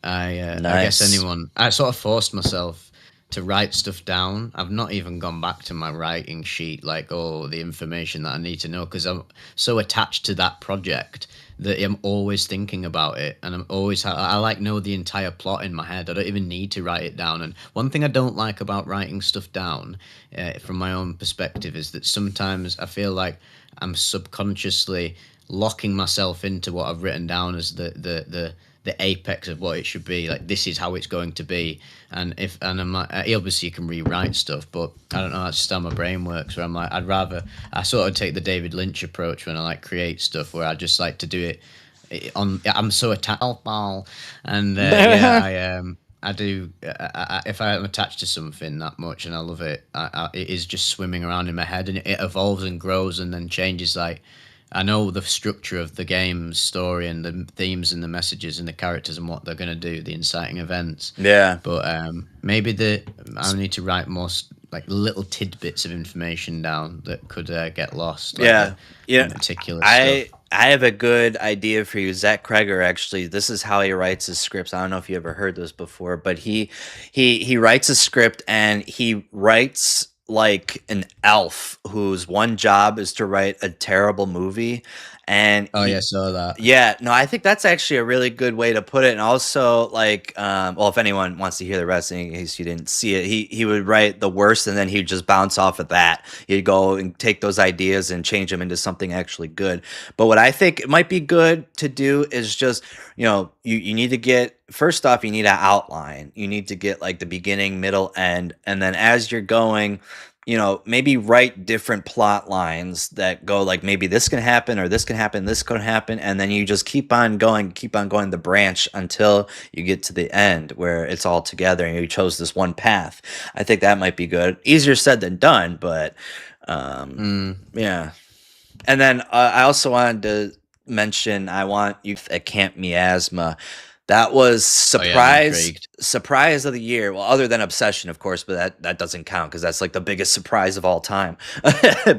I guess nice. anyone, I sort of forced myself to write stuff down. I've not even gone back to my writing sheet, like all the information that I need to know, because I'm so attached to that project that I'm always thinking about it, and I'm always I like know the entire plot in my head. I don't even need to write it down. And one thing I don't like about writing stuff down, from my own perspective, is that sometimes I feel like I'm subconsciously locking myself into what I've written down as the apex of what it should be. Like, this is how it's going to be. And I'm like, obviously you can rewrite stuff, but I don't know, that's just how my brain works, where I'm like, I sort of take the David Lynch approach when I like create stuff, where I just like to do it on, I'm so attached, and yeah, I do. If I'm attached to something that much and I love it, it is just swimming around in my head, and it evolves and grows and then changes. Like, I know the structure of the game's story and the themes and the messages and the characters and what they're going to do, the inciting events. Yeah. But maybe I need to write more like little tidbits of information down that could get lost, like Yeah. the Yeah. meticulous I stuff. I have a good idea for you. Zach Kreger, actually, this is how he writes his scripts. I don't know if you ever heard this before, but he writes a script and he writes like an elf whose one job is to write a terrible movie. And Oh yeah, saw that. yeah, no, I think that's actually a really good way to put it. And also, like, well, if anyone wants to hear the rest, in case you didn't see it, he would write the worst, and then he'd just bounce off of that. He'd go and take those ideas and change them into something actually good. But what I think it might be good to do is just, you know, you need to get, first off, you need an outline. You need to get like the beginning, middle, end, and then as you're going, you know, maybe write different plot lines that go like maybe this can happen or this can happen, this can happen, and then you just keep on going the branch until you get to the end where it's all together and you chose this one path. I think that might be good. Easier said than done, but yeah. And then I also wanted to mention I want you at Camp Miasma. That was Oh yeah, I'm intrigued. surprise of the year. Well, other than Obsession, of course, but that doesn't count because that's like the biggest surprise of all time.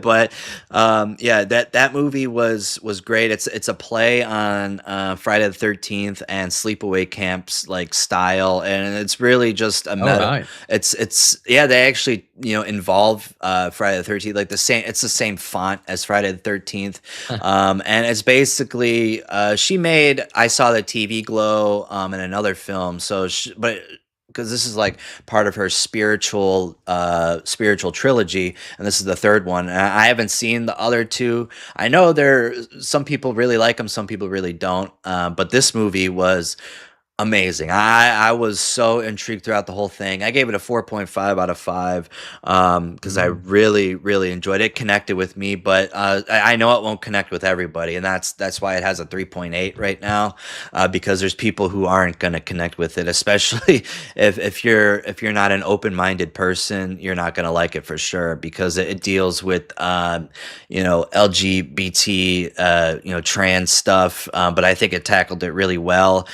But yeah, that movie was great. It's a play on Friday the 13th and sleepaway camps like style, and it's really just a All meta. right. It's yeah, they actually, you know, involve Friday the 13th, like the same. It's the same font as Friday the 13th, and it's basically she made I Saw the TV Glow in another film. So, but because this is like part of her spiritual trilogy, and this is the third one. And I haven't seen the other two. I know there some people really like them, some people really don't. But this movie was amazing. I was so intrigued throughout the whole thing. I gave it a 4.5 out of 5 because I Mm. really enjoyed it. Connected with me, but I know it won't connect with everybody, and that's why it has a 3.8 right now. Because there's people who aren't going to connect with it, especially if you're not an open-minded person, you're not going to like it for sure because it deals with you know, LGBT you know, trans stuff, but I think it tackled it really well.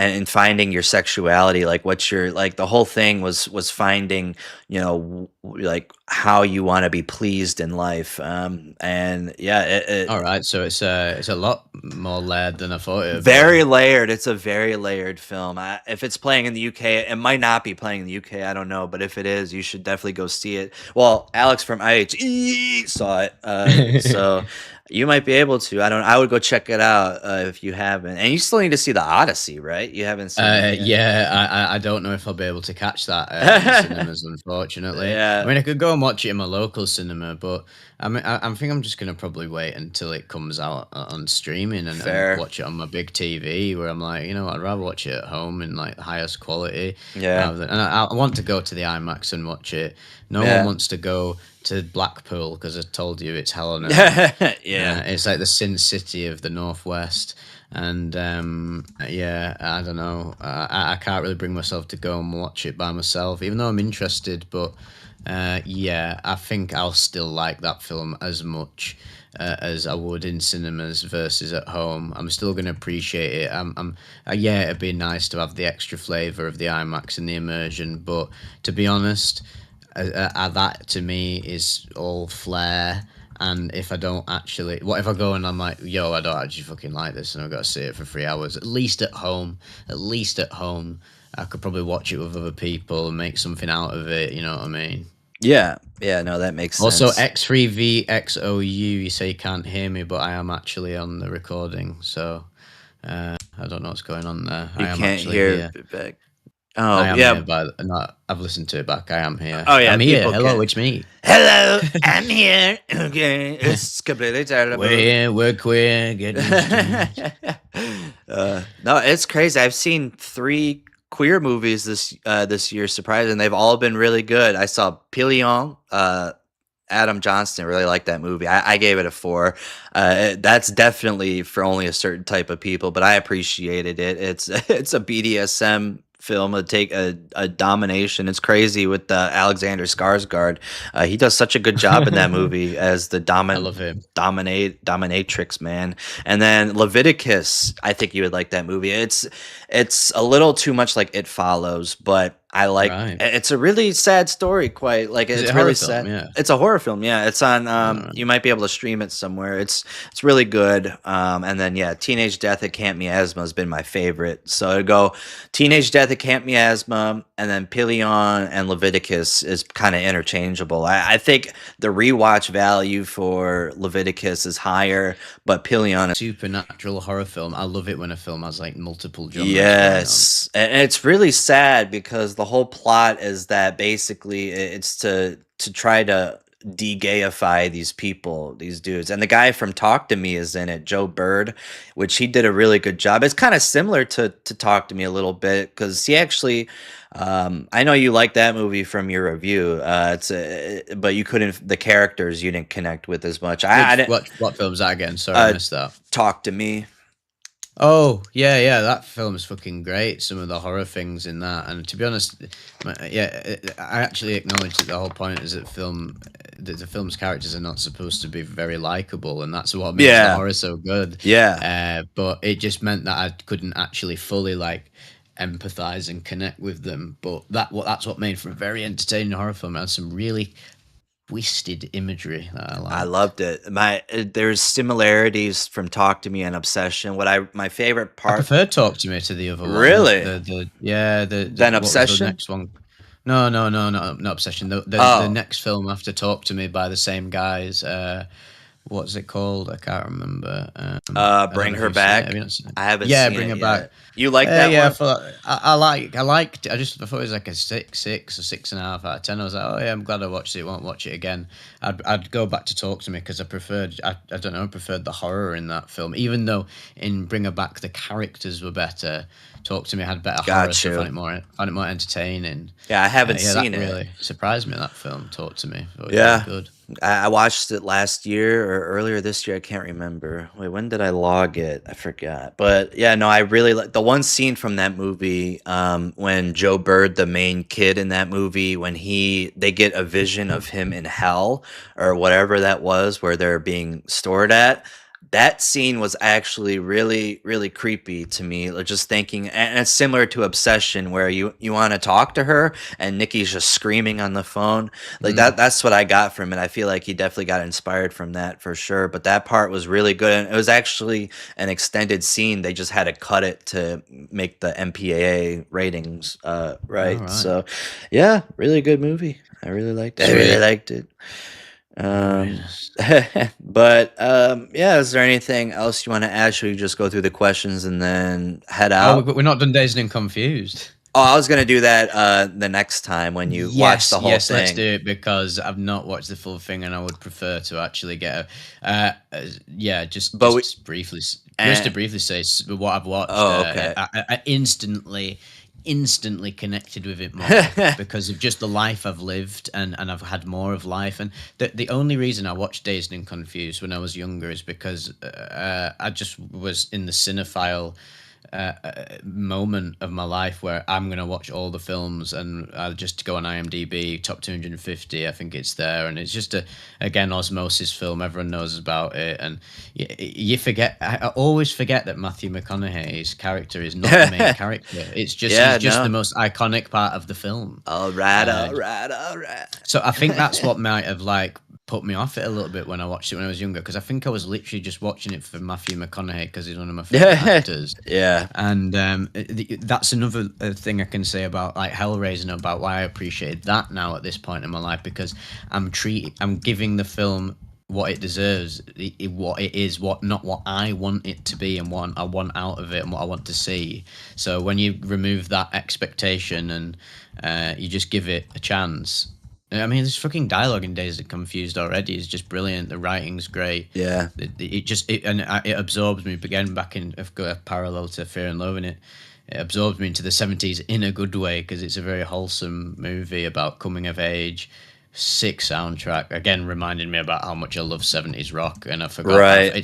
And in finding your sexuality, like what's your, like the whole thing was finding, you know, like how you want to be pleased in life. And yeah, All right, so it's a lot more layered than I thought it would be. very layered. It's a very layered film. If it's playing in the UK, it might not be playing in the UK. I don't know, but if it is, you should definitely go see it. Well, Alex from IHE saw it, so you might be able to. I don't. I would go check it out if you haven't. And you still need to see the Odyssey, right? You haven't seen that yet. Yeah, I don't know if I'll be able to catch that in the cinemas, unfortunately. I Yeah, mean, I could go and watch it in my local cinema, but I mean, I think I'm just gonna probably wait until it comes out on streaming, and fair. watch it on my big TV, where I'm like, you know what, I'd rather watch it at home in like the highest quality Yeah, rather than. And I want to go to the IMAX and watch it. No one yeah. wants to go to Blackpool because I told you it's hell on earth. Yeah. It's like the Sin City of the Northwest. And yeah, I don't know. I can't really bring myself to go and watch it by myself, even though I'm interested. But yeah, I think I'll still like that film as much as I would in cinemas versus at home. I'm still going to appreciate it. Yeah, it'd be nice to have the extra flavor of the IMAX and the immersion. But to be honest, that to me is all flair. And if I don't actually, what if I go and I'm like, yo, I don't actually fucking like this, and I've got to see it for 3 hours? At least at home, I could probably watch it with other people and make something out of it. You know what I mean? Yeah. No, that makes Also, sense. X3VXOU, you say you can't hear me, but I am actually on the recording, so I don't know what's going on there. You I am can't actually hear here. back. I Oh, am yeah. here, but I've listened to it back. I am here. Oh, yeah, I'm here. people Hello, can. it's me. Hello, I'm here. Okay, it's completely terrible. We're here. We're queer. Get used to it. No, it's crazy. I've seen 3 queer movies this year, surprising. They've all been really good. I saw Pilion. Adam Johnston, really liked that movie. I gave it a 4. That's definitely for only a certain type of people, but I appreciated it. It's a BDSM film, take a domination. It's crazy with Alexander Skarsgård. He does such a good job in that movie as the I love him. dominatrix man. And then Leviticus, I think you would like that movie. It's a little too much like It Follows, but I like Right. it's a really sad story, quite like Is it it's a really horror sad. film? Yeah. It's a horror film, yeah. It's on Alright. you might be able to stream it somewhere. It's really good. And then yeah, Teenage Death at Camp Miasma has been my favorite. So I'd go Teenage Death at Camp Miasma, and then Pilion and Leviticus is kind of interchangeable. I think the rewatch value for Leviticus is higher, but Pilion is Supernatural horror film. I love it when a film has like multiple genres. yes, and it's really sad because the whole plot is that basically it's to try to de-gayify these people, these dudes. And the guy from Talk to Me is in it, Joe Bird, which he did a really good job. It's kind of similar to Talk to Me a little bit because he actually I know you like that movie from your review. But you couldn't the characters you didn't connect with as much. I didn't What film's that again? Sorry, I missed that. Talk to Me. Oh, yeah, that film's fucking great. Some of the horror things in that, and to be honest, I actually acknowledge that the whole point is that the film's characters are not supposed to be very likable, and that's what makes the horror so good. Yeah. But it just meant that I couldn't actually fully like empathize and connect with them. But that's what made for a very entertaining horror film. It had some really twisted imagery that I like. I loved it. There's similarities from Talk to Me and Obsession. My favorite I part. prefer Talk to Me to the other one. Really? Then Obsession? the next one. No, not Obsession. The next film after Talk to Me by the same guys. What's it called? I can't remember. Bring Her Back. I haven't seen it. Bring Her yet. Back. You like that one? I liked. I thought it was like a 6 or 6.5 out of 10. I was like, oh yeah, I'm glad I watched it. Won't watch it again. I'd go back to Talk to Me because I preferred the horror in that film. Even though in Bring Her Back the characters were better, Talk to Me had better horror. So I found it more entertaining. Yeah, I haven't seen it. Really surprised me, that film. Talk to Me. Yeah, good. I watched it last year or earlier this year. I can't remember. Wait, when did I log it? I forgot. But yeah, no, I really like the one scene from that movie when Joe Bird, the main kid in that movie, when they get a vision of him in hell or whatever that was, where they're being stored at. That scene was actually really, really creepy to me. Just thinking, and it's similar to Obsession, where you want to talk to her, and Nikki's just screaming on the phone. Like that's what I got from it. I feel like he definitely got inspired from that for sure. But that part was really good, and it was actually an extended scene. They just had to cut it to make the MPAA ratings right. All right. So, yeah, really good movie. I really liked it. I really liked it. But yeah, is there anything else you want to add? Should we just go through the questions and then head out? We're not done Dazed and Confused. Oh, I was gonna do that the next time when you watch the whole thing. Let's do it because I've not watched the full thing and I would prefer to actually get to briefly say what I've watched. Oh, okay. I instantly instantly connected with it more because of just the life I've lived, and I've had more of life. And the only reason I watched Dazed and Confused when I was younger is because I just was in the cinephile moment of my life where I'm gonna watch all the films, and I'll just go on IMDb top 250. I think it's there, and it's just again osmosis film. Everyone knows about it, and you forget. I always forget that Matthew McConaughey's character is not the main character. It's just Yeah, he's just the no. most iconic part of the film. All right, Uh, all right, all right. so I think that's what might have like put me off it a little bit when I watched it when I was younger, because I think I was literally just watching it for Matthew McConaughey because he's one of my favorite actors. Yeah. And that's another thing I can say about like Hellraiser and about why I appreciate that now at this point in my life, because I'm giving the film what it deserves, what it is, what not what I want it to be, and what I want out of it, and what I want to see. So when you remove that expectation and you just give it a chance. I mean, this fucking dialogue in Dazed and Confused already is just brilliant. The writing's great. Yeah. It absorbs me again back in a parallel to Fear and Loathing. It absorbs me into the 70s in a good way, because it's a very wholesome movie about coming of age. Sick soundtrack, again reminding me about how much I love 70s rock, and I forgot. Right.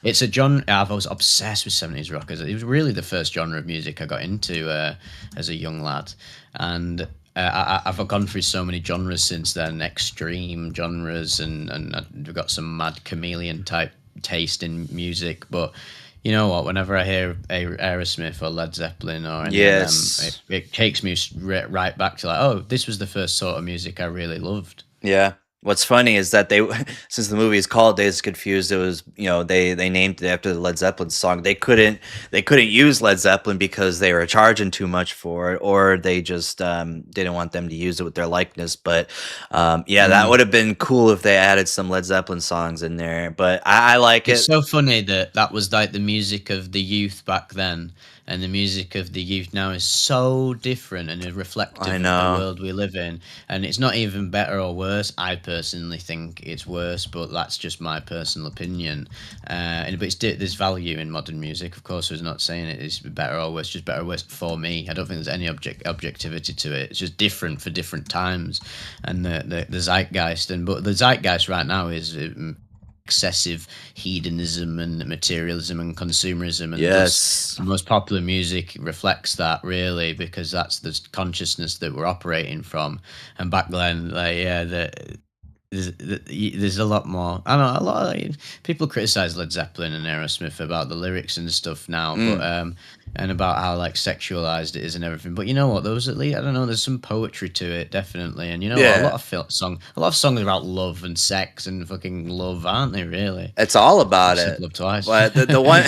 It's a genre. I was obsessed with 70s rock. It was really the first genre of music I got into as a young lad, and I've gone through so many genres since then, extreme genres, and I've got some mad chameleon type taste in music. But you know what? Whenever I hear Aerosmith or Led Zeppelin or any of them, it takes me right back to like, oh, this was the first sort of music I really loved. Yeah. What's funny is that they, since the movie is called Days Confused, it was, they named it after the Led Zeppelin song. They couldn't use Led Zeppelin because they were charging too much for it, or they just didn't want them to use it with their likeness. But that would have been cool if they added some Led Zeppelin songs in there. But I like it. It's so funny that was like the music of the youth back then, and the music of the youth now is so different and reflective of the world we live in. And it's not even better or worse. I personally think it's worse, but that's just my personal opinion. But there's value in modern music. Of course, we're not saying it is better or worse, just better or worse for me. I don't think there's any objectivity to it. It's just different for different times, and the zeitgeist. But the zeitgeist right now is excessive hedonism and materialism and consumerism, and yes, the most popular music reflects that, really, because that's the consciousness that we're operating from. And back then, there's a lot more. I don't know, a lot of people criticize Led Zeppelin and Aerosmith about the lyrics and stuff now, but and about how like sexualized it is and everything. But you know what? Those, at least, I don't know, there's some poetry to it, definitely. And you know what? A lot of songs about love and sex and fucking love, aren't they? Really, it's all about it. Love twice. But the one,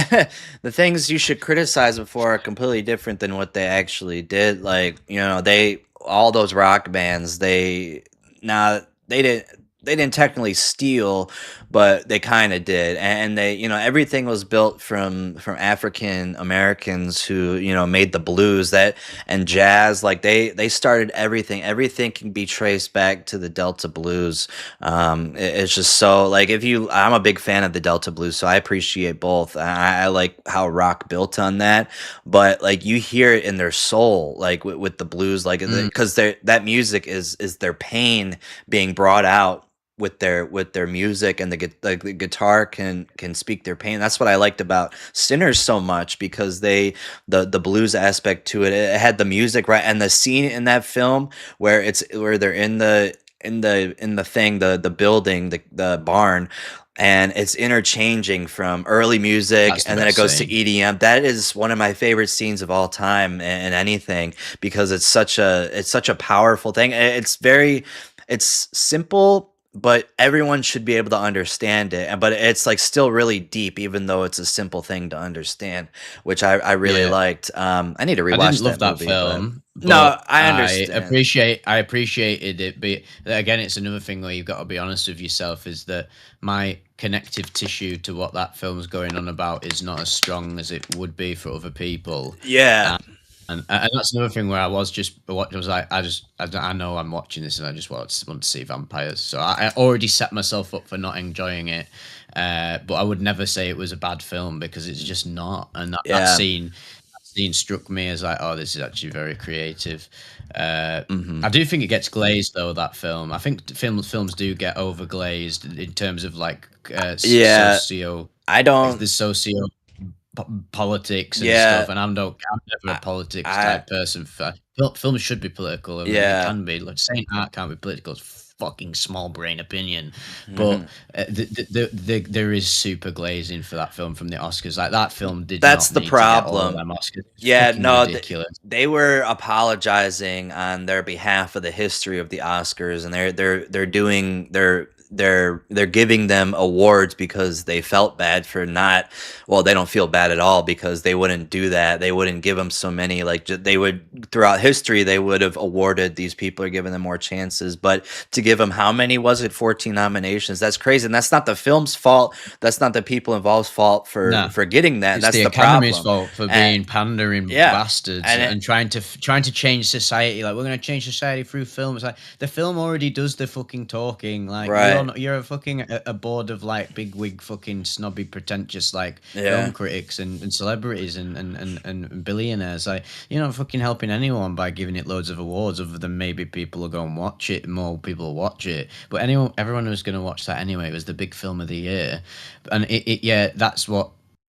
the things you should criticize before are completely different than what they actually did. Like, all those rock bands, they didn't technically steal, but they kind of did. And they, everything was built from African Americans who, made the blues and jazz. Like they started everything. Everything can be traced back to the Delta blues. It's just so like, I'm a big fan of the Delta blues, so I appreciate both. I like how rock built on that, but like you hear it in their soul, like with the blues, like, because that music is their pain being brought out with their music, and the guitar can speak their pain. That's what I liked about Sinners so much, because the blues aspect to it had the music right, and the scene in that film where they're in the thing, the building, the barn, and it's interchanging from early music and then it goes to EDM. That is one of my favorite scenes of all time in anything, because it's such a powerful thing. It's simple, but everyone should be able to understand it. But it's like still really deep, even though it's a simple thing to understand, which I really liked. I need to rewatch I didn't love that movie, film. No, I understand. I appreciated it, but again, it's another thing where you've got to be honest with yourself, is that my connective tissue to what that film's going on about is not as strong as it would be for other people. Yeah. And that's another thing where I was like, I know I'm watching this and I just want to see vampires. So I already set myself up for not enjoying it. But I would never say it was a bad film, because it's just not. And that scene scene struck me as like, oh, this is actually very creative. Mhm. I do think it gets glazed though. That film, I think films do get over glazed in terms of like Yeah, socio, I like don't the socio politics and stuff. yeah, And I'm never I a politics I type person. Films should be political, and they yeah. can be. Like saying art can't be political is fucking small brain opinion. But Mhm. there is super glazing for that film from the Oscars. Like that film did That's not the need to get all of problem. them Oscars. It's Yeah, fucking no, ridiculous. they were apologizing on their behalf of the history of the Oscars, and they're doing they're giving them awards because they felt bad for not. Well, they don't feel bad at all because they wouldn't do that. They wouldn't give them so many. Like they would throughout history, they would have awarded these people or given them more chances. But to give them how many was it? 14 nominations. That's crazy, and that's not the film's fault. That's not the people involved's fault No. for getting that. It's That's the the Academy's problem. fault for And being pandering yeah, bastards and and trying to change society. Like we're gonna change society through film. It's like the film already does the fucking talking. Like right, you're a fucking a board of like big wig fucking snobby pretentious like film yeah. critics and celebrities and billionaires. Like you're not fucking helping anyone by giving it loads of awards other than maybe people will go and watch it. More people will watch it. But everyone was gonna watch that anyway. It was the big film of the year, and yeah, that's what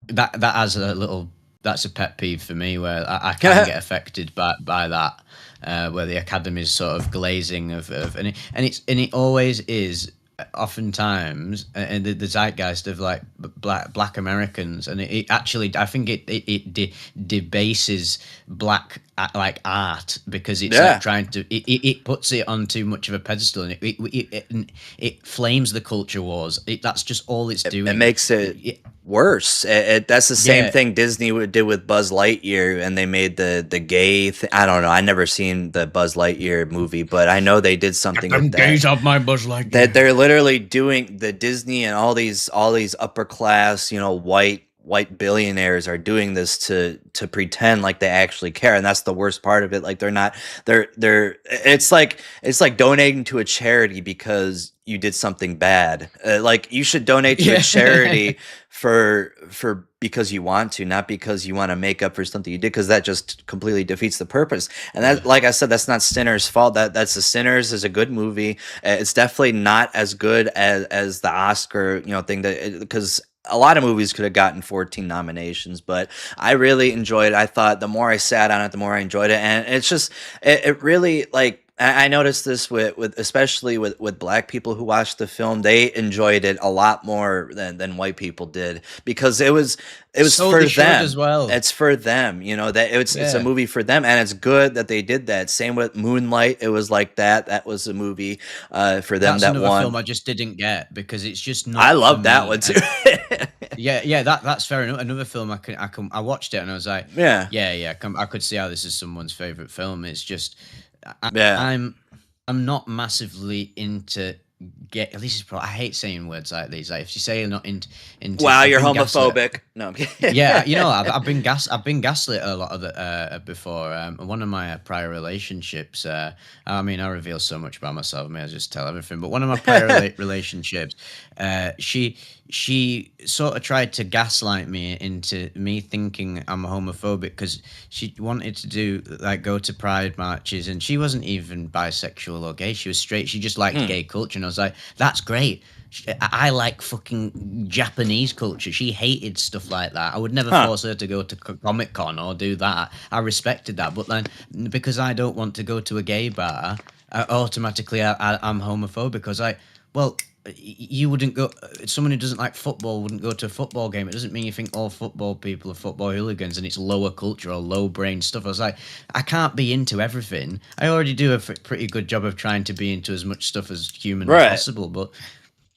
that has a little that's a pet peeve for me where I can get affected by that where the academy is sort of glazing of and it always is oftentimes and the zeitgeist of like black Americans and it actually I think it debases black like art because it's like Yeah, trying to it puts it on too much of a pedestal and it flames the culture wars. That's just all it's it doing. makes it worse. That's the same Yeah, thing Disney did with Buzz Lightyear, and they made the gay. I don't know. I never seen the Buzz Lightyear movie, but I know they did get something them with that. gays off my Buzz That Lightyear. they're literally doing the Disney and all these upper class, white billionaires are doing this to pretend like they actually care, and that's the worst part of it. Like they're not they're it's like donating to a charity because you did something bad. Like you should donate to a Yeah. charity for because you want to, not because you want to make up for something you did, because that just completely defeats the purpose. And that, like I said, that's not Sinner's fault. That's the Sinners is a good movie. It's definitely not as good as the Oscar thing that because a lot of movies could have gotten 14 nominations, but I really enjoyed it. I thought the more I sat on it, the more I enjoyed it. And it's just, it really like, I noticed this with especially with black people who watched the film, they enjoyed it a lot more than white people did because it was So for they should as them. well. It's for them, that it's a Yeah. movie for them, and it's good that they did that. Same with Moonlight, it was like that. That was a movie for them That's that another won. film I just didn't get because it's just I not for love that me. one too. And yeah, that's fair enough. Another film I watched it and I was like, Yeah, yeah, I could see how this is someone's favorite film. It's just I, yeah. I'm not massively into get. At least it's probably, I hate saying words like these. Like if you say you're not into, Wow, I've you're been gaslit. homophobic. No, I'm kidding. Yeah, I've been gaslit a lot of the before. One of my prior relationships. I mean, I reveal so much about myself. May I just tell everything? But one of my prior relationships, she sort of tried to gaslight me into me thinking I'm homophobic because she wanted to do like go to pride marches and she wasn't even bisexual or gay. She was straight. She just liked Hmm. gay culture, and I was like, that's great. I like fucking Japanese culture. She hated stuff like that. I would never Huh. force her to go to Comic Con or do that. I respected that. But then, because I don't want to go to a gay bar, automatically I'm homophobic. Because well, you wouldn't go. Someone who doesn't like football wouldn't go to a football game. It doesn't mean you think all football people are football hooligans and it's lower culture or low brain stuff. I was like, I can't be into everything. I already do a pretty good job of trying to be into as much stuff as humanly Right. possible, but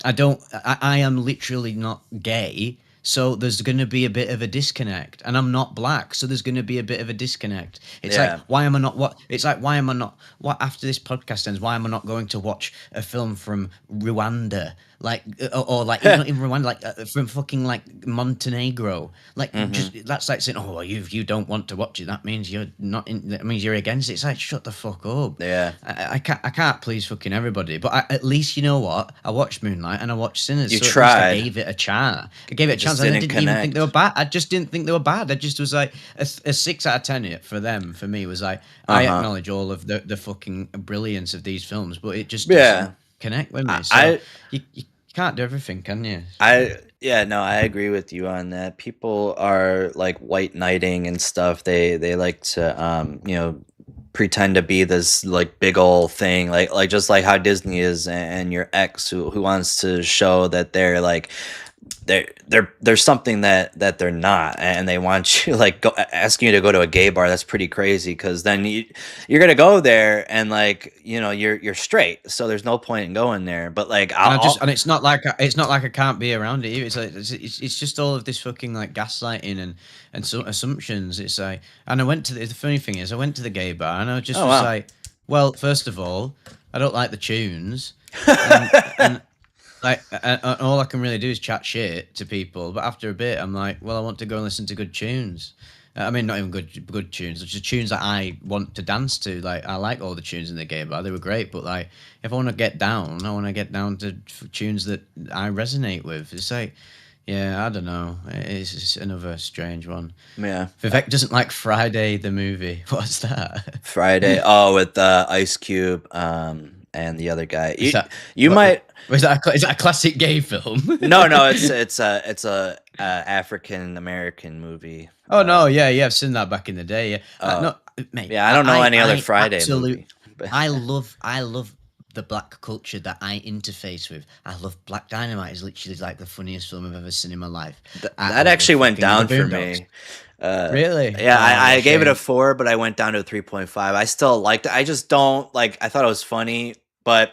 I am literally not gay, so there's going to be a bit of a disconnect, and I'm not black, so there's going to be a bit of a disconnect. It's Yeah. like, why am I not what? It's like, why am I not what? After this podcast ends, why am I not going to watch a film from Rwanda, like or like not even Rwanda, like from fucking like Montenegro? Like, just that's like saying, oh, well, you don't want to watch it. That means you're not. That means you're against it. It's like, shut the fuck up. Yeah. I can't please fucking everybody, but at least you know what? I watched Moonlight and I watched Sinners. You So at least I tried. gave it a chance. I gave it a chance. just and I didn't didn't even think they were connect. bad. I just didn't think they were bad. I just was like a 6 out of 10 for them. For me, was like I Uh-huh. acknowledge all of the fucking brilliance of these films, but it just doesn't Yeah. connect with I me. So I you can't do everything, can you? yeah, no, I agree with you on that. People are like white knighting and stuff. They like to pretend to be this like big old thing, like just like how Disney is, and your ex who wants to show that they're like there's something that they're not, and they want you like asking you to go to a gay bar. That's pretty crazy, because then you're gonna go there and like you're straight, so there's no point in going there. But like And it's not like I can't be around it either. It's like it's just all of this fucking like gaslighting and some assumptions. It's like, and the funny thing is I went to the gay bar and I just oh was wow. like, well, first of all, I don't like the tunes, and like and all I can really do is chat shit to people. But after a bit, I'm like, well, I want to go and listen to good tunes. I mean, not even good tunes, just tunes that I want to dance to. Like I like all the tunes in the gay bar; they were great. But like, if I want to get down, I want to get down to tunes that I resonate with. It's like, yeah, I don't know. It's just another strange one. Yeah. Vivek doesn't like Friday the movie. What's that? Friday. Oh, with Ice Cube, and the other guy. Is You that you what? might Is that a classic gay film? no, it's a African American movie. Oh no, yeah, I've seen that back in the day. Yeah, Uh, no, mate, yeah, I don't know any other I Friday absolute, movie. But I love the black culture that I interface with. I love Black Dynamite. Is literally like the funniest film I've ever seen in my life. I that love actually went the down for Boondocks. me. Really? Yeah, Oh, what a I gave it a shame. 4, but I went down to a 3.5. I still liked it. I just don't like. I thought it was funny, but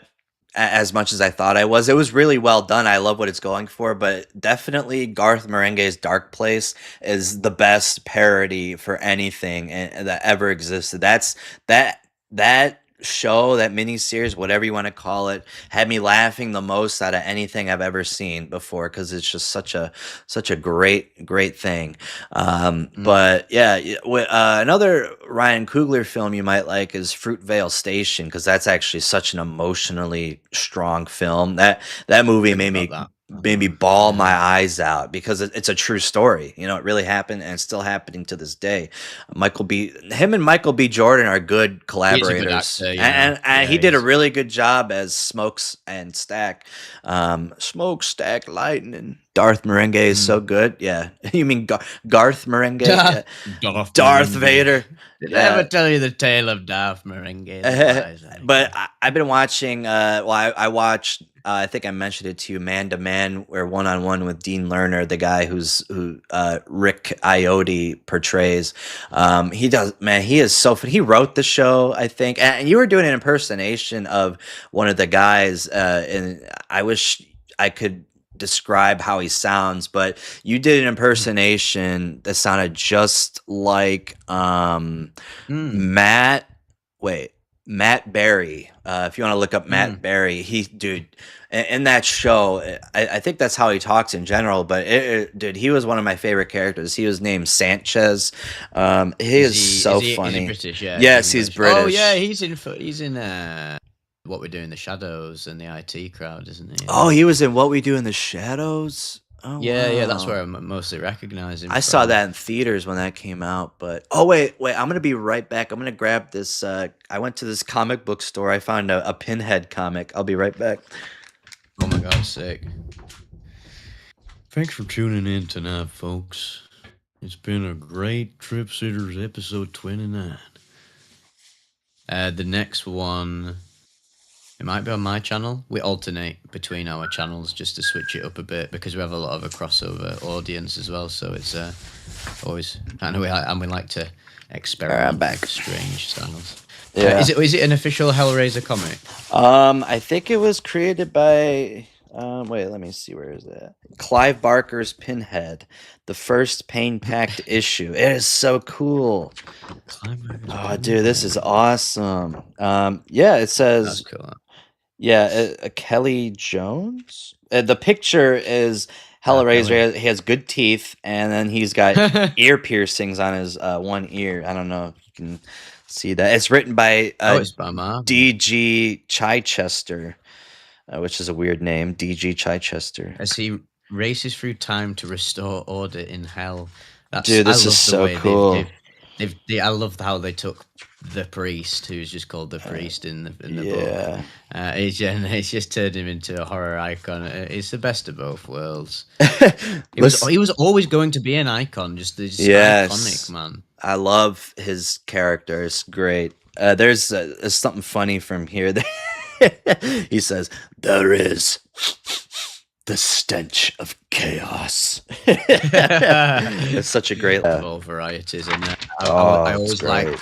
as much as I thought it was really well done. I love what it's going for, but definitely Garth Marenghi's Dark Place is the best parody for anything that ever existed. That show, that miniseries, whatever you want to call it, had me laughing the most out of anything I've ever seen before, because it's just such a great thing. Mm. But yeah, another Ryan Coogler film you might like is Fruitvale Station, because that's actually such an emotionally strong film. That movie Forgot about that. made me bawl my Yeah. eyes out, because it's a true story. It really happened, and it's still happening to this day. Him and Michael B. Jordan are good He's a good collaborators, actor, and Yeah, he did a he's. really good job as Smokes and Stack. Smokestack Lightning. Darth Marenge is so Mm. good. Yeah, you mean Garth Marenge? Yeah, Darth Darth Merengue. Vader. Did I ever Yeah. tell you the tale of Darth Merengue the Wise? But I've been watching. I watched. I think I mentioned it to you, Man to Man, or One on One with Dean Lerner, the guy who Rick Iotti portrays. He does, man. He is so funny. He wrote the show, I think, and you were doing an impersonation of one of the guys, and I wish I could describe how he sounds, but you did an impersonation that sounded just like Mm. Matt. Wait, Matt Berry. If you want to look up Matt Mm. Berry, dude, in that show, I think that's how he talks in general. But dude, he was one of my favorite characters. He was named Sanchez. He is so Is he funny. British? Yeah, is he Yes, he's English? Oh yeah, British. he's in What We Do in the Shadows and the IT Crowd, isn't he? Oh, he was in What We Do in the Shadows. Oh Yeah, that's where wow. I mostly recognize him I saw from. that in theaters when that came out, but oh wait, I'm gonna be right back. I'm gonna grab this. I went to this comic book store. I found a Pinhead comic. I'll be right back. Oh my god, sick. Thanks for tuning in tonight, folks. It's been a great Trip Sitters episode 29. The next one, it might be on my channel. We alternate between our channels just to switch it up a bit, because we have a lot of a crossover audience as well. So it's always kind of we like to experiment I'm back. with strange styles. Yeah. Is it an official Hellraiser comic? I think it was created by. Wait, let me see. Where is that? Clive Barker's Pinhead, the first pain-packed issue. It is so cool. Oh, dude, this is awesome. Yeah, it That's says. cool. Yeah, Kelly Jones. The picture is Hellraiser. Kelly. He has good teeth, and then he's got ear piercings on his one ear. I don't know if you can see that. It's written by It's by Marvel. D.G. Chichester, which is a weird name. D.G. Chichester. Has he races through time to restore order in hell. Dude, I this is love the so way cool. I love how they took the priest, who's just called the priest in the book. It's just turned him into a horror icon. It's the best of both worlds. He was always going to be an icon, just iconic, man. I love his character. It's great. There's something funny from here. He says, "There is the stench of chaos." It's such a great of all varieties, and I always I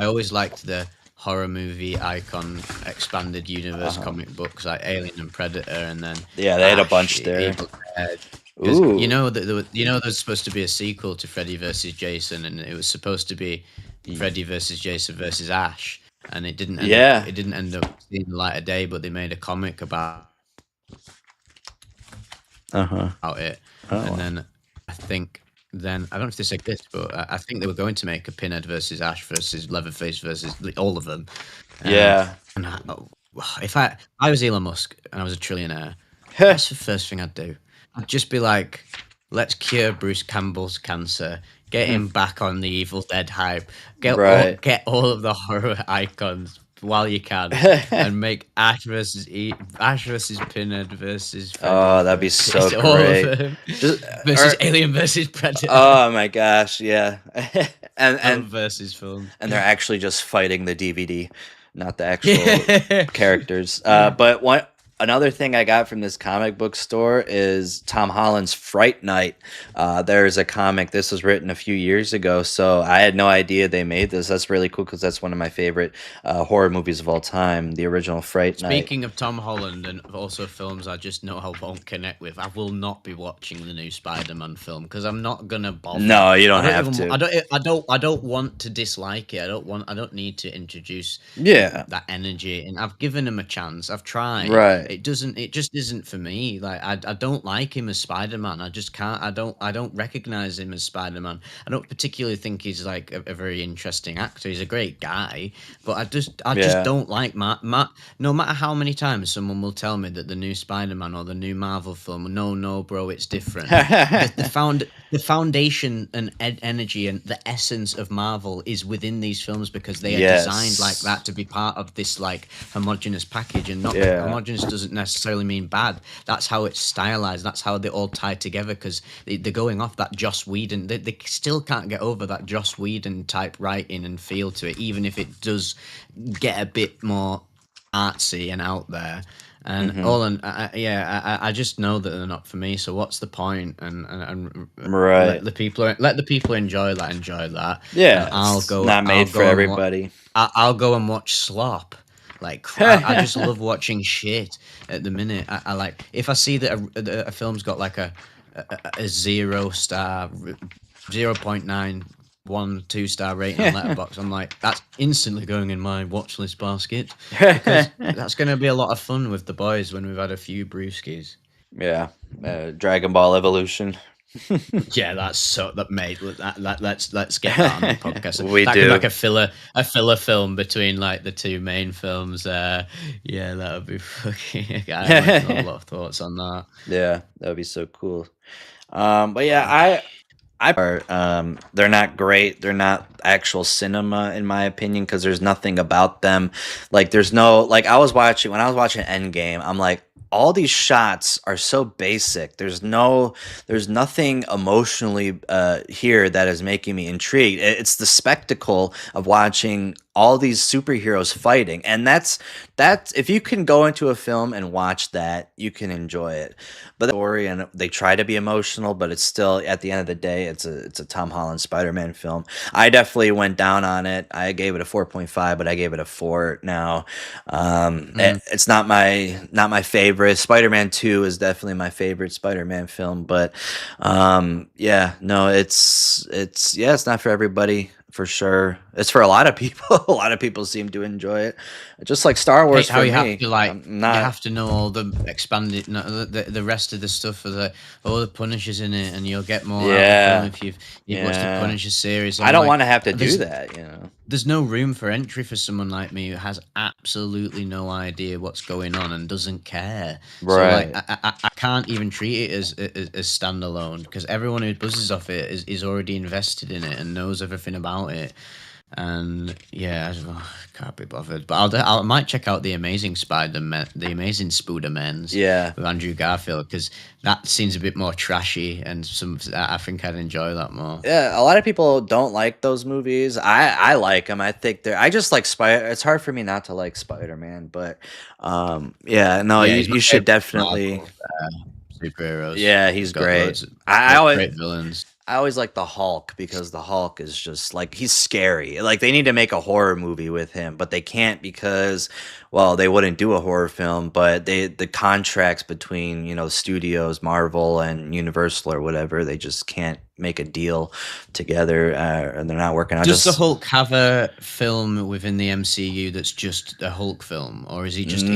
always liked the horror movie icon expanded universe comic books like Alien and Predator, and then they had a bunch there. Ooh. You know that there's supposed to be a sequel to Freddy versus Jason, and it was supposed to be Freddy versus Jason versus Ash, and it didn't. It didn't end up seeing the light of day, but they made a comic about it, and then I think I don't know if this exists, but I think they were going to make a Pinhead versus Ash versus Leatherface versus all of them. And if I was Elon Musk and I was a trillionaire, that's the first thing I'd do. I'd just be like, let's cure Bruce Campbell's cancer, get him back on the Evil Dead hype, get all of the horror icons while you can, and make Ash versus Pinhead versus Freddy that'd be so great. Versus Alien versus Predator. Oh my gosh, yeah. and versus film. And they're actually just fighting the DVD, not the actual characters. But another thing I got from this comic book store is Tom Holland's Fright Night. There's a comic. This was written a few years ago, so I had no idea they made this. That's really cool because that's one of my favorite horror movies of all time, the original Fright Night. Speaking of Tom Holland and also films I just know I won't connect with, I will not be watching the new Spider-Man film because I'm not gonna bother. No, you don't have to. I don't want to dislike it. I don't need to introduce that energy, and I've given him a chance. I've tried. Right. It just isn't for me. Like I don't like him as Spider-Man. I just can't. I don't recognize him as Spider-Man. I don't particularly think he's like a very interesting actor. He's a great guy, but I just don't like Matt. No matter how many times someone will tell me that the new Spider-Man or the new Marvel film, no, bro, it's different. The foundation and energy and the essence of Marvel is within these films because they are designed like that to be part of this like homogenous package, and not homogenous doesn't necessarily mean bad. That's how it's stylized. That's how they all tie together because they're going off that Joss Whedon. They still can't get over that Joss Whedon type writing and feel to it, even if it does get a bit more artsy and out there. And I just know that they're not for me. So what's the point? And let the people enjoy that. Yeah, and I'll go. Not made for everybody. I'll go and watch slop. Like crap. I just love watching shit at the minute. I like if I see that a film's got like a 0-star, 0.912-star rating on Letterboxd, I'm like, that's instantly going in my watch list basket because that's going to be a lot of fun with the boys when we've had a few brewskis. Yeah, Dragon Ball Evolution. Yeah, that's so that mate. Let's get that on the podcast. That do like a filler film between like the two main films. Yeah, that would be fucking. I have a lot of thoughts on that. Yeah, that would be so cool. But yeah, they're not great. They're not actual cinema in my opinion because there's nothing about them. Like there's no like when I was watching Endgame, I'm like, all these shots are so basic. There's nothing emotionally here that is making me intrigued. It's the spectacle of watching all these superheroes fighting, and that's if you can go into a film and watch that, you can enjoy it. But the story, and they try to be emotional, but it's still at the end of the day, it's a Tom Holland Spider-Man film. I definitely went down on it. I gave it a 4.5, but I gave it a 4 now. It's not my favorite. Spider-Man 2 is definitely my favorite Spider-Man film, but it's not for everybody. for sure. It's for a lot of people. A lot of people seem to enjoy it, just like Star Hate Wars how for you have me. to like I'm you not. have to know all the expanded no, the rest of the stuff for the all the Punishers in it, and you'll get more out of the film Yeah, if you've watched the yeah. Punisher series. I I'm don't like, want to have to do there's that. You know. there's no room for entry for someone like me who has absolutely no idea what's going on and doesn't care. So like Right. I can't even treat it as standalone because everyone who buzzes off it is already invested in it and knows everything about it. And yeah, can't be bothered. But I might check out the Amazing Spider-Man, the Amazing Spider-Mans Yeah. with Andrew Garfield because that seems a bit more trashy and some. I think I'd enjoy that more. Yeah, a lot of people don't like those movies. I like them. I think they're. I just like Spider. It's hard for me not to like Spider-Man, but yeah, no, Yeah, you he's my you should favorite definitely. Marvel superheroes. Yeah, He's he's got great. loads of I great, always great villains. I always like the Hulk because the Hulk is just like he's scary. Like they need to make a horror movie with him, but they can't because well, they wouldn't do a horror film, but the contracts between, studios, Marvel and Universal or whatever, they just can't make a deal together and they're not working out Does the just Hulk have a film within the MCU that's just a Hulk film, or is he just just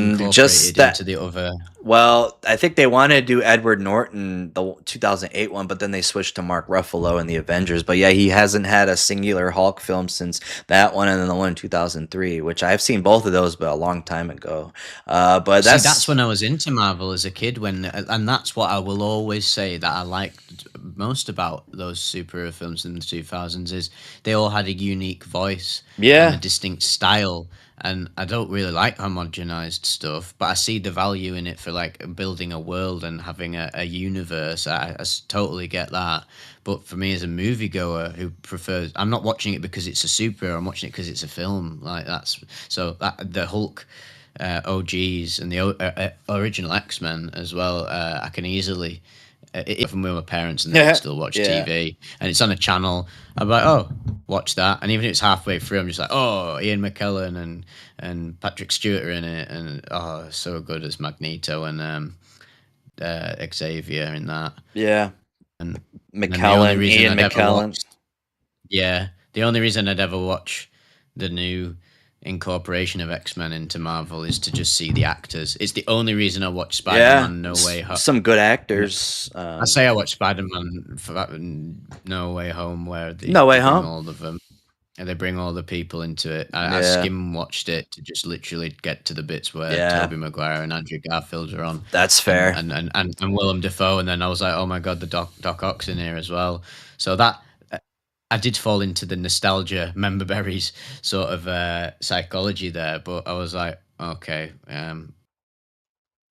incorporated that. into the other? Well, I think they wanted to do Edward Norton, the 2008 one, but then they switched to Mark Ruffalo in the Avengers. But yeah, he hasn't had a singular Hulk film since that one and then the one in 2003, which I've seen both of those, but a long time ago. But See, that's that's when I was into Marvel as a kid, and that's what I will always say that I liked most about those superhero films in the 2000s is they all had a unique voice and a yeah, distinct style. And I don't really like homogenized stuff, but I see the value in it for like building a world and having a universe. Totally get that. But for me as a moviegoer who prefers, I'm not watching it because it's a superhero. I'm watching it because it's a film. Like that's so that the Hulk OGs and the original X Men as well. I can easily, if I'm with my parents and they can yeah, still watch yeah, TV and it's on a channel, I'm like, oh, watch that. And even if it's halfway through, I'm just like, oh, Ian McKellen and Patrick Stewart are in it, and oh, so good as Magneto and Xavier in that. yeah. And then the only McKellen, reason Ian I'd ever McKellen. watch, yeah, the only reason I'd ever watch the new incorporation of X-Men into Marvel is to just see the actors. It's the only reason I watch Yeah, Spider-Man No Way Home. some good actors. I say I watch Spider-Man for that No Way Home where No they Way bring Home. all of them and they bring all the people into it. I Yeah, skim watched it to just literally get to the bits where yeah, Tobey Maguire and Andrew Garfield are on that's and fair. Willem Dafoe, and then I was like, oh my god, the Doc Ock's in here as well. So that I did fall into the nostalgia member berries sort of psychology there, but I was like, okay,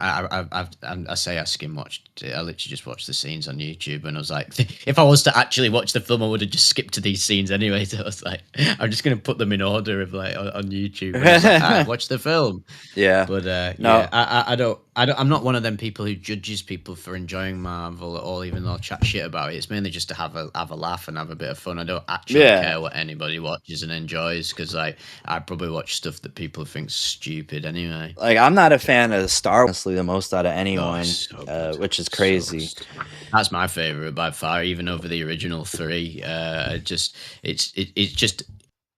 I say I skim watched it. I literally just watched the scenes on YouTube, and I was like, if I was to actually watch the film, I would have just skipped to these scenes anyway. So I was like, I'm just gonna put them in order of like on YouTube, and I was like, watch the film. Yeah. But yeah, No. I'm not one of them people who judges people for enjoying Marvel at all, even though I'll chat shit about it. It's mainly just to have a laugh and have a bit of fun. I don't actually Yeah. care what anybody watches and enjoys because like I probably watch stuff that people think stupid anyway. Like I'm not a fan of Star Wars, honestly, the most out of Oh, anyone, it's so good. which is So crazy. that's my favorite by far, even over the original three. It's just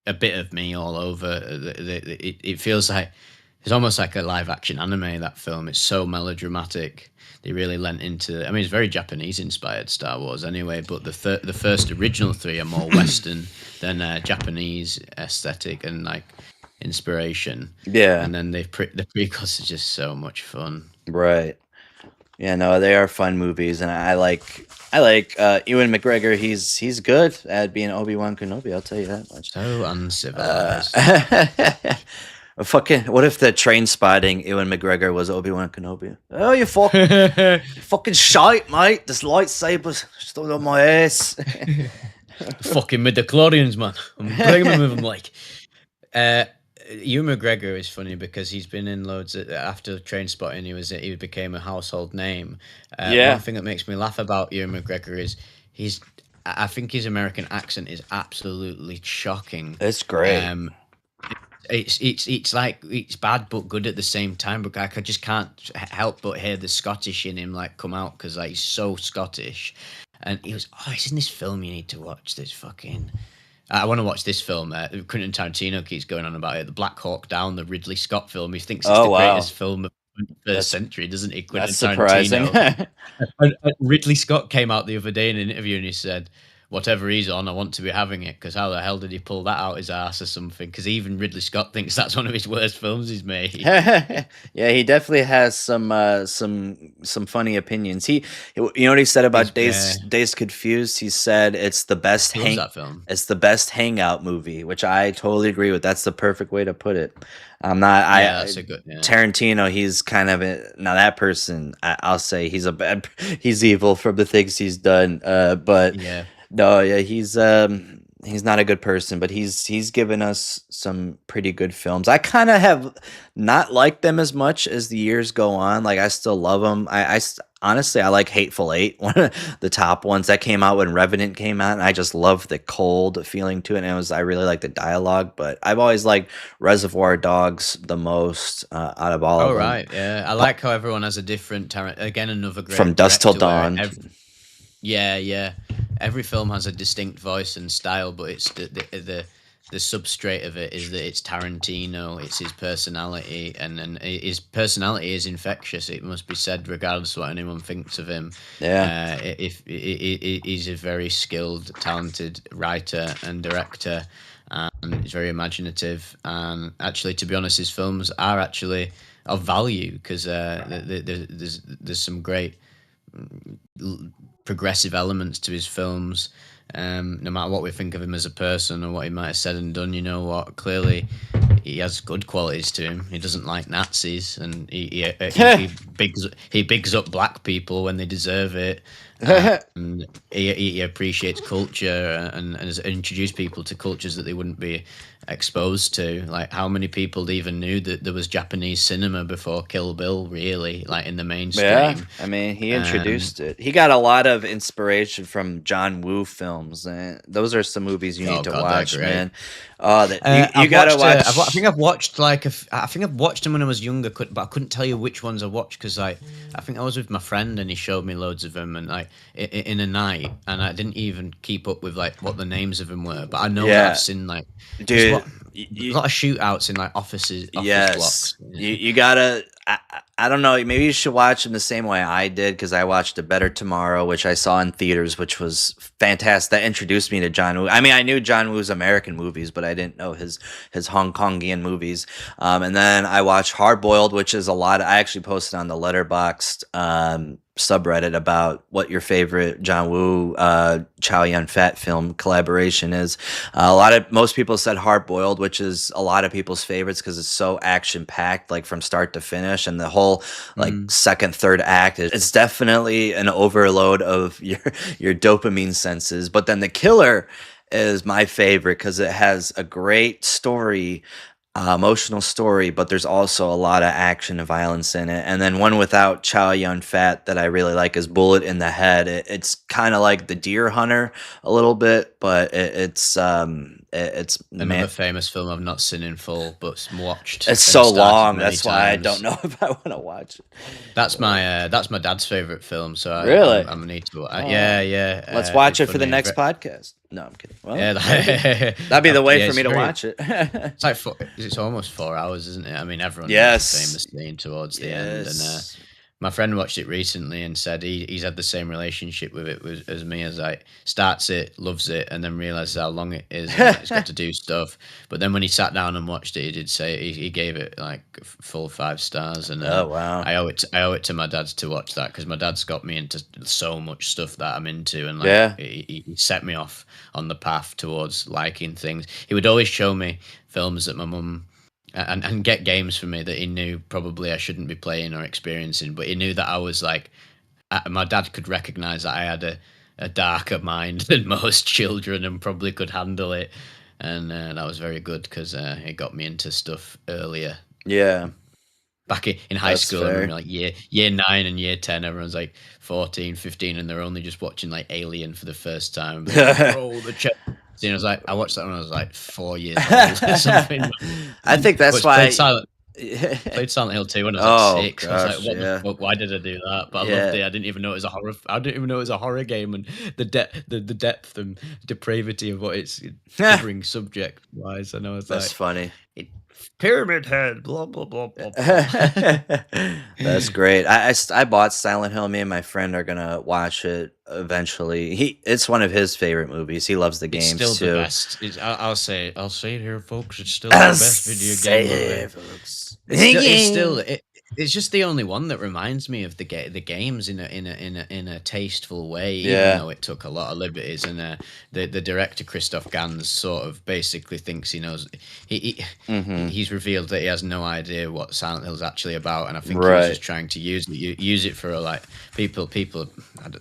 a bit of me all over. It feels like it's almost like a live action anime. That film, it's so melodramatic. They really lent into. I mean, it's very Japanese inspired Star Wars anyway. But the first original three are more Western than Japanese aesthetic and like inspiration. Yeah. And then the prequels are just so much fun. Right. Yeah, no, they are fun movies, and I like Ewan McGregor. He's good at being Obi-Wan Kenobi. I'll tell you that much. So uncivilized. Fucking. What if the train spotting Ewan McGregor was Obi-Wan Kenobi? Oh, you fucking shite, mate. There's lightsabers still on my ass. Fucking midichlorians, man. I'm bringing them like. Ewan McGregor is funny because he's been in loads after Train Spotting. He became a household name. Yeah, One thing that makes me laugh about Ewan McGregor is I think his American accent is absolutely shocking. it's great. It's like it's bad but good at the same time. But I just can't help but hear the Scottish in him like come out because like he's so Scottish. And he was, oh, he's in this film you need to watch. This fucking I want to watch this film. Quentin Tarantino keeps going on about it. The Black Hawk Down, the Ridley Scott film. He thinks it's Oh the greatest wow, film of the 21st that's century, doesn't he? that's Quentin surprising. Tarantino. And Ridley Scott came out the other day in an interview and he said, "Whatever he's on, I want to be having it." Because how the hell did he pull that out his ass or something? Because even Ridley Scott thinks that's one of his worst films he's made. Yeah, he definitely has some funny opinions. You know what he said about Days Confused? He said it's the best He loves that film. it's the best hangout movie, which I totally agree with. That's the perfect way to put it. I'm not. That's a good. Yeah. Tarantino, he's kind of now that person. I'll say he's evil from the things he's done. But Yeah. no, yeah, he's not a good person, but he's given us some pretty good films. I kind of have not liked them as much as the years go on. Like I still love them. Honestly, I like Hateful Eight, one of the top ones that came out when Revenant came out, and I just love the cold feeling to it. And I really like the dialogue, but I've always liked Reservoir Dogs the most out of all of them. Right, yeah. I like how everyone has a different again, another great From Dusk Till director where Dawn. Yeah. Every film has a distinct voice and style, but it's the substrate of it is that it's Tarantino, it's his personality, and his personality is infectious. It must be said, regardless of what anyone thinks of him. Yeah. He's a very skilled, talented writer and director, and he's very imaginative. And actually, to be honest, his films are actually of value because there's some great progressive elements to his films. No matter what we think of him as a person or what he might have said and done, you know what? Clearly, he has good qualities to him. He doesn't like Nazis, and he bigs up black people when they deserve it. And he appreciates culture and has introduced people to cultures that they wouldn't be exposed to. Like, how many people even knew that there was Japanese cinema before Kill Bill, really, like in the mainstream? Yeah, I mean, he introduced it. He got a lot of inspiration from John Woo films, and those are some movies you need to watch, man. You gotta watch. I think I've watched I think I've watched them when I was younger, but I couldn't tell you which ones I watched because I think I was with my friend and he showed me loads of them, and like in a night, and I didn't even keep up with like what the names of them were. But I know that I've seen like dude. A lot of shootouts in like office blocks. You gotta. I don't know. Maybe you should watch them the same way I did because I watched A Better Tomorrow, which I saw in theaters, which was fantastic. That introduced me to John Woo. I mean, I knew John Woo's American movies, but I didn't know his Hong Kongian movies. And then I watched Hard Boiled, which is a lot. I actually posted on the Letterboxd subreddit about what your favorite John Woo Chow Yun-Fat film collaboration is. Most people said Hard Boiled, which is a lot of people's favorites because it's so action packed, like from start to finish, and the whole like second, third act it's definitely an overload of your dopamine senses. But then The Killer is my favorite because it has a great story. Emotional story, but there's also a lot of action and violence in it. And then one without Chow Yun-Fat that I really like is Bullet in the Head. It's kind of like The Deer Hunter a little bit, but it's another famous film I've not seen in full, but watched. It's so long. That's why I don't know if I want to watch it. That's my dad's favorite film. So really, I'm gonna need to. Yeah. Let's watch it for the next podcast. No, I'm kidding. Well, yeah, that'd be the way for me to watch it. It's like it's almost 4 hours, isn't it? I mean, everyone knows the famous scene towards the end, and my friend watched it recently and said he's had the same relationship with it as me, as like starts it, loves it, and then realizes how long it is and he's got to do stuff. But then when he sat down and watched it, he did say he gave it like full 5 stars. And oh wow, I owe it to my dad to watch that because my dad's got me into so much stuff that I'm into, and like he set me off on the path towards liking things. He would always show me films that my mum and get games for me that he knew probably I shouldn't be playing or experiencing, but he knew that I was like, my dad could recognize that I had a darker mind than most children and probably could handle it, and that was very good because it got me into stuff earlier. Yeah. Back in high school, and like year 9 and year 10, everyone's like 14, 15, and they're only just watching like Alien for the first time. The chest. I was like, I watched that when I was like 4 years old or something. I think that's why. Played Silent Hill 2 when I was like Oh 6. I was like, gosh, what the yeah, fuck? Why did I do that? But I loved yeah. it. I didn't even know it was a horror. I didn't even know it was a horror game, and the depth and depravity of what it's covering subject wise. And I was That's like, funny. it, Pyramid Head, blah blah blah blah blah. That's great. I bought Silent Hill. Me and my friend are gonna watch it eventually. It's one of his favorite movies. He loves the It's still games the too. best. I'll say it here, folks. It's still I'll the best video say game movie. it, folks. It's just the only one that reminds me of the games in a tasteful way, even Yeah. though it took a lot of liberties. And the director Christoph Gans sort of basically thinks he knows. He's revealed that he has no idea what Silent Hill's actually about, and I think he was Right. just trying to use it for like people.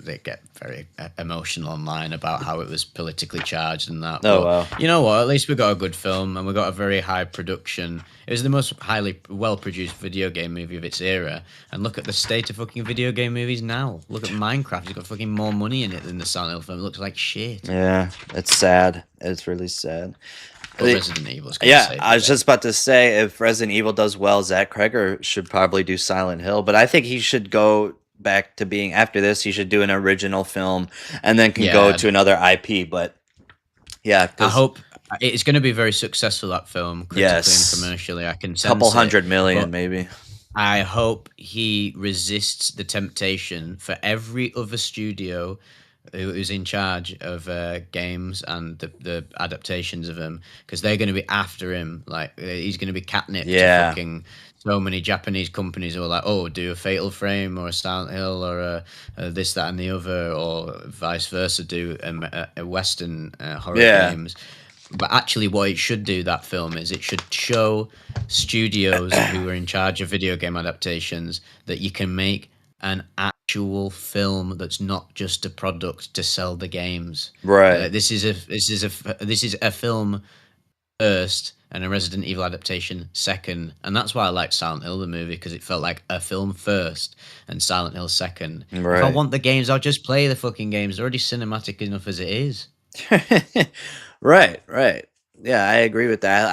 They get very emotional online about how it was politically charged and that. Oh But wow. you know what? At least we got a good film, and we got a very high production. It was the most highly well-produced video game movie of its era. And look at the state of fucking video game movies now. Look at Minecraft. It's got fucking more money in it than the Silent Hill film. It looks like shit. Yeah, it's sad. It's really sad. But Resident Evil's gonna save I the was day. just about to say, if Resident Evil does well, Zach Kreger should probably do Silent Hill. But I think he should go back to being, after this, he should do an original film and then can go Yeah. to another IP. But yeah, I 'cause hope it's going to be very successful, that film, critically Yes. and commercially. I can sense couple it, 100 million but maybe. I hope he resists the temptation for every other studio who's in charge of games and the adaptations of them, because they're going to be after him. Like he's going to be catnip Yeah. to fucking so many Japanese companies who are like, oh, do a Fatal Frame or a Silent Hill or a this, that, and the other, or vice versa, do a Western horror Yeah. games. But actually, what it should do, that film, is it should show studios who are in charge of video game adaptations that you can make an actual film that's not just a product to sell the games. Right. This is a film first and a Resident Evil adaptation second, and that's why I liked Silent Hill the movie, because it felt like a film first and Silent Hill second. If I Right. want the games, I'll just play the fucking games. They're already cinematic enough as it is. Right. Yeah, I agree with that.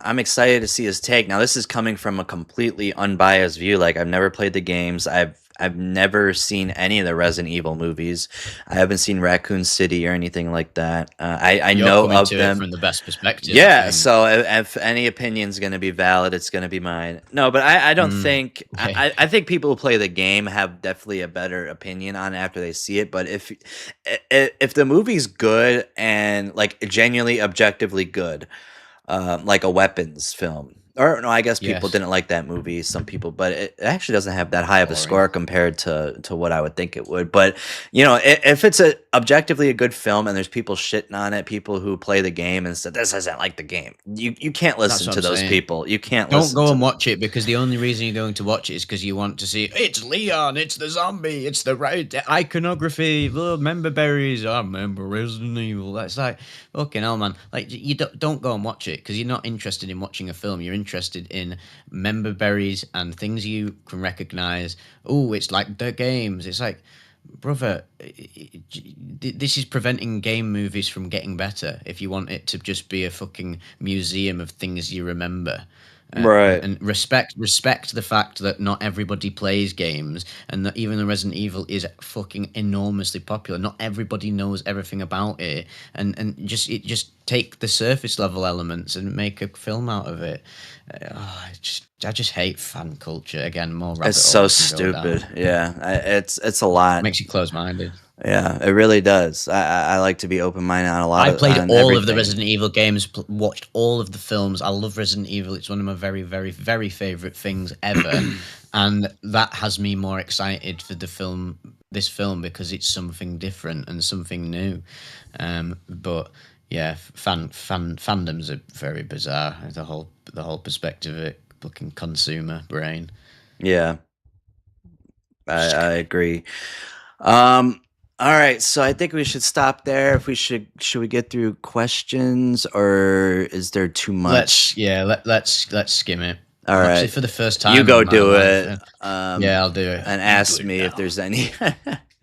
I'm excited to see his take. Now, this is coming from a completely unbiased view. Like, I've never played the games. I've never seen any of the Resident Evil movies. I haven't seen Raccoon City or anything like that. I You're know coming of to it them. from the best perspective. I Yeah, think. so if any opinion's going to be valid, it's going to be mine. No, but I don't think okay. I think people who play the game have definitely a better opinion on it after they see it. But if the movie's good and like genuinely objectively good, like a weapons film. Or no, I guess people Yes. didn't like that movie. Some people, but it actually doesn't have that high of a Boring. score compared to what I would think it would. But you know, if it's a objectively a good film and there's people shitting on it, people who play the game and said this isn't like the game, you can't listen what to I'm those saying. people. You can't Don't listen go to and watch it, because the only reason you're going to watch it is because you want to see it's Leon, it's the zombie, it's the right iconography, the member berries. I remember Resident Evil. That's like fucking hell, man. Like you don't go and watch it because you're not interested in watching a film. You're interested in member berries and things you can recognize. Oh, it's like the games. It's like, brother, this is preventing game movies from getting better. If you want it to just be a fucking museum of things you remember. Right. And respect the fact that not everybody plays games, and that even the Resident Evil is fucking enormously popular. Not everybody knows everything about it, and just take the surface level elements and make a film out of it. I just hate fan culture. Again, more rabbit It's so holes can go down. stupid. Yeah, it's a lot. Makes you close minded. Yeah, it really does. I like to be open minded on a lot. I played on all of the everything. Resident Evil games, watched all of the films. I love Resident Evil. It's one of my very, very, very favorite things ever, and that has me more excited for this film, because it's something different and something new. But yeah, fandoms are very bizarre. The whole perspective of it, looking consumer brain. Yeah, I agree. All right, so I think we should stop there. If we should we get through questions, or is there too much? Let's skim it. All Actually, right, for the first time, you go in my do life, it. yeah, I'll do it. And You ask do it me if now. there's any.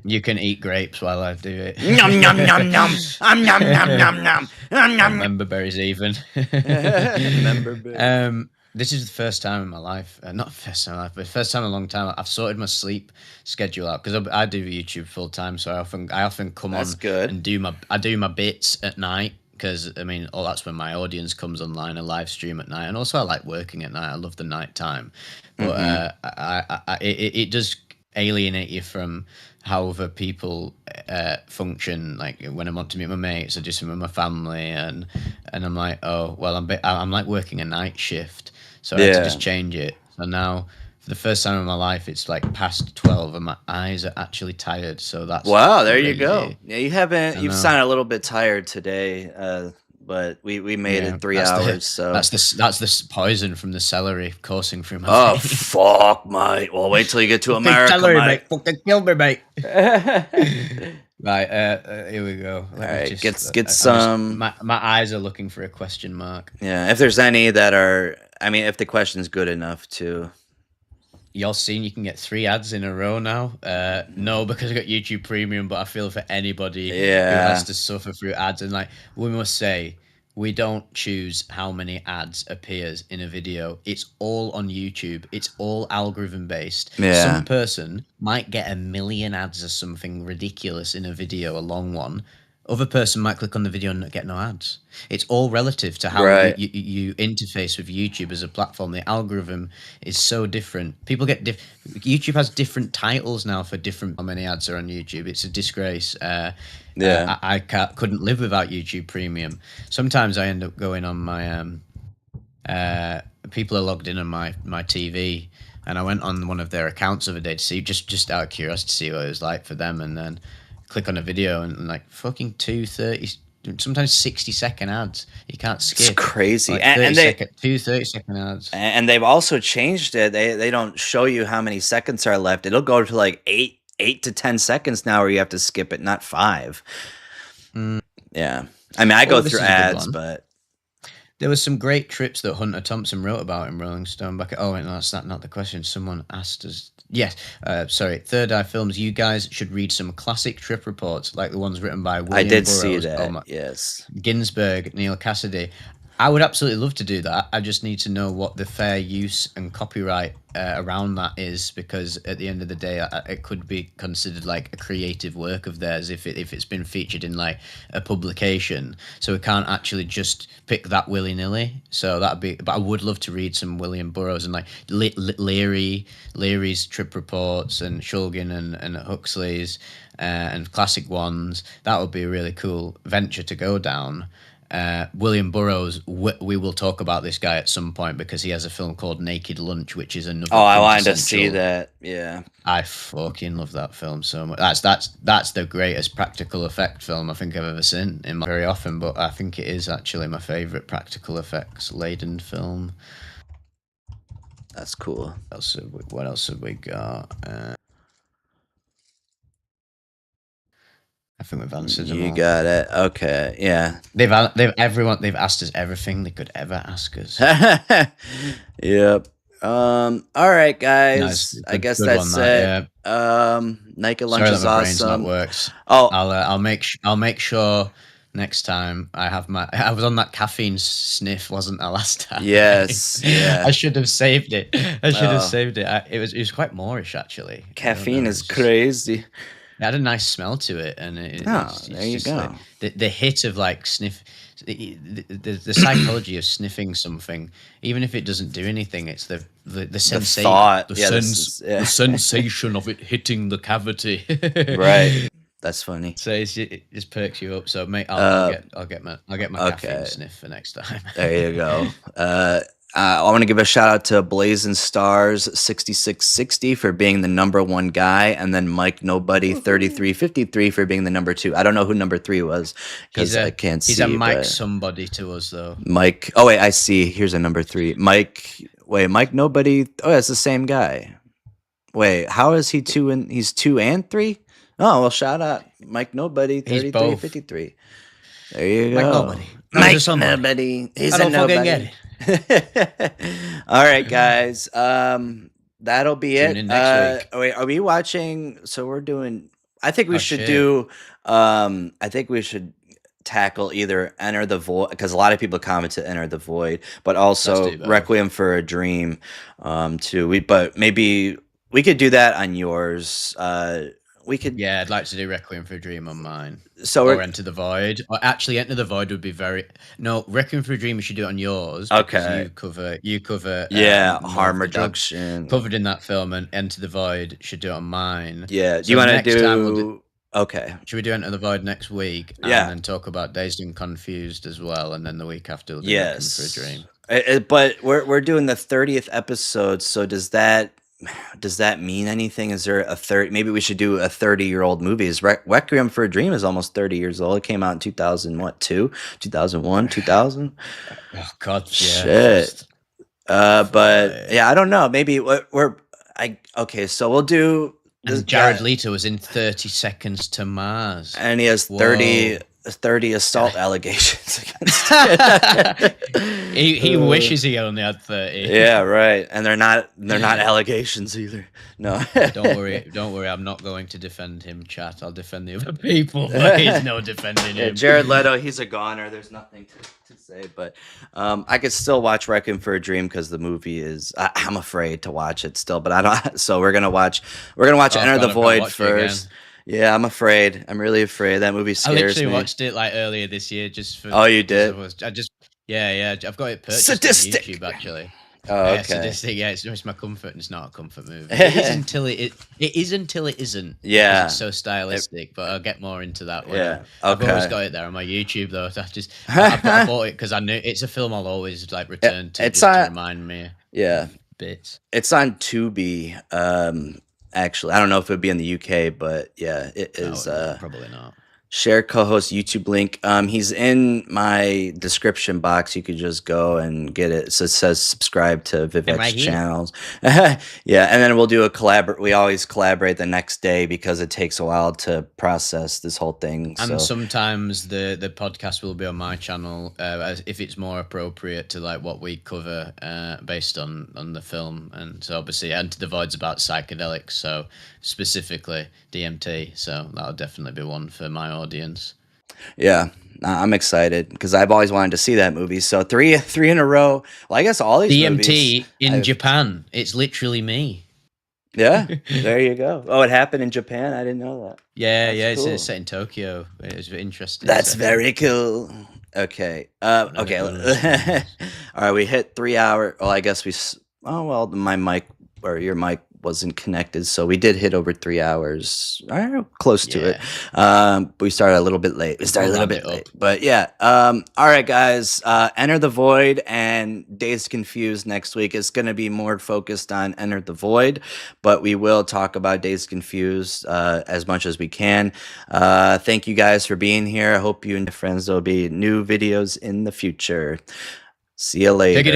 You can eat grapes while I do it. Yum yum yum yum. Yum yum yum yum yum. Yum yum. Member berries even. Member berries. This is the first time in my life, not first time in my life, but first time in a long time. I've sorted my sleep schedule out because I do YouTube full time, so I often come That's on good. and do my bits at night because I mean, that's when my audience comes online. I live stream at night, and also I like working at night. I love the night time, but Hmm. it does alienate you from how other people function. Like when I want to meet my mates or just with my family, and I'm like, oh well, I'm like working a night shift, so I had to just Yeah. change it. So now, for the first time in my life, it's like past 12, and my eyes are actually tired. So that's Wow, there you go. crazy. Yeah, I you've know. sounded a little bit tired today, but we made Yeah, it 3 that's the hours, so that's the poison from the celery coursing through my oh, veins. fuck, mate. Well, wait till you get to Fucking America, celery, mate. mate. Fucking kill me, mate. All Right, here we go. Let me right, just. get I'm just. some. My eyes are looking for a question mark. Yeah, if there's any that are, I mean, if the question's good enough too. Y'all seen you can get 3 ads in a row now? No, because I got YouTube Premium, but I feel for anybody who has Yeah, to suffer through ads. And like we must say, we don't choose how many ads appears in a video. It's all on YouTube. It's all algorithm based. yeah, Some person might get 1 million ads or something ridiculous in a video, a long one. Other person might click on the video and not get no ads. It's all relative to how you, right. you, you interface with YouTube as a platform. The algorithm is so different. People get YouTube has different titles now for different how many ads are on YouTube. It's a disgrace. Yeah. I couldn't live without YouTube Premium. Sometimes I end up going on my people are logged in on my TV, and I went on one of their accounts the other day to see just out of curiosity to see what it was like for them, and then click on a video and like fucking 230, sometimes 60-second ads you can't It's skip, crazy, like 30 and they second, 2 30-second ads. and they've also changed it. They don't show you how many seconds are left. It'll go to like 8 to 10 seconds now, where you have to skip it, not 5. Mm. Yeah, I mean, I go Oh, through this is a good ads, one. but There was some great trips that Hunter Thompson wrote about in Rolling Stone back. Oh, wait, no, that's not the question. Someone asked us. Yes, sorry. Third Eye Films. You guys should read some classic trip reports like the ones written by I William did see Burroughs. Oh that. my, Yes. Ginsberg, Neil Cassidy. I would absolutely love to do that. I just need to know what the fair use and copyright around that is, because at the end of the day, it could be considered like a creative work of theirs if it's been featured in like a publication. So we can't actually just pick that willy nilly. So that'd be. But I would love to read some William Burroughs and like Leary's trip reports and Shulgin and Huxley's and classic ones. That would be a really cool venture to go down. William Burroughs, we will talk about this guy at some point because he has a film called Naked Lunch, which is Oh, another I wanted to see quintessential. that. Yeah. I fucking love that film so much. That's the greatest practical effect film I think I've ever seen in very often, but I think it is actually my favorite practical effects laden film. That's cool. What else have we got? I think we've answered them You all. got it. Okay. Yeah. They've they've asked us everything they could ever ask us. Yep. All right, Nice, guys. I guess good one that's that. it. Yeah. Naked Lunch Sorry that is my brain's not awesome. works. Oh, I'll make sure next time I have my. I was on that caffeine sniff, wasn't I, last time? yes. I Yeah. should have saved it. I should have Oh, saved it. It was quite Moorish actually. I don't caffeine know. is It's just crazy. it had a nice smell to it, and Oh, there it's you just like go. the hit of like sniff. The psychology of sniffing something, even if it doesn't do anything, it's the The sensation, thought. Yeah, this is the yeah. sensation of it hitting the cavity. Right. That's funny. So it just perks you up. So mate, Uh, I'll get my caffeine okay. sniff for next time. There you go. I want to give a shout out to Blazing Stars 6660 for being the #1 guy, and then Mike Nobody Woohoo. 3353 for being the #2. I don't know who #3 was He's because I can't a see, Mike but somebody to us though. Mike. Oh wait, I see. Here's a #3. Mike. Wait, Mike Nobody. Oh, it's the same guy. Wait, how is he two and he's 2 and 3? Oh well, shout out Mike Nobody He's both 3353. There you Mike go. nobody. No, he's a Mike somebody. Nobody. He's I a don't fucking get nobody. All right, guys. That'll be Tune it. in next week. Wait, are we watching? So we're doing. I think we Oh should shit. do. I think we should tackle either Enter the Void, because a lot of people commented Enter the Void, but Let's also do both. Requiem for a Dream, too. But maybe we could do that on yours. We could. Yeah, I'd like to do Requiem for a Dream on mine. So Or we're Enter the Void. Or actually, Enter the Void would be very. No, Requiem for a Dream we should do it on yours. Because okay. you cover Yeah, more harm of the drugs reduction. covered in that film, and Enter the Void should do it on mine. Yeah. Do So you want to next time we'll do? Okay. should we do Enter the Void next week? Yeah. And then talk about Dazed and Confused as well, and then the week after we'll do Requiem for a Yes. Dream. But we're doing the 30th episode, so does that mean anything? Is there a 30? Maybe we should do a 30-year-old movie. Is Requiem for a Dream is almost 30 years old. It came out in 2000, what, 2001, 2000? Oh God, yeah. Shit. But yeah, I don't know. Maybe okay, so we'll do this. And Jared Leto was in 30 Seconds to Mars. And he has 30 assault allegations against him. he wishes he only had 30. Yeah, right. And they're not allegations either. No. Don't worry, I'm not going to defend him, chat. I'll defend the other people, but he's no defending him. Jared Leto, he's a goner. There's nothing to say, but I could still watch Requiem for a Dream because the movie is I'm afraid to watch it still, but I don't. So we're gonna watch Enter the Void first. Yeah, I'm afraid. I'm really afraid. That movie scares me. I literally watched it like earlier this year just for. Oh, you did? Yeah. I've got it purchased on YouTube actually. Oh, okay. Sadistic. Yeah, it's my comfort, and it's not a comfort movie. It is until it isn't. Yeah, it's so stylistic. But I'll get more into that. Yeah, okay. I've always got it there on my YouTube though. I bought it because I knew it's a film I'll always like return to. To remind me. Yeah, bits. It's on Tubi. Actually, I don't know if it would be in the UK, but yeah, it is. Probably not. Share co-host YouTube link. He's in my description box. You could just go and get it. So it says subscribe to Vivek's channels. Yeah, and then we'll do a collab. We always collaborate the next day because it takes a while to process this whole thing. And sometimes the podcast will be on my channel if it's more appropriate to like what we cover based on the film. And so obviously Enter the Void's about psychedelics, so specifically DMT. So that'll definitely be one for my audience. Yeah, I'm excited because I've always wanted to see that movie. So three in a row. Well, I guess all these DMT movies, in Japan. It's literally me. Yeah, there you go. Oh, it happened in Japan. I didn't know that. Yeah, That's cool. It's set in Tokyo. It was interesting. That's very cool. Okay. Okay. All right. We hit 3 hour. Well, I guess my mic or your mic wasn't connected, so we did hit over 3 hours, close to it. But we started a little bit late. But yeah. All right, guys. Enter the Void and Dazed Confused next week. It's going to be more focused on Enter the Void, but we will talk about Dazed Confused as much as we can. Thank you guys for being here. I hope you and your friends, there'll be new videos in the future. See you later.